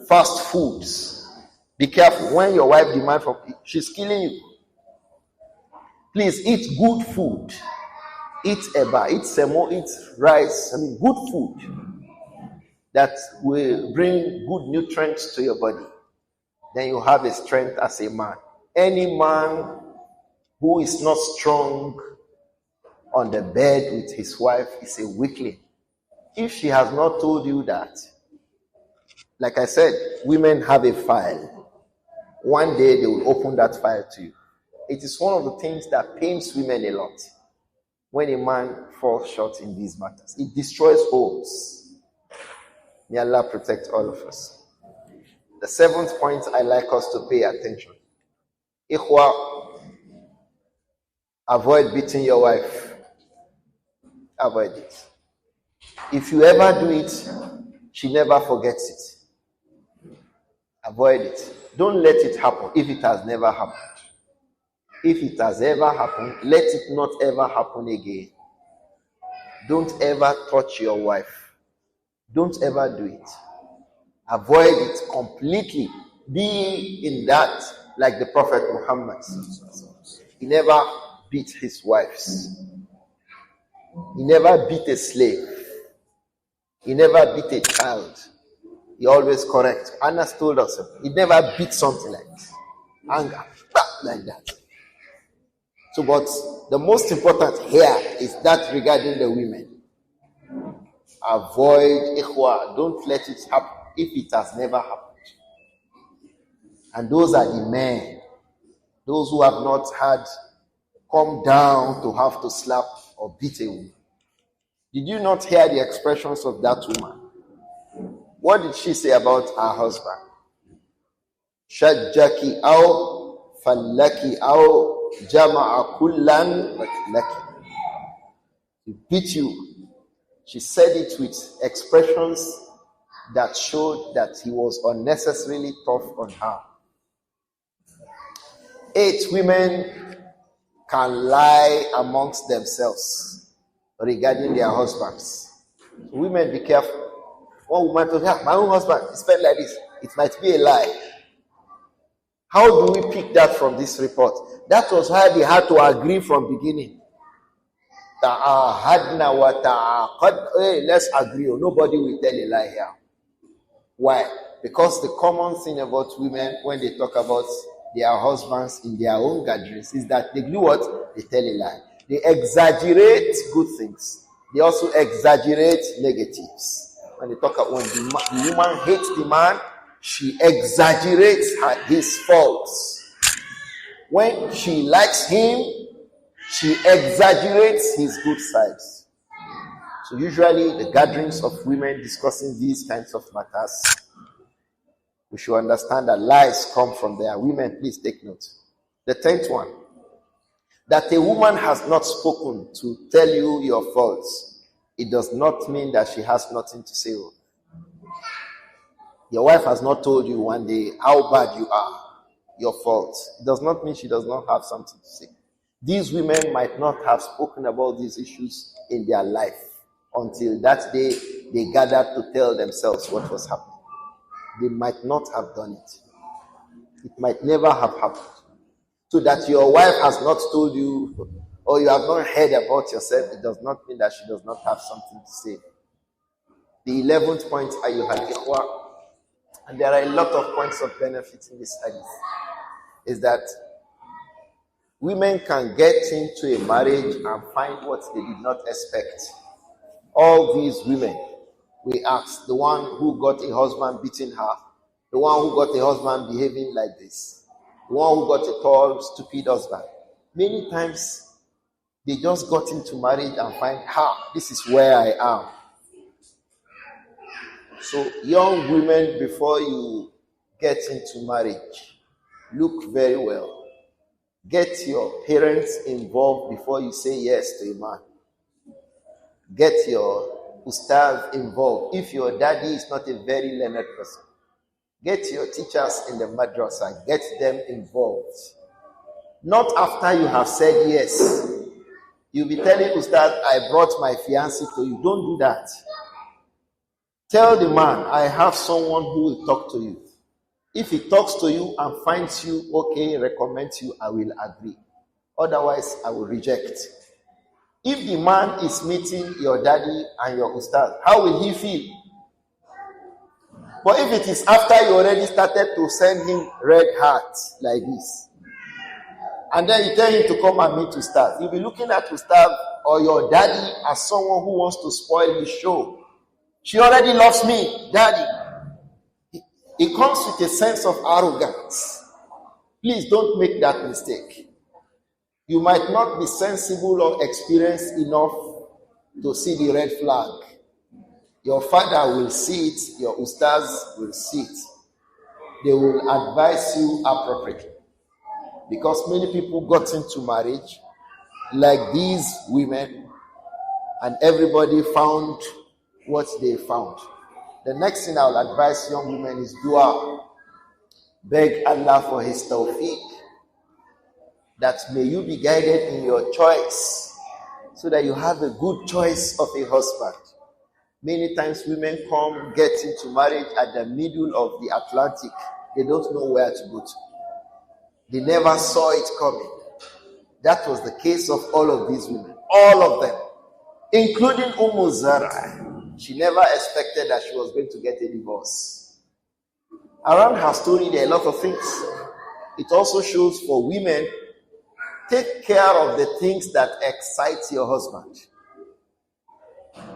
fast foods. Be careful when your wife demands from you, she's killing you. Please eat good food. Eat eba, eat semo, eat rice. Good food that will bring good nutrients to your body. Then you have a strength as a man. Any man who is not strong on the bed with his wife is a weakling. If she has not told you that, like I said, women have a file. One day they will open that file to you. It is one of the things that pains women a lot when a man falls short in these matters. It destroys homes. May Allah protect all of us. The 7th point I like us to pay attention. Ikhwa, avoid beating your wife. Avoid it. If you ever do it, she never forgets it. Avoid it. Don't let it happen if it has never happened. If it has ever happened, let it not ever happen again. Don't ever touch your wife. Don't ever do it. Avoid it completely. Be in that like the Prophet Muhammad. He never beat his wives. He never beat a slave. He never beat a child. He always correct. Anas told us he never beat something like this. Anger, like that. So, but the most important here is that regarding the women. Avoid ikhwa. Don't let it happen if it has never happened. And those are the men. Those who have not had come down to have to slap or beat a woman. Did you not hear the expressions of that woman? What did she say about her husband? Shajjaki aw fallaki aw jama'a kullan laki. He beat you. She said it with expressions that showed that he was unnecessarily tough on her. 8 women can lie amongst themselves regarding their husbands. Women, be careful. One woman told her, my own husband is spent like this. It might be a lie. How do we pick that from this report? That was why they had to agree from beginning. Hey, let's agree. Nobody will tell a lie here. Why? Because the common thing about women when they talk about their husbands in their own gatherings is that they do what? They tell a lie. They exaggerate good things. They also exaggerate negatives. When they talk about when the woman hates the man, she exaggerates his faults. When she likes him, she exaggerates his good sides. So usually the gatherings of women discussing these kinds of matters, we should understand that lies come from there. Women, please take note. The 10th one, that a woman has not spoken to tell you your faults, it does not mean that she has nothing to say. Your wife has not told you one day how bad you are, your faults. It does not mean she does not have something to say. These women might not have spoken about these issues in their life until that day they gathered to tell themselves what was happening. They might not have done it. It might never have happened. So that your wife has not told you or you have not heard about yourself, it does not mean that she does not have something to say. The 11th point, Jāhiliyyah, and there are a lot of points of benefit in this hadith, is that women can get into a marriage and find what they did not expect. All these women, we asked, the one who got a husband beating her, the one who got a husband behaving like this, the one who got a tall, stupid husband. Many times, they just got into marriage and find, this is where I am. So, young women, before you get into marriage, look very well. Get your parents involved before you say yes to a man. Get your ustaz involved. If your daddy is not a very learned person, get your teachers in the madrasa, get them involved. Not after you have said yes. You'll be telling ustaz, I brought my fiancé to you. Don't do that. Tell the man, I have someone who will talk to you. If he talks to you and finds you okay, recommends you, I will agree. Otherwise, I will reject. If the man is meeting your daddy and your ustaz, how will he feel? But if it is after you already started to send him red hearts like this, and then you tell him to come and meet ustaz, you'll be looking at ustaz or your daddy as someone who wants to spoil his show. She already loves me, daddy. It comes with a sense of arrogance. Please don't make that mistake. You might not be sensible or experienced enough to see the red flag. Your father will see it, your ustaz will see it. They will advise you appropriately. Because many people got into marriage like these women, and everybody found what they found. The next thing I will advise young women is dua. Beg Allah for His tawfiq, that may you be guided in your choice so that you have a good choice of a husband. Many times women come, get into marriage at the middle of the Atlantic. They don't know where to go to. They never saw it coming. That was the case of all of these women. All of them. Including Zar'in. She never expected that she was going to get a divorce. Around her story, there are a lot of things. It also shows for women, take care of the things that excite your husband.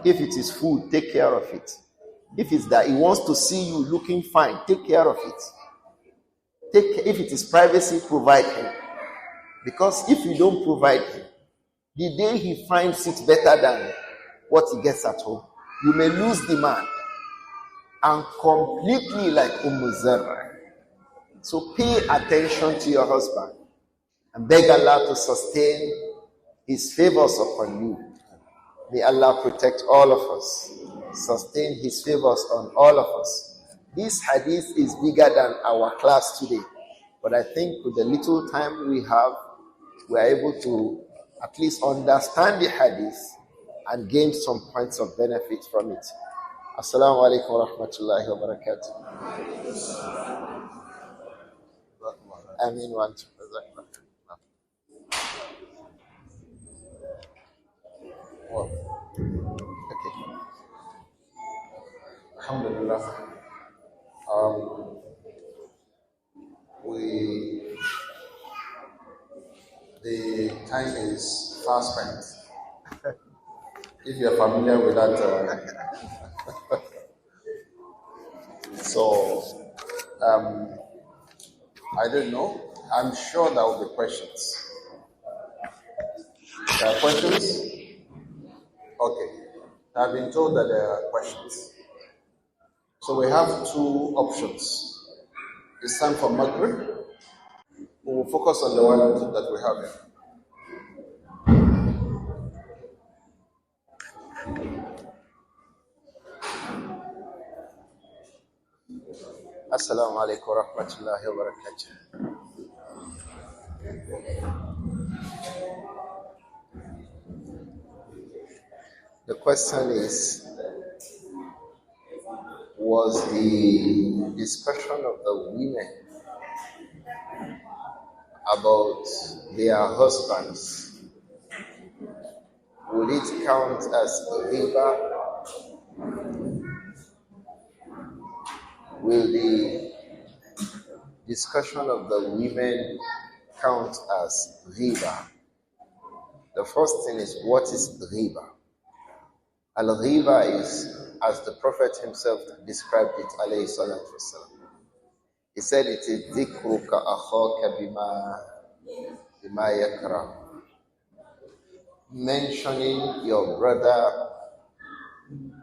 If it is food, take care of it. If it's that he wants to see you looking fine, take care of it. If it is privacy, provide him. Because if you don't provide him, the day he finds it better than what he gets at home, you may lose the man. And completely like Zar'in. So pay attention to your husband and beg Allah to sustain his favors upon you. May Allah protect all of us, sustain his favors on all of us. This hadith is bigger than our class today, but I think with the little time we have, we are able to at least understand the hadith and gain some points of benefit from it. Assalamu alaikum wa rahmatullahi wa barakatuh. Ameen wa antum. Okay. Alhamdulillah. The time is fast spent. If you're familiar with that, I don't know. I'm sure there will be questions. There are questions? Okay. I've been told that there are questions. So we have two options. It's time for Maghrib. We will focus on the one that we have here. Assalamu alaikum wa rahmatullahi wa barakatuh. The question is, was the discussion of the women about their husbands, would it count as riba? Will the discussion of the women count as riba? The first thing is, what is riba? Al-riba is, as the Prophet himself described it, alayhi salatu wasalam. He said it is dhikruka akhaka bima yakrah. Mentioning your brother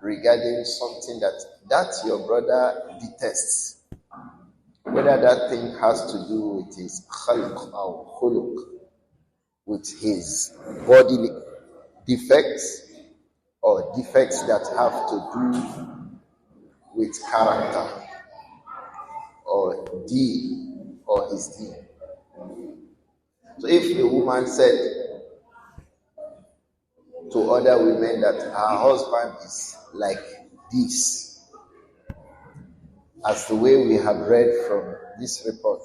regarding something that your brother detests. Whether that thing has to do with his khalq or khuluq, with his bodily defects, or defects that have to do with character, or deed, or his deed. So if a woman said to other women that her husband is like this, as the way we have read from this report,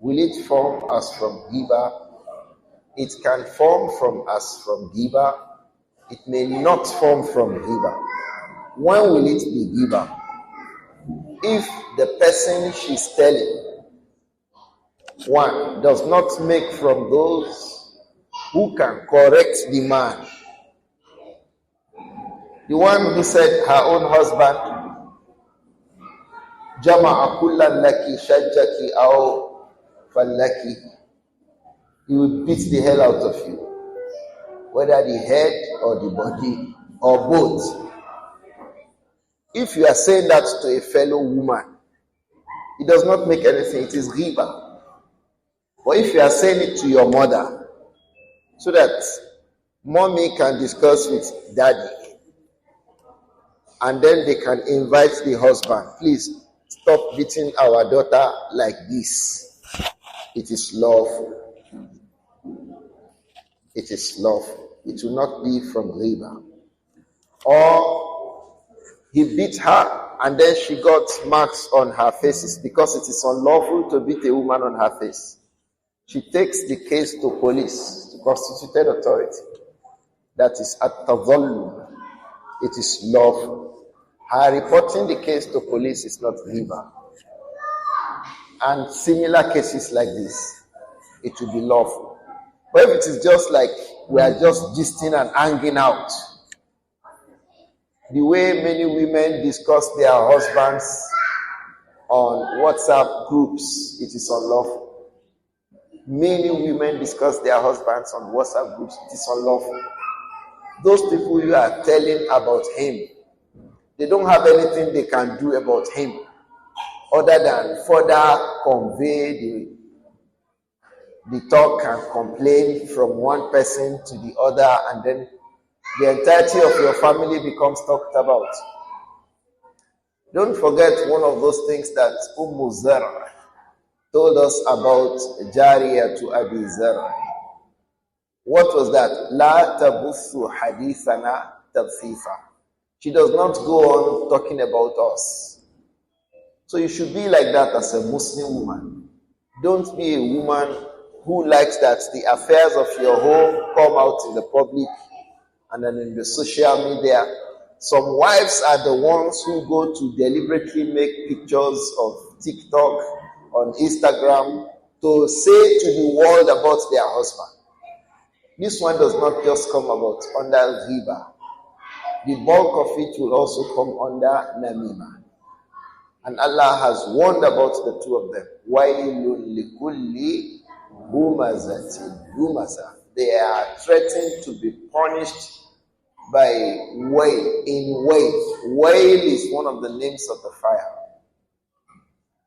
will it form as from giba? It can form from as from giba. It may not form from giba. When will it be giba? If the person she's telling, one, does not make from those who can correct the man. The one who said her own husband, Jama'a kullan laki shajjaki aw fallaki, he will beat the hell out of you, whether the head or the body or both. If you are saying that to a fellow woman, it does not make anything, it is riba. But if you are saying it to your mother, so that mommy can discuss with daddy, and then they can invite the husband, please stop beating our daughter like this. It is lawful. It is lawful. It will not be from riba. Or he beat her and then she got marks on her faces, because it is unlawful to beat a woman on her face. She takes the case to police, to constituted authority. That is at-tadhallum. It is lawful. Her reporting the case to police is not riba. And similar cases like this, it will be lawful. But if it is just like we are just gisting and hanging out, the way many women discuss their husbands on WhatsApp groups, it is unlawful. Many women discuss their husbands on WhatsApp groups, it is unlawful. Those people you are telling about him, they don't have anything they can do about him other than further convey the talk and complaint from one person to the other, and then the entirety of your family becomes talked about. Don't forget one of those things that Zar'in told us about Jariyah to Abi Zar'in. What was that? La tabuthu hadithana tabthifa. She does not go on talking about us. So you should be like that as a Muslim woman. Don't be a woman who likes that the affairs of your home come out in the public and then in the social media. Some wives are the ones who go to deliberately make pictures of TikTok on Instagram to say to the world about their husband. This one does not just come about under riba. The bulk of it will also come under namima. And Allah has warned about the two of them. وَيْلٌ لِكُلِّ هُمَزَةٍ لُمَزَةٍ. They are threatened to be punished by wail, in wail. Wail is one of the names of the fire.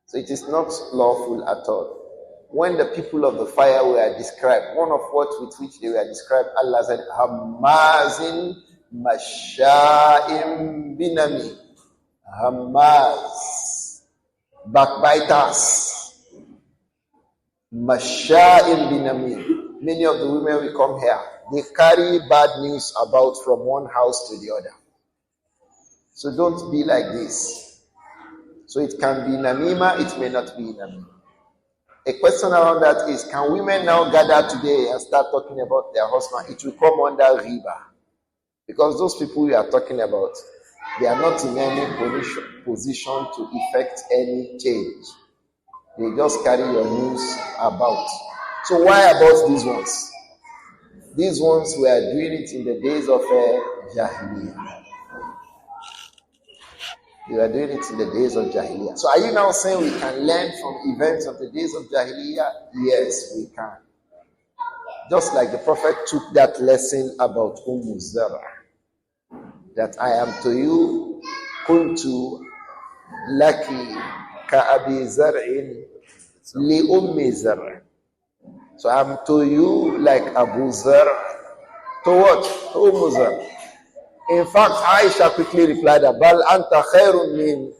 So it is not lawful at all. When the people of the fire were described, one of what with which they were described, Allah said, Hammazin Masha'im Binami. Hammaz, backbiters, Masha'im Binami. Many of the women will come here. They carry bad news about from one house to the other. So don't be like this. So it can be namima, it may not be namima. A question around that is, can women now gather today and start talking about their husband? It will come under riba. Because those people we are talking about, they are not in any position to effect any change. They just carry your news about. So why about these ones? These ones were doing it in the days of Jāhiliyyah. They were doing it in the days of Jāhiliyyah. So are you now saying we can learn from events of the days of Jāhiliyyah? Yes, we can. Just like the Prophet took that lesson about Zar'in, that I am to you, kuntu laki ka'abi Zar'in li Ummi Zar'in. So I am to you like Abu Zar'in. To what? To Ummu Zar'in. In fact, Āishah quickly replied, Bal anta khairun min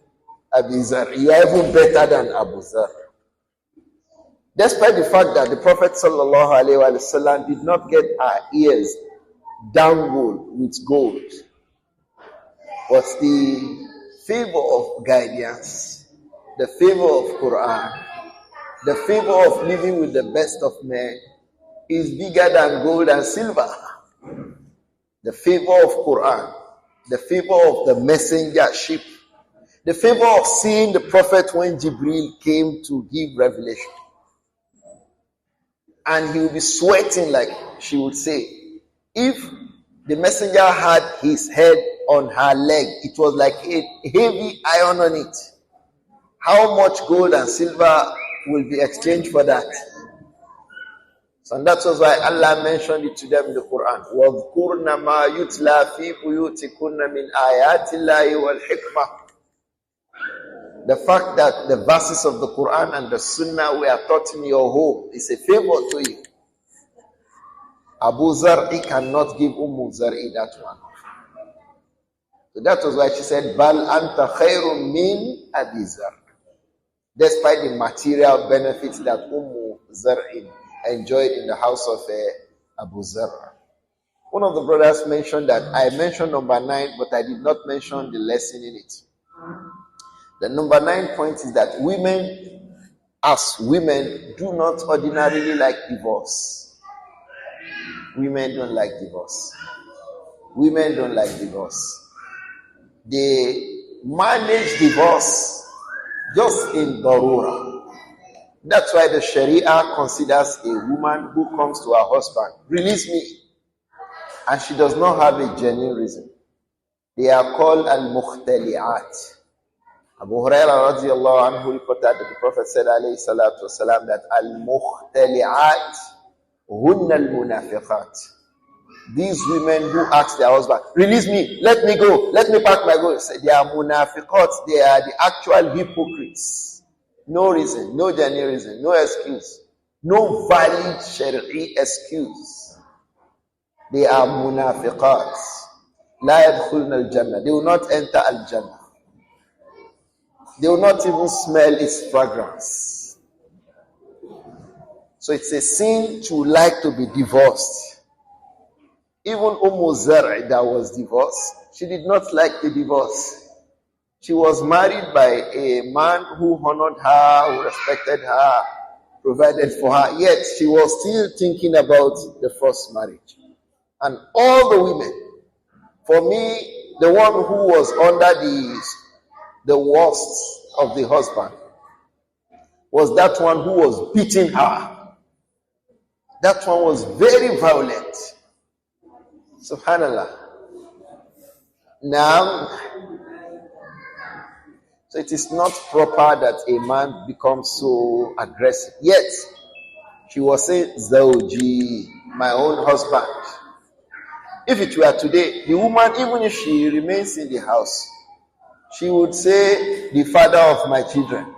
Abi Zar'in. You are even better than Abu Zar'in. Despite the fact that the Prophet ﷺ did not get our ears dangled with gold, but the favor of guidance, the favor of Quran, the favor of living with the best of men is bigger than gold and silver. The favor of Quran, the favor of the messengership, the favor of seeing the Prophet when Jibril came to give revelation. And he will be sweating, like she would say. If the messenger had his head on her leg, it was like a heavy iron on it. How much gold and silver will be exchanged for that? So and that was why Allah mentioned it to them in the Quran. وَاذْكُرْنَ مَا يُتْلَى فِي بُيُوتِكُنَّ مِنْ آيَاتِ اللَّهِ وَالْحِكْمَةِ. The fact that the verses of the Quran and the Sunnah were taught in your home is a favor to you. Abu Zar'i cannot give Zar'i that one. So that was why she said, Bal anta khairun min Abi Zar'i. Despite the material benefits that Zar'i enjoyed in the house of Abu Zar'i. One of the brothers mentioned that I mentioned number 9, but I did not mention the lesson in it. The number 9 point is that women, as women, do not ordinarily like divorce. Women don't like divorce. Women don't like divorce. They manage divorce just in darura. That's why the Sharia considers a woman who comes to her husband, release me, and she does not have a genuine reason. They are called al-mukhtali'at. Abu Hurairah radiallahu anhu reported that the Prophet said alayhi salatu wasalam that al-mukhtali'at hunna al-munafiqat. These women who ask their husband, release me, let me go, let me pack my goods. They are munafiqat, they are the actual hypocrites. No reason, no genuine reason, no excuse, no valid Shari'i excuse. They are munafiqat. La yadkhulna al-jannah. They will not enter al-jannah. They will not even smell its fragrance. So it's a sin to like to be divorced. Even Zar'in that was divorced, she did not like the divorce. She was married by a man who honored her, who respected her, provided for her, yet she was still thinking about the first marriage. And all the women, for me, the one who was under the worst of the husband was that one who was beating her. That one was very violent. Subhanallah. Now, so it is not proper that a man becomes so aggressive. Yet, she was saying, Zawji, my own husband. If it were today, the woman, even if she remains in the house, she would say, the father of my children.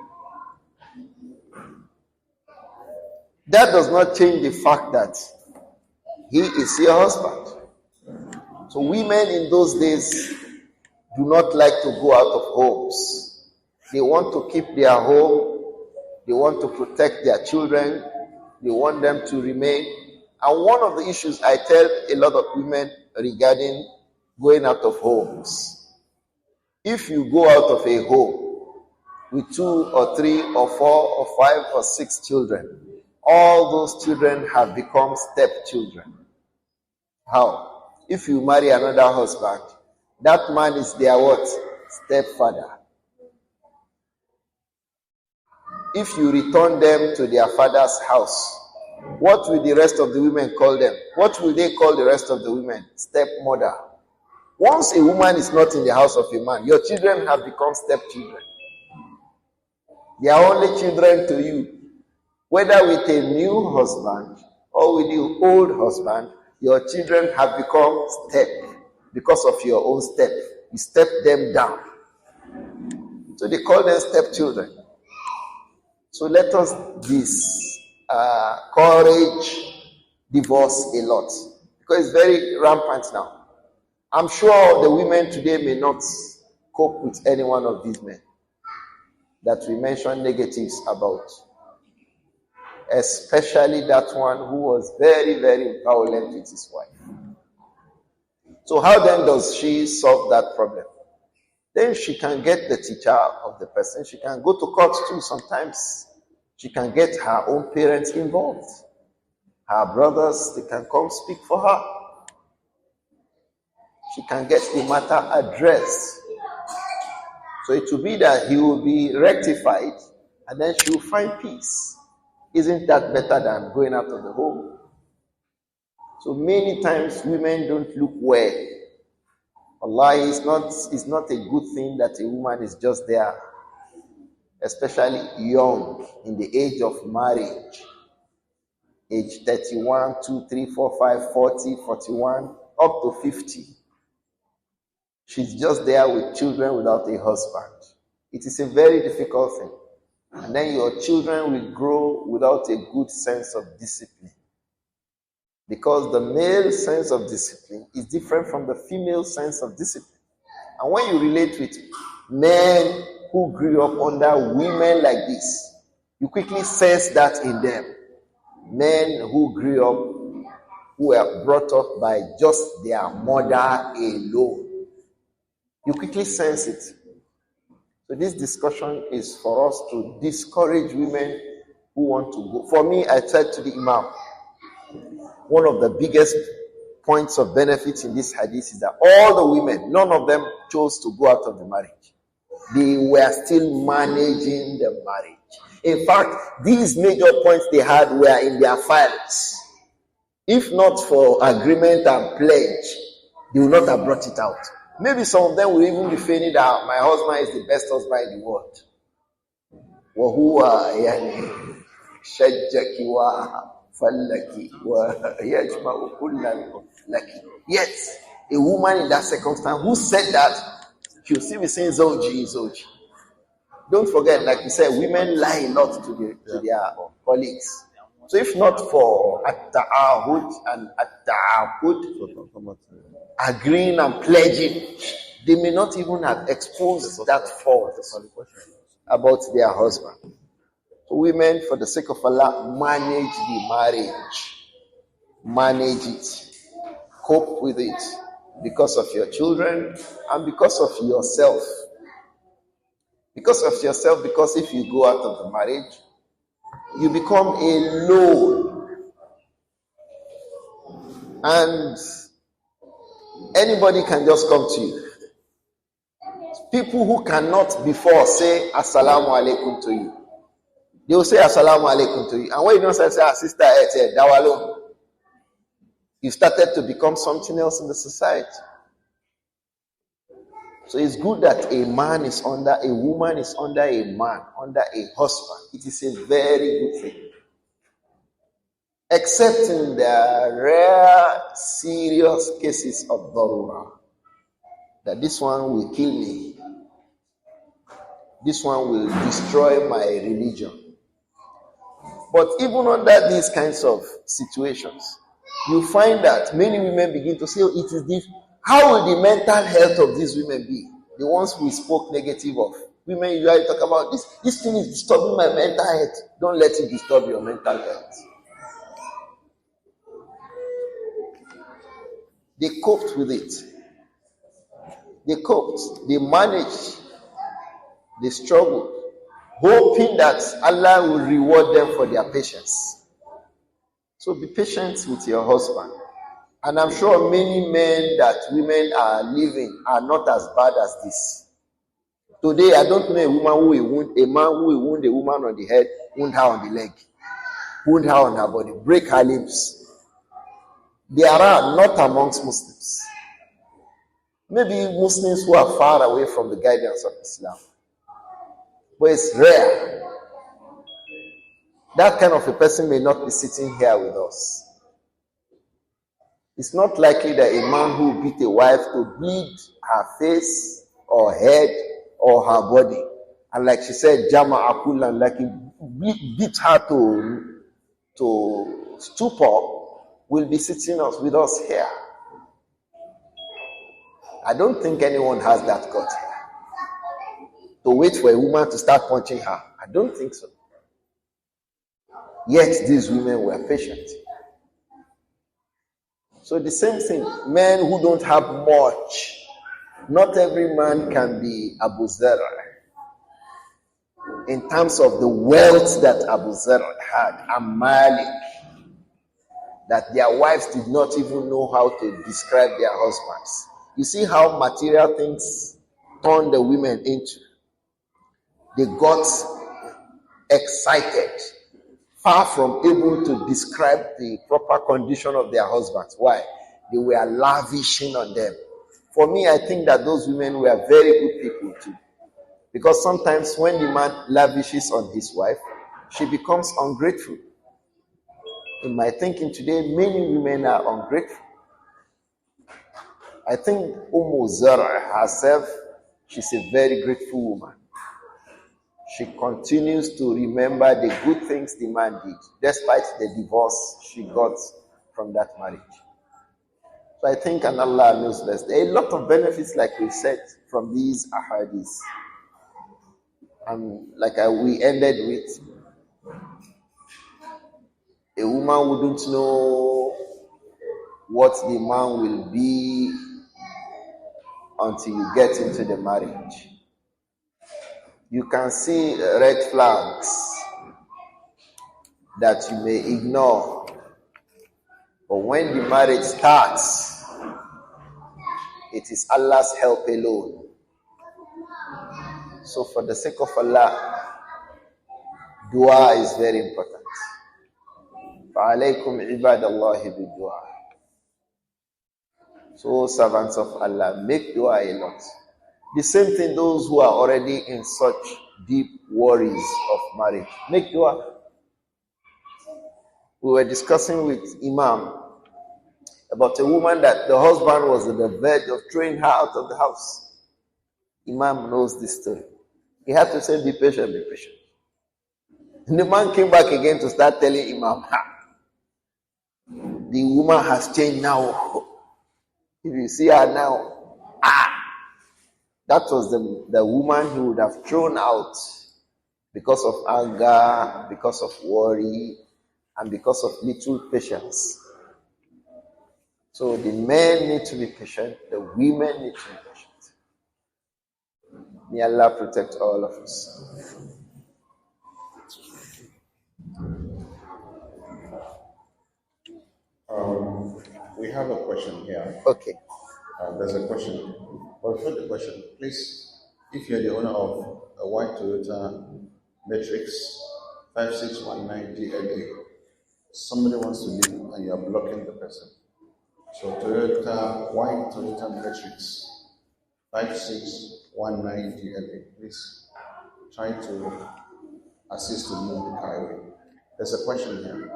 That does not change the fact that he is your husband. So women in those days do not like to go out of homes. They want to keep their home. They want to protect their children. They want them to remain. And one of the issues I tell a lot of women regarding going out of homes, if you go out of a home with 2 or 3 or 4 or 5 or 6 children, all those children have become stepchildren. How? If you marry another husband, that man is their what? Stepfather. If you return them to their father's house, what will the rest of the women call them? What will they call the rest of the women? Stepmother. Once a woman is not in the house of a man, your children have become stepchildren. They are only children to you. Whether with a new husband or with the old husband, your children have become step because of your own step. You step them down. So they call them stepchildren. So let us discourage divorce a lot, because it's very rampant now. I'm sure the women today may not cope with any one of these men that we mention negatives about, especially that one who was very, very violent with his wife. So how then does she solve that problem? Then she can get the teacher of the person. She can go to court too sometimes. She can get her own parents involved. Her brothers, they can come speak for her. She can get the matter addressed. So it will be that he will be rectified and then she will find peace. Isn't that better than going out of the home? So many times women don't look well. Allah, it's not a good thing that a woman is just there, especially young, in the age of marriage. Age 31, 2, 3, 4, 5, 40, 41, up to 50. She's just there with children without a husband. It is a very difficult thing. And then your children will grow without a good sense of discipline. Because the male sense of discipline is different from the female sense of discipline. And when you relate with men who grew up under women like this, you quickly sense that in them. Men who grew up, who were brought up by just their mother alone. You quickly sense it. So this discussion is for us to discourage women who want to go. For me, I said to the Imam, one of the biggest points of benefit in this hadith is that all the women, none of them chose to go out of the marriage. They were still managing the marriage. In fact, these major points they had were in their files. If not for agreement and pledge, they would not have brought it out. Maybe some of them will even be feigning that my husband is the best husband in the world. وَهُوَ يعني شَجَّكِ وَفَلَّكِ وَيَجْمَعُ كُلَّ لَكِ. Yet, a woman in that circumstance who said that, she'll still be saying Zoji, Zoji. Don't forget, like we said, women lie a lot to their colleagues. So if not for at-ta'ahud and at-ta'aqud, agreeing and pledging, they may not even have exposed that fault about their husband. So women, for the sake of Allah, manage the marriage. Manage it. Cope with it. Because of your children and because of yourself. Because of yourself, because if you go out of the marriage, you become alone. And anybody can just come to you. People who cannot before say Assalamu alaikum to you. They will say Assalamu alaikum to you. And when you don't say sister, dawalo, you started to become something else in the society. So it's good that a man is under, a woman is under a man, under a husband. It is a very good thing. Except in the rare, serious cases of darura. That this one will kill me. This one will destroy my religion. But even under these kinds of situations, you find that many women begin to say, oh, it is this. How will the mental health of these women be? The ones we spoke negative of. Women usually talk about this thing is disturbing my mental health. Don't let it disturb your mental health. They coped with it. They coped. They managed. They struggled. Hoping that Allah will reward them for their patience. So be patient with your husband. And I'm sure many men that women are living are not as bad as this. Today, I don't know a man who will wound a woman on the head, wound her on the leg, wound her on her body, break her limbs. They are not amongst Muslims. Maybe Muslims who are far away from the guidance of Islam. But it's rare. That kind of a person may not be sitting here with us. It's not likely that a man who beat a wife to bleed her face or head or her body. And like she said, Jama'a kullan, like he beat her to stupor, will be sitting with us here. I don't think anyone has that gut here. To wait for a woman to start punching her. I don't think so. Yet these women were patient. So the same thing, men who don't have much, not every man can be Abu Zar. In terms of the wealth that Abu Zar had, and Malik, that their wives did not even know how to describe their husbands. You see how material things turn the women into. They got excited, far from able to describe the proper condition of their husbands. Why? They were lavishing on them. For me, I think that those women were very good people too. Because sometimes when the man lavishes on his wife, she becomes ungrateful. In my thinking today, many women are ungrateful. I think Zara herself, she's a very grateful woman. She continues to remember the good things the man did, despite the divorce she got from that marriage. So I think, and Allah knows best, there are a lot of benefits, like we said, from these ahadith. And like we ended with, a woman wouldn't know what the man will be until you get into the marriage. You can see red flags that you may ignore. But when the marriage starts, it is Allah's help alone. So for the sake of Allah, dua is very important. فَعَلَيْكُمْ عِبَادَ اللَّهِ بِالدُّعَى. So servants of Allah, make dua a lot. The same thing those who are already in such deep worries of marriage. Make dua. We were discussing with Imam about a woman that the husband was on the verge of throwing her out of the house. Imam knows this story. He had to say, be patient, be patient. And the man came back again to start telling Imam, the woman has changed now. If you see her now, that was the woman he would have thrown out because of anger, because of worry, and because of little patience. So the men need to be patient, the women need to be patient. May Allah protect all of us. We have a question here. Okay. There's a question. But before the question, please, if you're the owner of a white Toyota Matrix 5619 GLA, somebody wants to leave and you are blocking the person. So white Toyota Matrix 5619 GLA, please try to assist to move the car away. There's a question here,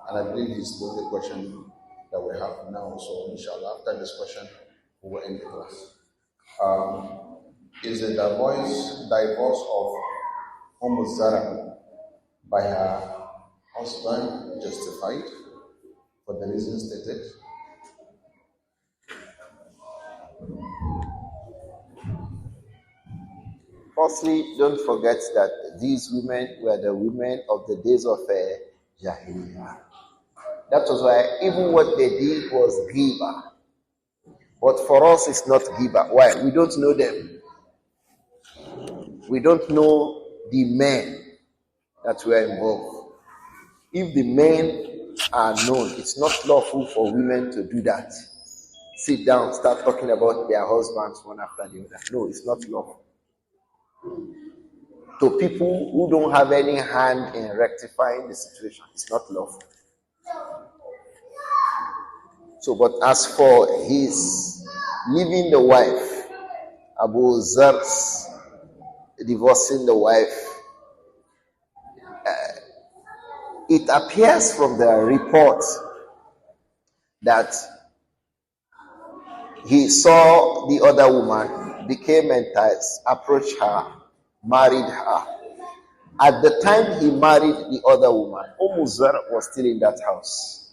and I believe it's the only question that we have now. So inshallah, after this question, we will end the class. Is the divorce of Zar'in by her husband justified for the reasons stated? Firstly, don't forget that these women were the women of the days of Jāhiliyyah. That was why even what they did was ghibah. But for us, it's not ghibah. Why? We don't know them. We don't know the men that were involved. If the men are known, it's not lawful for women to do that. Sit down, start talking about their husbands one after the other. No, it's not lawful. To people who don't have any hand in rectifying the situation, it's not lawful. So, but as for his leaving the wife, Abu Zar's divorcing the wife, it appears from the report that he saw the other woman, became enticed, approached her, married her. At the time he married the other woman, Zar was still in that house.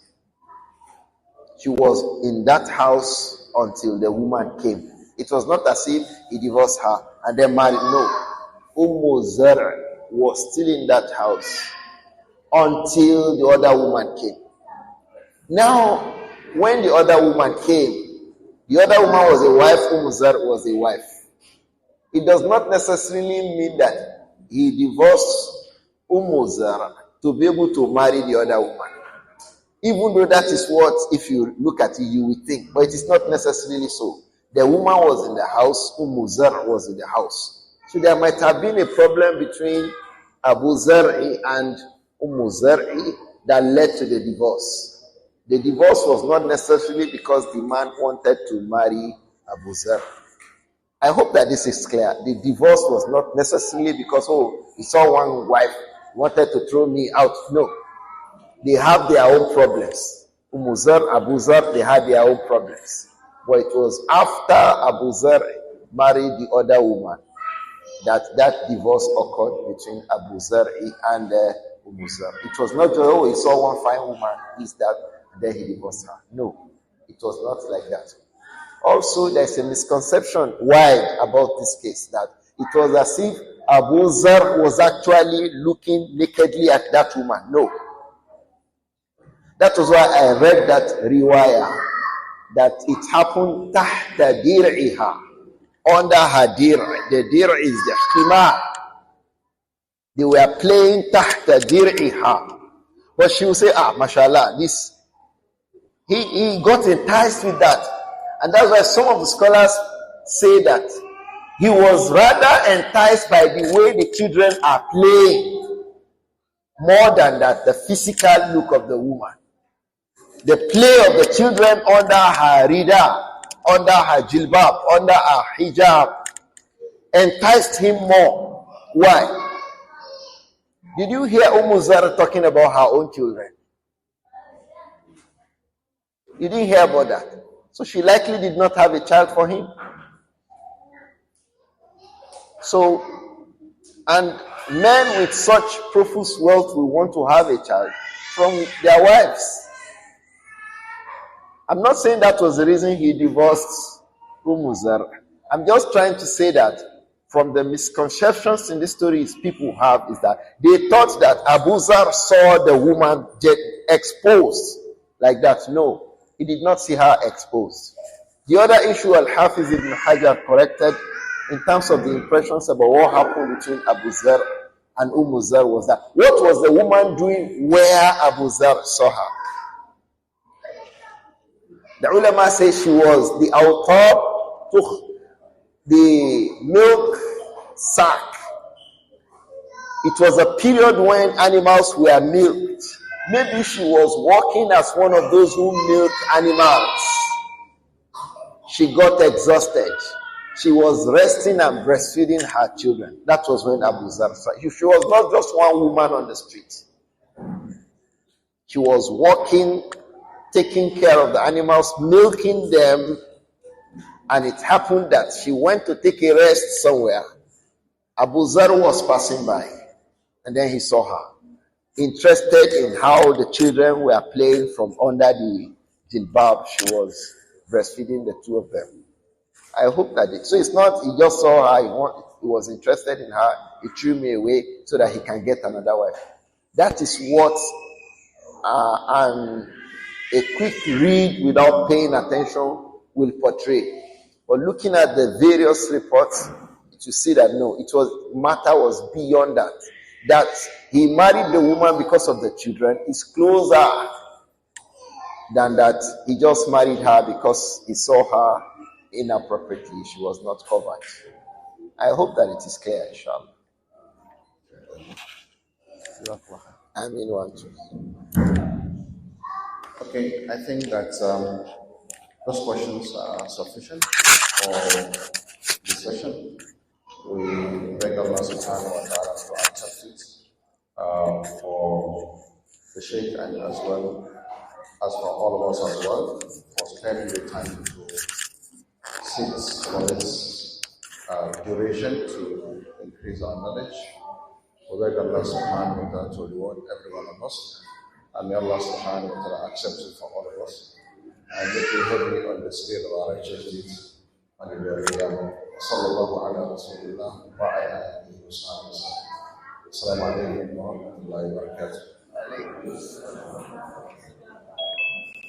She was in that house until the woman came. It was not as if he divorced her and then married. No. Zar was still in that house until the other woman came. Now, when the other woman came, the other woman was a wife, Zar was a wife. It does not necessarily mean that he divorced Zar to be able to marry the other woman. Even though that is what, if you look at it, you will think. But it is not necessarily so. The woman was in the house, Zar was in the house. So there might have been a problem between Abu Zar'i and Zar'i that led to the divorce. The divorce was not necessarily because the man wanted to marry Abu Zar. I hope that this is clear. The divorce was not necessarily because, he saw one wife, wanted to throw me out. No. They have their own problems. Zar, Abu Zar, they had their own problems. But it was after Abu Zar married the other woman that divorce occurred between Abu Zar'i and Zar. It was not just, he saw one fine woman, and then he divorced her. No, it was not like that. Also, there's a misconception wide about this case, that it was as if Abu Zar was actually looking nakedly at that woman. No. That was why I read that riwayah, that it happened tahta dir'iha, under her dir'. The dir' is the khimar. They were playing tahta dir'iha. But she will say, mashallah, this. He got enticed with that. And that's why some of the scholars say that He was rather enticed by the way the children are playing more than that the physical look of the woman. The play of the children under her rida, under her jilbab, under her hijab enticed him more. Why? Did you hear Zar talking about her own children? You didn't hear about that. So she likely did not have a child for him. So, and men with such profuse wealth will want to have a child from their wives. I'm not saying that was the reason he divorced Zar. I'm just trying to say that from the misconceptions in the stories people have is that they thought that Abu Zar saw the woman exposed like that. No, he did not see her exposed. The other issue Al-Hafiz ibn Hajar corrected in terms of the impressions about what happened between Abu Zar and Zar was that what was the woman doing where Abu Zar saw her? The ulama say she was the awtab, the milk sack. It was a period when animals were milked. Maybe she was working as one of those who milk animals. She got exhausted. She was resting and breastfeeding her children. That was when Abu Zar saw. She was not just one woman on the street. She was working, taking care of the animals, milking them, and it happened that she went to take a rest somewhere. Abu Zar was passing by, and then he saw her, interested in how the children were playing from under the jilbab. She was breastfeeding the two of them. I hope that so it's not he just saw her, he was interested in her, he threw me away so that he can get another wife. That is what a quick read without paying attention will portray. But looking at the various reports, you see that no, matter was beyond that. That he married the woman because of the children is closer than that he just married her because he saw her inappropriately. She was not covered. I hope that it is clear, inshallah. I mean, one, two. Okay, I think that those questions are sufficient for discussion. We beg Allah subhanahu wa ta'ala to accept it for the Shaykh and as well as for all of us as well for spending the time to sit for this duration to increase our knowledge. We beg Allah subhanahu wa ta'ala to reward every one of us. And may Allah subhanahu wa ta'ala accept it for all of us. And make it heavily on the scale of our righteous deeds. Hallelujah. Sallallahu ala Rasulillah wa ala alihi wa sallam. Assalamu alaikum wa rahmatullahi wa barakatuh.